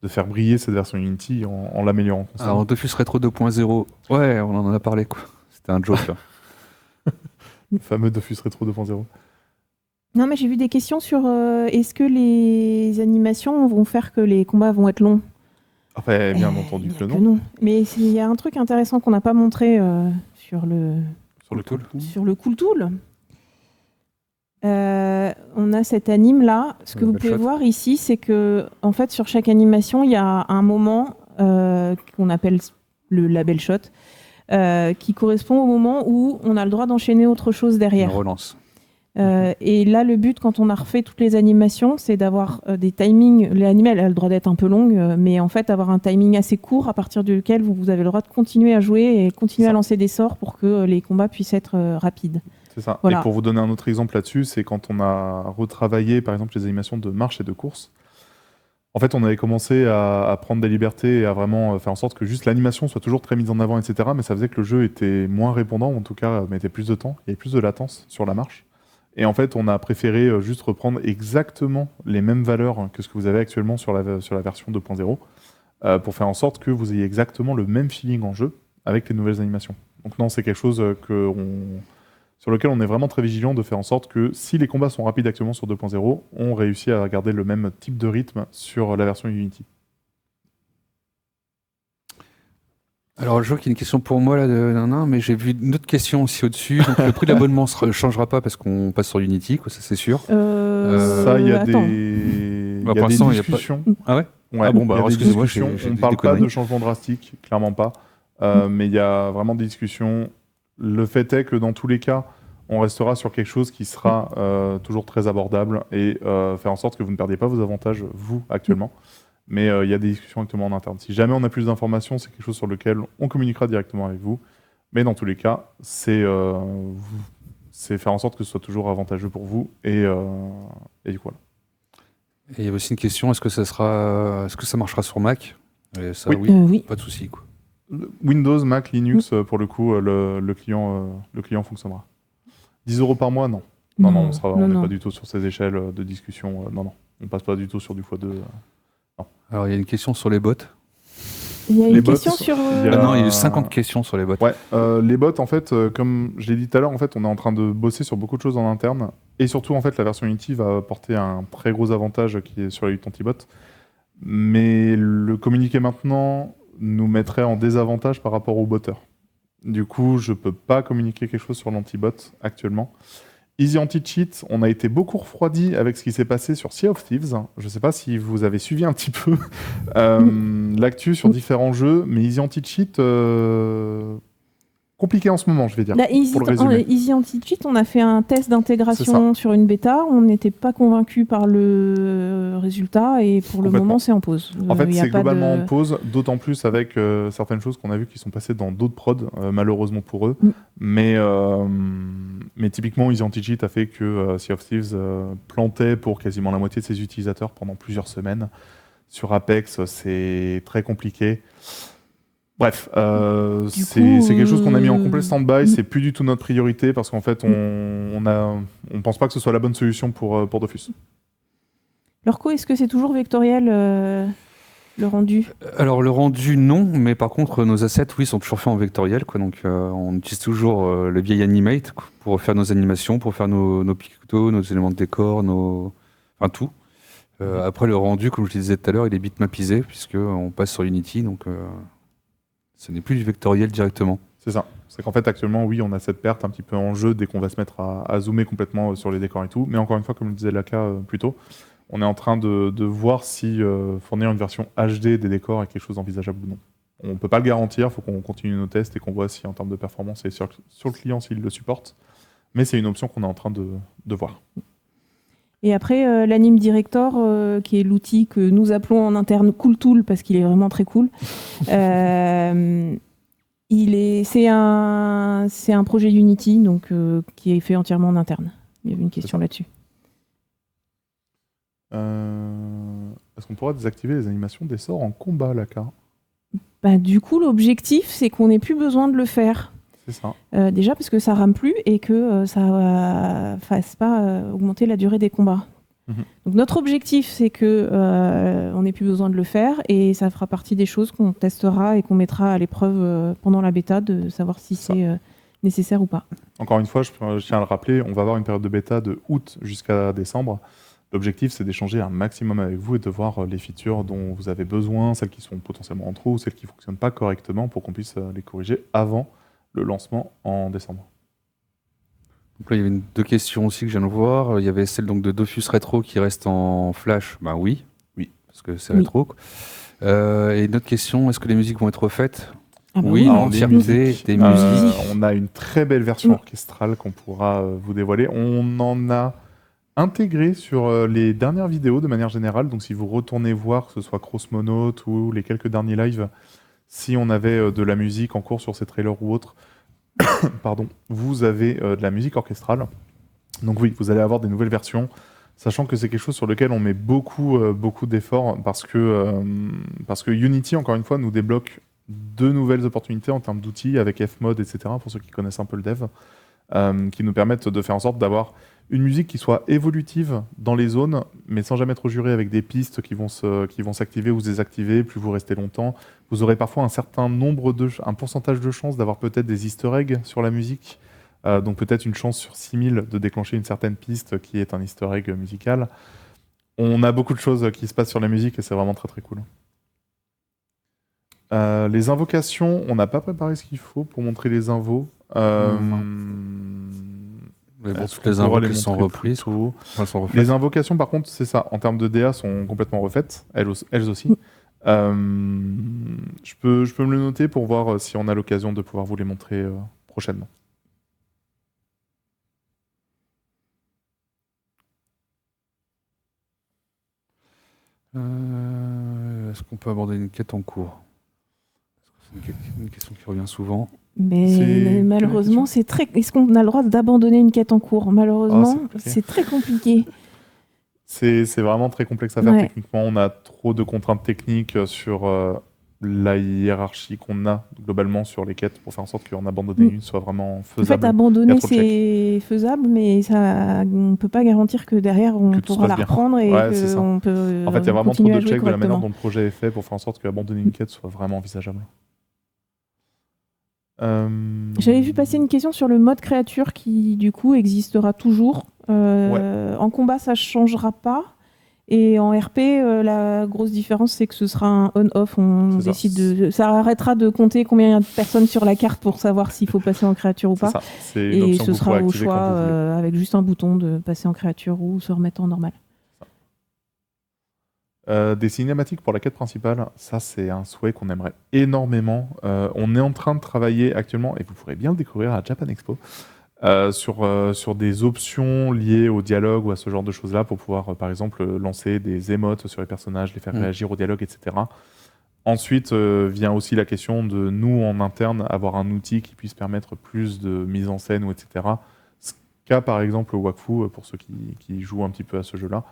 faire briller cette version Unity en l'améliorant constamment. Alors Dofus Retro 2.0, ouais, on en a parlé, quoi. C'était un joke, là. Le fameux Dofus Retro 2.0. Non, mais j'ai vu des questions sur est-ce que les animations vont faire que les combats vont être longs. Enfin, bien Il entendu y a que que non. non. Mais il y a un truc intéressant qu'on n'a pas montré sur le Sur le Cool Cool Tool. On a cette anime là. Ce que vous Belle pouvez shot. voir ici, c'est que en fait sur chaque animation, il y a un moment qu'on appelle le label shot, qui correspond au moment où on a le droit d'enchaîner autre chose Une derrière. relance. Et là, le but, quand on a refait toutes les animations, c'est d'avoir des timings. L'anime, elle a le droit d'être un peu longue, mais en fait, avoir un timing assez court à partir duquel vous avez le droit de continuer à jouer et continuer Ça. à lancer des sorts pour que les combats puissent être rapides. C'est ça. Voilà. Et pour vous donner un autre exemple là-dessus, c'est quand on a retravaillé, par exemple, les animations de marche et de course. En fait, on avait commencé à prendre des libertés et à vraiment faire en sorte que juste l'animation soit toujours très mise en avant, etc. Mais ça faisait que le jeu était moins répondant, ou en tout cas mettait plus de temps, il y avait plus de latence sur la marche. Et en fait, on a préféré juste reprendre exactement les mêmes valeurs que ce que vous avez actuellement sur la version 2.0 pour faire en sorte que vous ayez exactement le même feeling en jeu avec les nouvelles animations. Donc non, c'est quelque chose sur lequel on est vraiment très vigilant de faire en sorte que si les combats sont rapides actuellement sur 2.0, on réussit à garder le même type de rythme sur la version Unity. Alors, je vois qu'il y a une question pour moi, là, mais j'ai vu une autre question aussi au-dessus. Donc, le prix de l'abonnement ne changera pas parce qu'on passe sur Unity, quoi, ça c'est sûr. Ça, il y a attends. des Bah, pour l'instant, il y a pas- discussions. Ah ouais Ouais, Ah bon, il y bah, a alors, des excusez-moi, discussions. j'ai On ne dit parle des pas de conneries. changement drastique, clairement pas. Mais il y a vraiment des discussions. Le fait est que dans tous les cas, on restera sur quelque chose qui sera toujours très abordable et faire en sorte que vous ne perdiez pas vos avantages, vous, actuellement. Mais il y a des discussions actuellement en interne. Si jamais on a plus d'informations, c'est quelque chose sur lequel on communiquera directement avec vous. Mais dans tous les cas, c'est faire en sorte que ce soit toujours avantageux pour vous. Et du coup, voilà. Et il y avait aussi une question, est-ce que ça marchera sur Mac? Et ça, Oui. Oui. pas de souci, quoi. Windows, Mac, Linux, pour le coup, le client fonctionnera. 10 € par mois, non. Non, on n'est pas du tout sur ces échelles de discussion. Non, on passe pas du tout sur du x2. Alors, il y a une question sur les bots. Il y a Les une bots, question sur. Non, il y a eu 50 questions sur les bots. Ouais, les bots, en fait, comme je l'ai dit tout à l'heure, en fait, on est en train de bosser sur beaucoup de choses en interne. Et surtout, en fait, la version Unity va apporter un très gros avantage qui est sur la lutte anti-bot. Mais le communiquer maintenant nous mettrait en désavantage par rapport aux botteurs. Du coup, je peux pas communiquer quelque chose sur l'anti-bot actuellement. Easy Anti-Cheat, on a été beaucoup refroidi avec ce qui s'est passé sur Sea of Thieves. Je sais pas si vous avez suivi un petit peu l'actu sur différents jeux, mais Easy Anti-Cheat, compliqué en ce moment, je vais dire, Là, pour le résumer. Easy Anti-Cheat, on a fait un test C'est d'intégration sur une bêta. On n'était pas convaincu par le résultat et pour le Complètement. moment, c'est en pause. En fait, y a c'est pas globalement de- en pause, d'autant plus avec certaines choses qu'on a vues qui sont passées dans d'autres prods, malheureusement pour eux. Mais typiquement, Easy Anti-Cheat a fait que Sea of Thieves plantait pour quasiment la moitié de ses utilisateurs pendant plusieurs semaines. Sur Apex, c'est très compliqué. Bref, c'est quelque chose qu'on a mis en complet stand-by. C'est plus du tout notre priorité parce qu'en fait, on pense pas que ce soit la bonne solution pour Dofus. Lorco, est-ce que c'est toujours vectoriel le rendu? Alors, le rendu, non, mais par contre, nos assets, oui, sont toujours faits en vectoriel, quoi. Donc, on utilise toujours le vieil Animate quoi, pour faire nos animations, pour faire nos pictos, nos éléments de décor, enfin tout. Après, le rendu, comme je le disais tout à l'heure, il est bitmapisé, puisqu'on passe sur Unity, donc ce n'est plus du vectoriel directement. C'est ça. C'est qu'en fait, actuellement, oui, on a cette perte un petit peu en jeu dès qu'on va se mettre à zoomer complètement sur les décors et tout. Mais encore une fois, comme le disait Laka plus tôt, on est en train de voir si fournir une version HD des décors est quelque chose d'envisageable ou non. On ne peut pas le garantir, il faut qu'on continue nos tests et qu'on voit si en termes de performance et sur le client s'il le supporte. Mais c'est une option qu'on est en train de voir. Et après, l'Anime Director, qui est l'outil que nous appelons en interne Cool Tool, parce qu'il est vraiment très cool, c'est un projet Unity donc, qui est fait entièrement en interne. Il y avait une question là-dessus. Est-ce qu'on pourra désactiver les animations des sorts en combat, Laka? Bah, du coup, l'objectif, c'est qu'on n'ait plus besoin de le faire. C'est ça. Déjà parce que ça rame plus et que ça fasse pas augmenter la durée des combats. Donc notre objectif, c'est que on n'ait plus besoin de le faire et ça fera partie des choses qu'on testera et qu'on mettra à l'épreuve pendant la bêta de savoir si c'est nécessaire ou pas. Encore une fois, je tiens à le rappeler, on va avoir une période de bêta de août jusqu'à décembre. L'objectif, c'est d'échanger un maximum avec vous et de voir les features dont vous avez besoin, celles qui sont potentiellement en trop ou celles qui ne fonctionnent pas correctement pour qu'on puisse les corriger avant le lancement en décembre. Donc là, il y avait deux questions aussi que je viens de voir. Il y avait celle donc, de Dofus Retro qui reste en flash. Ben oui, parce que c'est rétro. Quoi. Et une autre question, est-ce que les musiques vont être refaites? Ah bah oui, oui. l'entièreté des musiques. On a une très belle version orchestrale qu'on pourra vous dévoiler. On en a intégré sur les dernières vidéos de manière générale. Donc si vous retournez voir, que ce soit Crossmonaut ou les quelques derniers lives, si on avait de la musique en cours sur ces trailers ou autres, pardon, vous avez de la musique orchestrale. Donc oui, vous allez avoir des nouvelles versions, sachant que c'est quelque chose sur lequel on met beaucoup d'efforts parce que Unity, encore une fois, nous débloque de nouvelles opportunités en termes d'outils avec Fmod, etc., pour ceux qui connaissent un peu le dev, qui nous permettent de faire en sorte d'avoir une musique qui soit évolutive dans les zones, mais sans jamais trop jurer, avec des pistes qui vont s'activer ou se désactiver. Plus vous restez longtemps, vous aurez parfois un pourcentage de chances d'avoir peut-être des easter eggs sur la musique. Donc peut-être une chance sur 6000 de déclencher une certaine piste qui est un easter egg musical. On a beaucoup de choses qui se passent sur la musique et c'est vraiment très très cool. Les invocations, on n'a pas préparé ce qu'il faut pour montrer les invos. Mais bon, toutes les invocations sont reprises. Les invocations, par contre, c'est ça. En termes de DA, sont complètement refaites, elles aussi. Je peux me le noter pour voir si on a l'occasion de pouvoir vous les montrer prochainement. Est-ce qu'on peut aborder une quête en cours? C'est une question qui revient souvent. Mais malheureusement, c'est très. Est-ce qu'on a le droit d'abandonner une quête en cours? Malheureusement, c'est très compliqué. C'est vraiment très complexe à faire techniquement. On a trop de contraintes techniques sur la hiérarchie qu'on a globalement sur les quêtes pour faire en sorte qu'en abandonner une soit vraiment faisable. En fait, abandonner, c'est faisable, mais ça, on ne peut pas garantir que derrière, on pourra la reprendre et qu'on peut. En fait, il y a vraiment trop de checks de la manière dont le projet est fait pour faire en sorte qu'abandonner une quête soit vraiment envisageable. J'avais vu passer une question sur le mode créature qui du coup existera toujours. En combat ça changera pas et en RP la grosse différence c'est que ce sera un on-off. Ça arrêtera de compter combien il y a de personnes sur la carte pour savoir s'il faut passer en créature ou pas. Et ce sera au choix avec juste un bouton de passer en créature ou se remettre en normal. Des cinématiques pour la quête principale, ça c'est un souhait qu'on aimerait énormément. On est en train de travailler actuellement, et vous pourrez bien le découvrir à Japan Expo, sur des options liées au dialogue ou à ce genre de choses-là pour pouvoir, par exemple, lancer des émotes sur les personnages, les faire réagir au dialogue, etc. Ensuite vient aussi la question de nous, en interne, avoir un outil qui puisse permettre plus de mise en scène, ou etc. Ce qu'a par exemple Wakfu, pour ceux qui jouent un petit peu à ce jeu-là.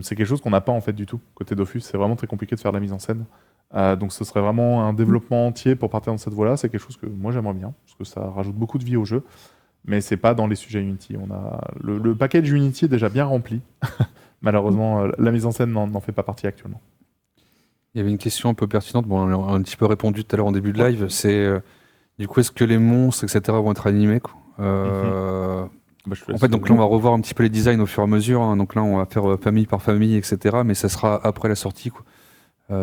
C'est quelque chose qu'on n'a pas en fait du tout côté Dofus. C'est vraiment très compliqué de faire de la mise en scène. Donc ce serait vraiment un développement entier pour partir dans cette voie-là. C'est quelque chose que moi j'aimerais bien parce que ça rajoute beaucoup de vie au jeu. Mais c'est pas dans les sujets Unity. On a le package Unity est déjà bien rempli. Malheureusement, la mise en scène n'en fait pas partie actuellement. Il y avait une question un peu pertinente. Bon, on a un petit peu répondu tout à l'heure en début de live. C'est du coup, est-ce que les monstres, etc., vont être animés quoi En fait, donc là, on va revoir un petit peu les designs au fur et à mesure. Hein. Donc là, on va faire famille par famille, etc. Mais ça sera après la sortie, quoi.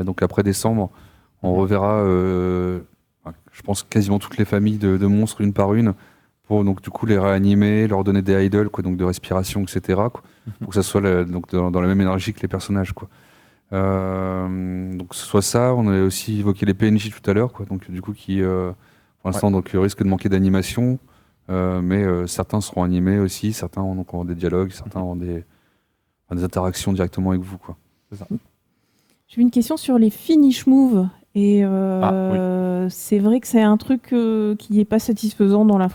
Donc après décembre, on reverra, je pense, quasiment toutes les familles de monstres une par une, pour donc du coup les réanimer, leur donner des idoles, quoi, donc de respiration, etc. Quoi, pour que ça soit donc dans la même énergie que les personnages, quoi. Donc que ce soit ça. On a aussi évoqué les PNJ tout à l'heure, quoi. Donc du coup qui, pour l'instant, donc risquent de manquer d'animation. Mais certains seront animés aussi, certains auront des dialogues, certains auront des interactions directement avec vous, quoi. C'est ça. J'ai une question sur les finish moves. Et c'est vrai que c'est un truc qui n'est pas satisfaisant dans la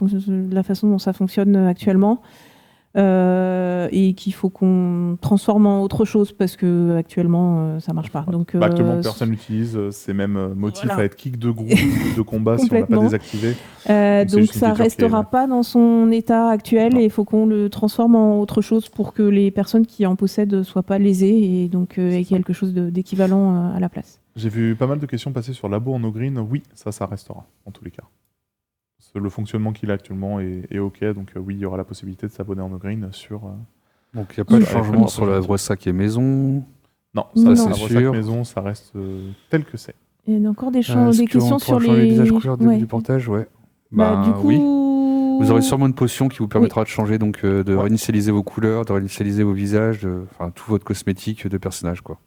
façon dont ça fonctionne actuellement. Et qu'il faut qu'on transforme en autre chose parce que actuellement ça marche pas. Donc actuellement personne n'utilise ces mêmes motifs à être kick de groupe de combat si on n'a pas désactivé. Donc ça restera pas dans son état actuel et il faut qu'on le transforme en autre chose pour que les personnes qui en possèdent soient pas lésées et donc ait quelque chose d'équivalent à la place. J'ai vu pas mal de questions passer sur Labo en no-green. Oui, ça restera en tous les cas. Le fonctionnement qu'il a actuellement est OK, donc oui, il y aura la possibilité de s'abonner en no-green sur... Donc il n'y a pas de changement sur la voie sac et maison? Non, ça c'est sûr. La maison, ça reste tel que c'est. Il y a encore des questions sur les visages couleurs du portage, ouais. Du coup... oui. Vous aurez sûrement une potion qui vous permettra de changer, donc de réinitialiser vos couleurs, de réinitialiser vos visages, enfin tout votre cosmétique de personnage, quoi.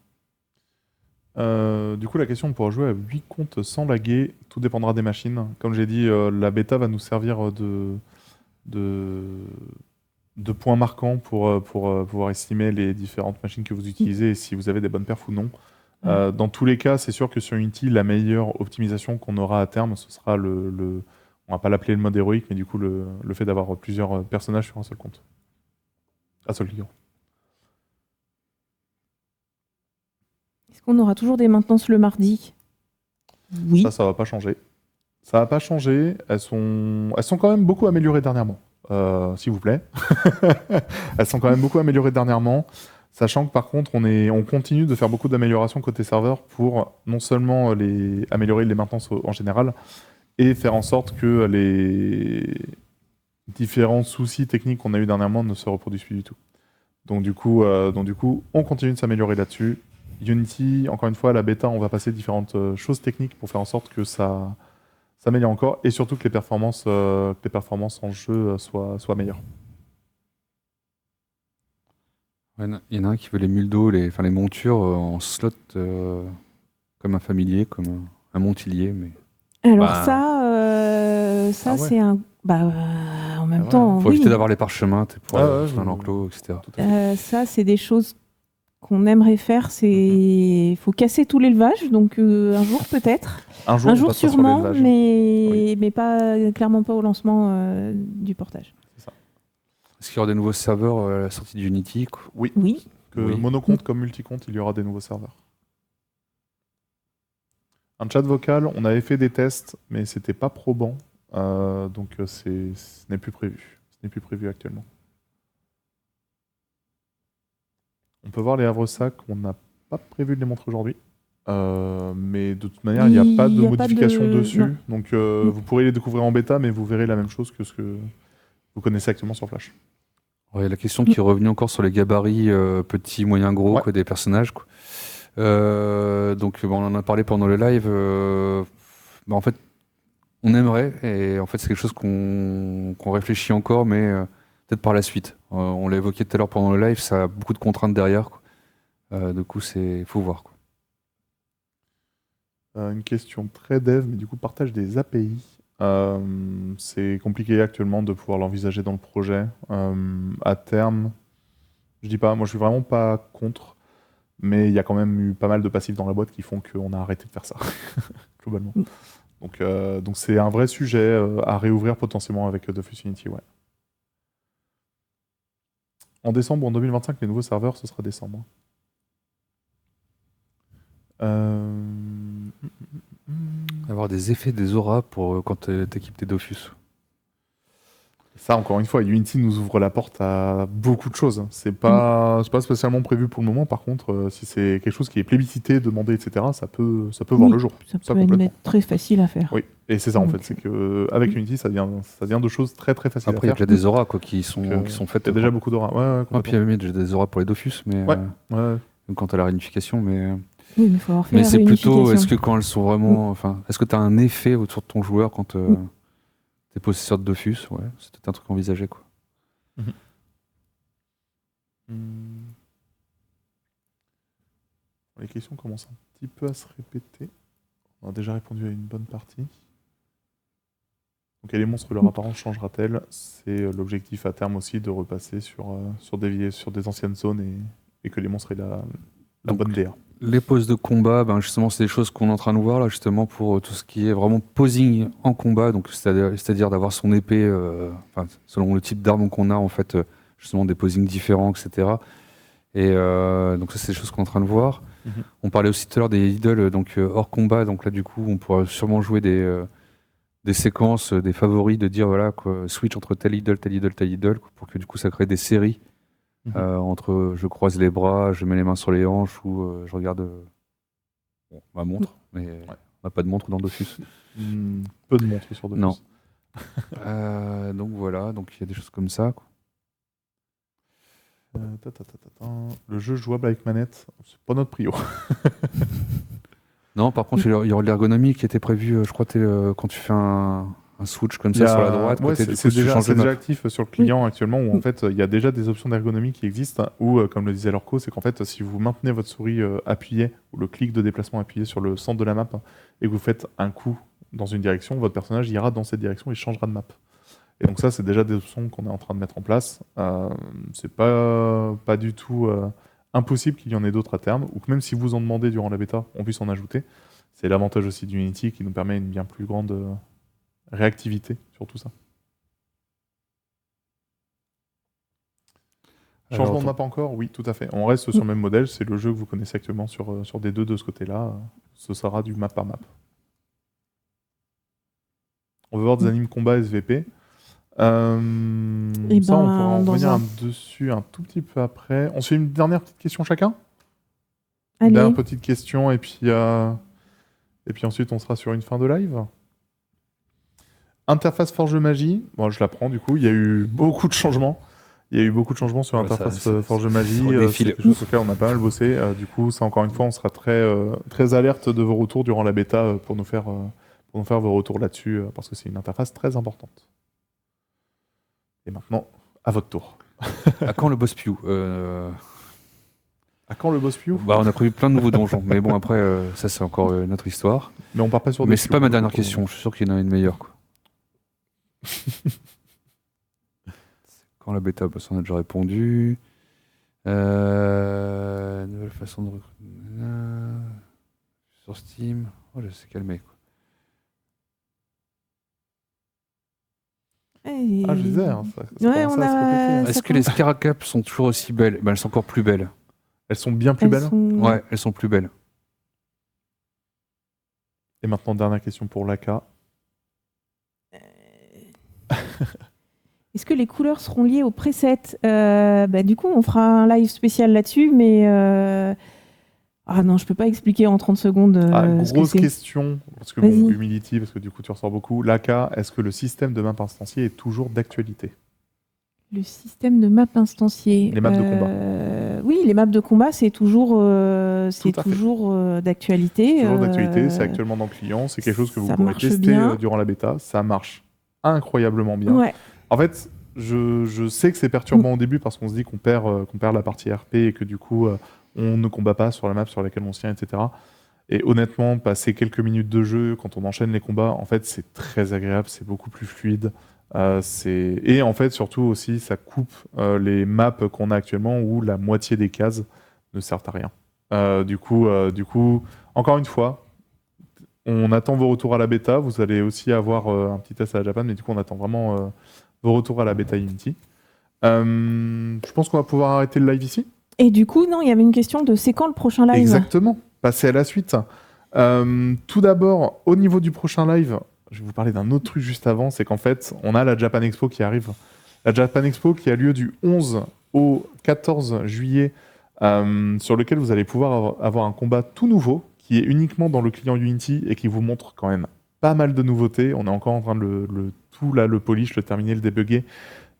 Du coup, la question, on pourra jouer à 8 comptes sans laguer. Tout dépendra des machines. Comme j'ai dit, la bêta va nous servir de points marquants pour pouvoir estimer les différentes machines que vous utilisez et si vous avez des bonnes perfs ou non. Dans tous les cas, c'est sûr que sur Unity, la meilleure optimisation qu'on aura à terme, ce sera on va pas l'appeler le mode héroïque, mais du coup le fait d'avoir plusieurs personnages sur un seul compte. Un seul client. Est-ce qu'on aura toujours des maintenances le mardi? Oui. Ça va pas changer. Ça va pas changer. Elles sont quand même beaucoup améliorées dernièrement. s'il vous plaît. Elles sont quand même beaucoup améliorées dernièrement, sachant que par contre, on continue de faire beaucoup d'améliorations côté serveur pour non seulement améliorer les maintenances en général, et faire en sorte que les différents soucis techniques qu'on a eu dernièrement ne se reproduisent plus du tout. Donc du coup, on continue de s'améliorer là-dessus. Unity, encore une fois, à la bêta, on va passer différentes choses techniques pour faire en sorte que ça s'améliore encore, et surtout que les performances en jeu soient meilleures. Il y en a un qui veut les muldos, les montures en slot comme un familier, comme un montillier. Mais Alors Bah, ça ouais. c'est un... en même Ah ouais. temps, faut oui. éviter d'avoir les parchemins pour Ah ouais, faire je- l'enclos, etc. Ça, c'est des choses qu'on aimerait faire. C'est faut casser tout l'élevage, donc un jour peut-être, Un un on jour passera sur sûrement, l'élevage. mais pas clairement pas au lancement du portage. Est-ce qu'il y aura des nouveaux serveurs à la sortie d'Unity Oui, Oui. que Oui. monocompte comme multicompte, il y aura des nouveaux serveurs. Un chat vocal, on avait fait des tests, mais c'était pas probant, donc ce n'est plus prévu. Ce n'est plus prévu actuellement. On peut voir les Havre-Sac, on n'a pas prévu de les montrer aujourd'hui. Mais de toute manière, il n'y a pas de Il y a pas modification de- dessus. non. Donc vous pourrez les découvrir en bêta, mais vous verrez la même chose que ce que vous connaissez actuellement sur Flash. Ouais, la question qui est revenue encore sur les gabarits petits, moyens, gros Ouais. des personnages. Donc on en a parlé pendant le live. En fait, on aimerait, et en fait c'est quelque chose qu'on réfléchit encore, mais peut-être par la suite. On l'a évoqué tout à l'heure pendant le live, ça a beaucoup de contraintes derrière. Du coup, faut voir. Une question très dev, mais du coup, partage des API. C'est compliqué actuellement de pouvoir l'envisager dans le projet. À terme, je dis pas, moi je suis vraiment pas contre, mais il y a quand même eu pas mal de passifs dans la boîte qui font qu'on a arrêté de faire ça, globalement. Donc c'est un vrai sujet à réouvrir potentiellement avec Dofus Unity, ouais. En décembre, en 2025, les nouveaux serveurs, ce sera décembre. Avoir des effets, des auras pour quand t'équipes tes Dofus. Ça, encore une fois, Unity nous ouvre la porte à beaucoup de choses. C'est pas spécialement prévu pour le moment. Par contre, si c'est quelque chose qui est plébiscité, demandé, etc., ça peut voir Oui, le jour. Ça Ça, peut complètement. être très facile à faire. Oui, et c'est ça en Donc, fait. C'est que avec Unity, ça devient de choses très très faciles Après, il y à a faire. déjà des auras qui sont faites. Il y a déjà beaucoup d'aura. Ouais, Ah, puis il y complètement. a même déjà des auras pour les Dofus, mais Ouais. Ouais. quant à la réunification, mais. Oui, mais il faut avoir fait Mais la c'est plutôt, réunification. est-ce que quand elles sont vraiment. Enfin, est-ce que tu as un effet autour de ton joueur quand t'es possesseur de Dofus? Ouais, c'est peut-être un truc envisagé, quoi. Les questions commencent un petit peu à se répéter. On a déjà répondu à une bonne partie. Donc, et les monstres, leur apparence changera-t-elle? C'est l'objectif à terme aussi de repasser sur des anciennes zones et que les monstres aient la Donc, bonne DA. Les poses de combat, justement, c'est des choses qu'on est en train de voir là, justement, pour tout ce qui est vraiment posing en combat, donc c'est-à-dire d'avoir son épée, selon le type d'arme qu'on a, en fait, justement des posings différents, etc. Et donc ça, c'est des choses qu'on est en train de voir. Mhm. On parlait aussi tout à l'heure des idoles, donc hors combat, donc là, du coup, on pourra sûrement jouer des séquences, des favoris, de dire, voilà, quoi, switch entre tel idole, tel idole, tel idole, quoi, pour que du coup, ça crée des séries. Entre je croise les bras, je mets les mains sur les hanches ou je regarde ma montre, mais on n'a pas de montre dans Dofus. Peu de montres sur Dofus. Non. Donc voilà, donc il y a des choses comme ça, quoi. Le jeu jouable avec manette, c'est pas notre prio. Non, par contre, il y aura de l'ergonomie qui était prévue, je crois, quand tu fais un switch comme ça sur la droite. Ouais, côté, du coup, c'est tu changes déjà de map. actif sur le client actuellement, où en fait il y a déjà des options d'ergonomie qui existent, où comme le disait Lorco, c'est qu'en fait si vous maintenez votre souris appuyée, ou le clic de déplacement appuyé sur le centre de la map, et que vous faites un coup dans une direction, votre personnage ira dans cette direction et changera de map. Et donc ça, c'est déjà des options qu'on est en train de mettre en place. C'est pas du tout impossible qu'il y en ait d'autres à terme, ou que même si vous en demandez durant la bêta, on puisse en ajouter. C'est l'avantage aussi d'Unity qui nous permet une bien plus grande réactivité sur tout ça. Changement de map encore? Oui, tout à fait. On reste sur le même modèle, c'est le jeu que vous connaissez actuellement sur D2 de ce côté-là. Ce sera du map par map. On veut voir des animes combat SVP. Et Ça, on ben, pourra en dans revenir un- dessus un tout petit peu après. On se fait une dernière petite question chacun. Une Allez. dernière petite question et puis ensuite on sera sur une fin de live. Interface Forge Magie. Bon, je la prends du coup. Il y a eu beaucoup de changements. Il y a eu beaucoup de changements sur Ouais, l'interface ça Forge Magie. ça redéfile. C'est quelque chose sur lequel on a pas mal bossé. Du coup, ça encore une fois, on sera très alerte de vos retours durant la bêta pour nous faire vos retours là-dessus parce que c'est une interface très importante. Et maintenant, à votre tour. À quand le boss Pew À quand le boss Pew On a prévu plein de nouveaux donjons, mais bon, après, ça, c'est encore une autre histoire. Mais on part pas sur Mais des c'est Pew, pas ma pour le dernière coup. question, je suis sûr qu'il y en a une meilleure. Quoi. Quand la bêta, ça on a déjà répondu. Nouvelle façon de recruter. Sur Steam. Oh, je sais calmer. Quoi. Ah, je disais, hein, ça Ouais, commence on à se a- répéter. Ça Est-ce que les Scaracaps sont toujours aussi belles Elles sont encore plus belles. Elles sont bien plus Elles belles. sont- Ouais, elles sont plus belles. Et maintenant, dernière question pour Laka. Est-ce que les couleurs seront liées au preset Du coup, on fera un live spécial là-dessus, mais... Ah non, je peux pas expliquer en 30 secondes ce que Grosse c'est. question, parce que Vas-y. bon, Humility, parce que du coup tu ressors beaucoup. Laka, est-ce que le système de map instancié est toujours d'actualité? Le système de map instancié. Les maps de combat. Oui, les maps de combat, c'est toujours, Tout à fait. d'actualité. Toujours d'actualité, c'est actuellement dans le client, c'est quelque chose que vous ça pourrez marche tester bien. durant la bêta. Ça marche incroyablement bien. Ouais. En fait, je sais que c'est perturbant au début parce qu'on se dit qu'on perd la partie RP et que du coup, on ne combat pas sur la map sur laquelle on se tient, etc. Et honnêtement, passer quelques minutes de jeu, quand on enchaîne les combats, en fait, c'est très agréable, c'est beaucoup plus fluide. Et en fait, surtout aussi, ça coupe les maps qu'on a actuellement où la moitié des cases ne servent à rien. Du coup, encore une fois, on attend vos retours à la bêta. Vous allez aussi avoir un petit test à la Japan, mais du coup, on attend vraiment vos retours à la bêta Unity. Je pense qu'on va pouvoir arrêter le live ici. Et du coup, non, il y avait une question de c'est quand le prochain live? Exactement. Passer à la suite. Tout d'abord, au niveau du prochain live, je vais vous parler d'un autre truc juste avant, c'est qu'en fait, on a la Japan Expo qui arrive. La Japan Expo qui a lieu du 11 au 14 juillet, sur lequel vous allez pouvoir avoir un combat tout nouveau, qui est uniquement dans le client Unity et qui vous montre quand même pas mal de nouveautés. On est encore en train de le polish, le terminer, le débugger.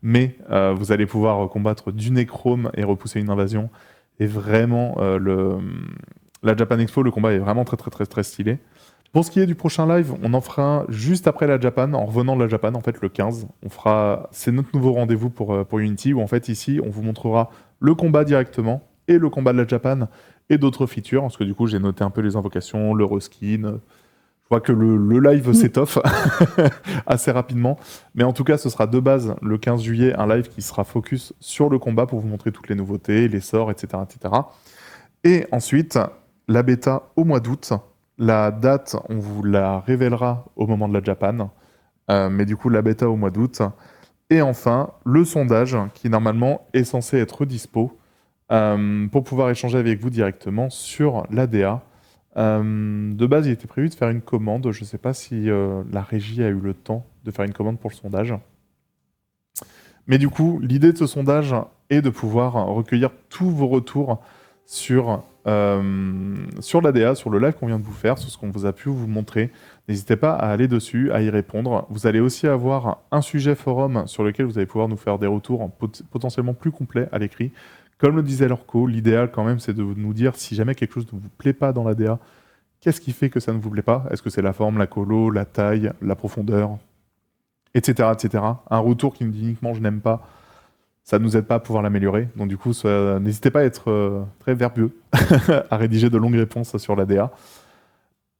Mais vous allez pouvoir combattre du Necrome et repousser une invasion. Et vraiment, la Japan Expo, le combat est vraiment très très très très stylé. Pour ce qui est du prochain live, on en fera un juste après la Japan, en revenant de la Japan, en fait le 15. C'est notre nouveau rendez-vous pour Unity, où en fait ici, on vous montrera le combat directement, et le combat de la Japan, et d'autres features, parce que du coup j'ai noté un peu les invocations, le reskin. Je vois que le live s'étoffe assez rapidement. Mais en tout cas, ce sera de base le 15 juillet, un live qui sera focus sur le combat pour vous montrer toutes les nouveautés, les sorts, etc. etc. Et ensuite, la bêta au mois d'août. La date, on vous la révélera au moment de la Japan. Mais du coup, la bêta au mois d'août. Et enfin, le sondage qui normalement est censé être dispo pour pouvoir échanger avec vous directement sur l'ADA. De base, il était prévu de faire une commande. Je ne sais pas si la régie a eu le temps de faire une commande pour le sondage. Mais du coup, l'idée de ce sondage est de pouvoir recueillir tous vos retours sur l'ADA, sur le live qu'on vient de vous faire, sur ce qu'on vous a pu vous montrer. N'hésitez pas à aller dessus, à y répondre. Vous allez aussi avoir un sujet forum sur lequel vous allez pouvoir nous faire des retours potentiellement plus complets à l'écrit. Comme le disait Lorco, l'idéal quand même, c'est de nous dire si jamais quelque chose ne vous plaît pas dans l'ADA, qu'est-ce qui fait que ça ne vous plaît pas? Est-ce que c'est la forme, la colo, la taille, la profondeur, etc., etc. Un retour qui nous dit uniquement je n'aime pas, ça ne nous aide pas à pouvoir l'améliorer. Donc du coup, n'hésitez pas à être très verbeux, à rédiger de longues réponses sur l'ADA.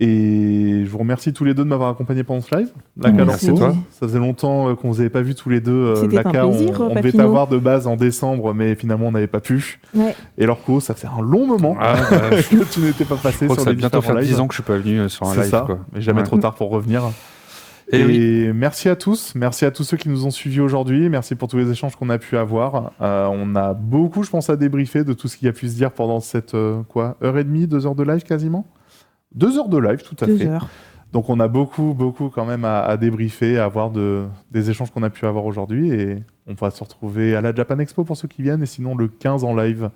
Et je vous remercie tous les deux de m'avoir accompagné pendant ce live. Laka, Merci Lorco, à toi. ça faisait longtemps qu'on ne vous avait pas vu tous les deux. C'était un Laka, plaisir, on devait Papino. t'avoir de base en décembre, mais finalement on n'avait pas pu. Ouais. Et Lorco, ça fait un long moment Je que tu n'étais pas passé crois que sur ça les va bientôt différents faire 10 lives. ans que je suis pas venu sur un C'est live. ça, Quoi. mais jamais Ouais. trop tard pour revenir. Et Et merci à tous ceux qui nous ont suivis aujourd'hui, merci pour tous les échanges qu'on a pu avoir. On a beaucoup, je pense, à débriefer de tout ce qui a pu se dire pendant cette, heure et demie, 2 heures de live quasiment 2 heures de live, tout à 2 fait. heures. Donc on a beaucoup quand même à débriefer, à avoir des échanges qu'on a pu avoir aujourd'hui, et on va se retrouver à la Japan Expo pour ceux qui viennent, et sinon le 15 en live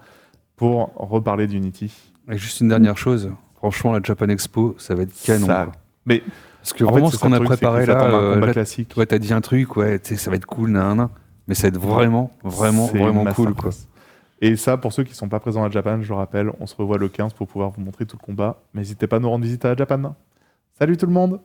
pour reparler d'Unity. Et juste une dernière chose, franchement, la Japan Expo, ça va être canon. Ça- quoi. Mais Parce que en vraiment, fait, ce qu'on a préparé là, un combat là, classique. ouais, t'as dit un truc, ouais, tu sais, ça va être cool, nan. Mais ça va être vraiment C'est une cool, masterclass. quoi. Et ça, pour ceux qui ne sont pas présents à Japan, je le rappelle, on se revoit le 15 pour pouvoir vous montrer tout le combat. Mais n'hésitez pas à nous rendre visite à Japan. Salut tout le monde!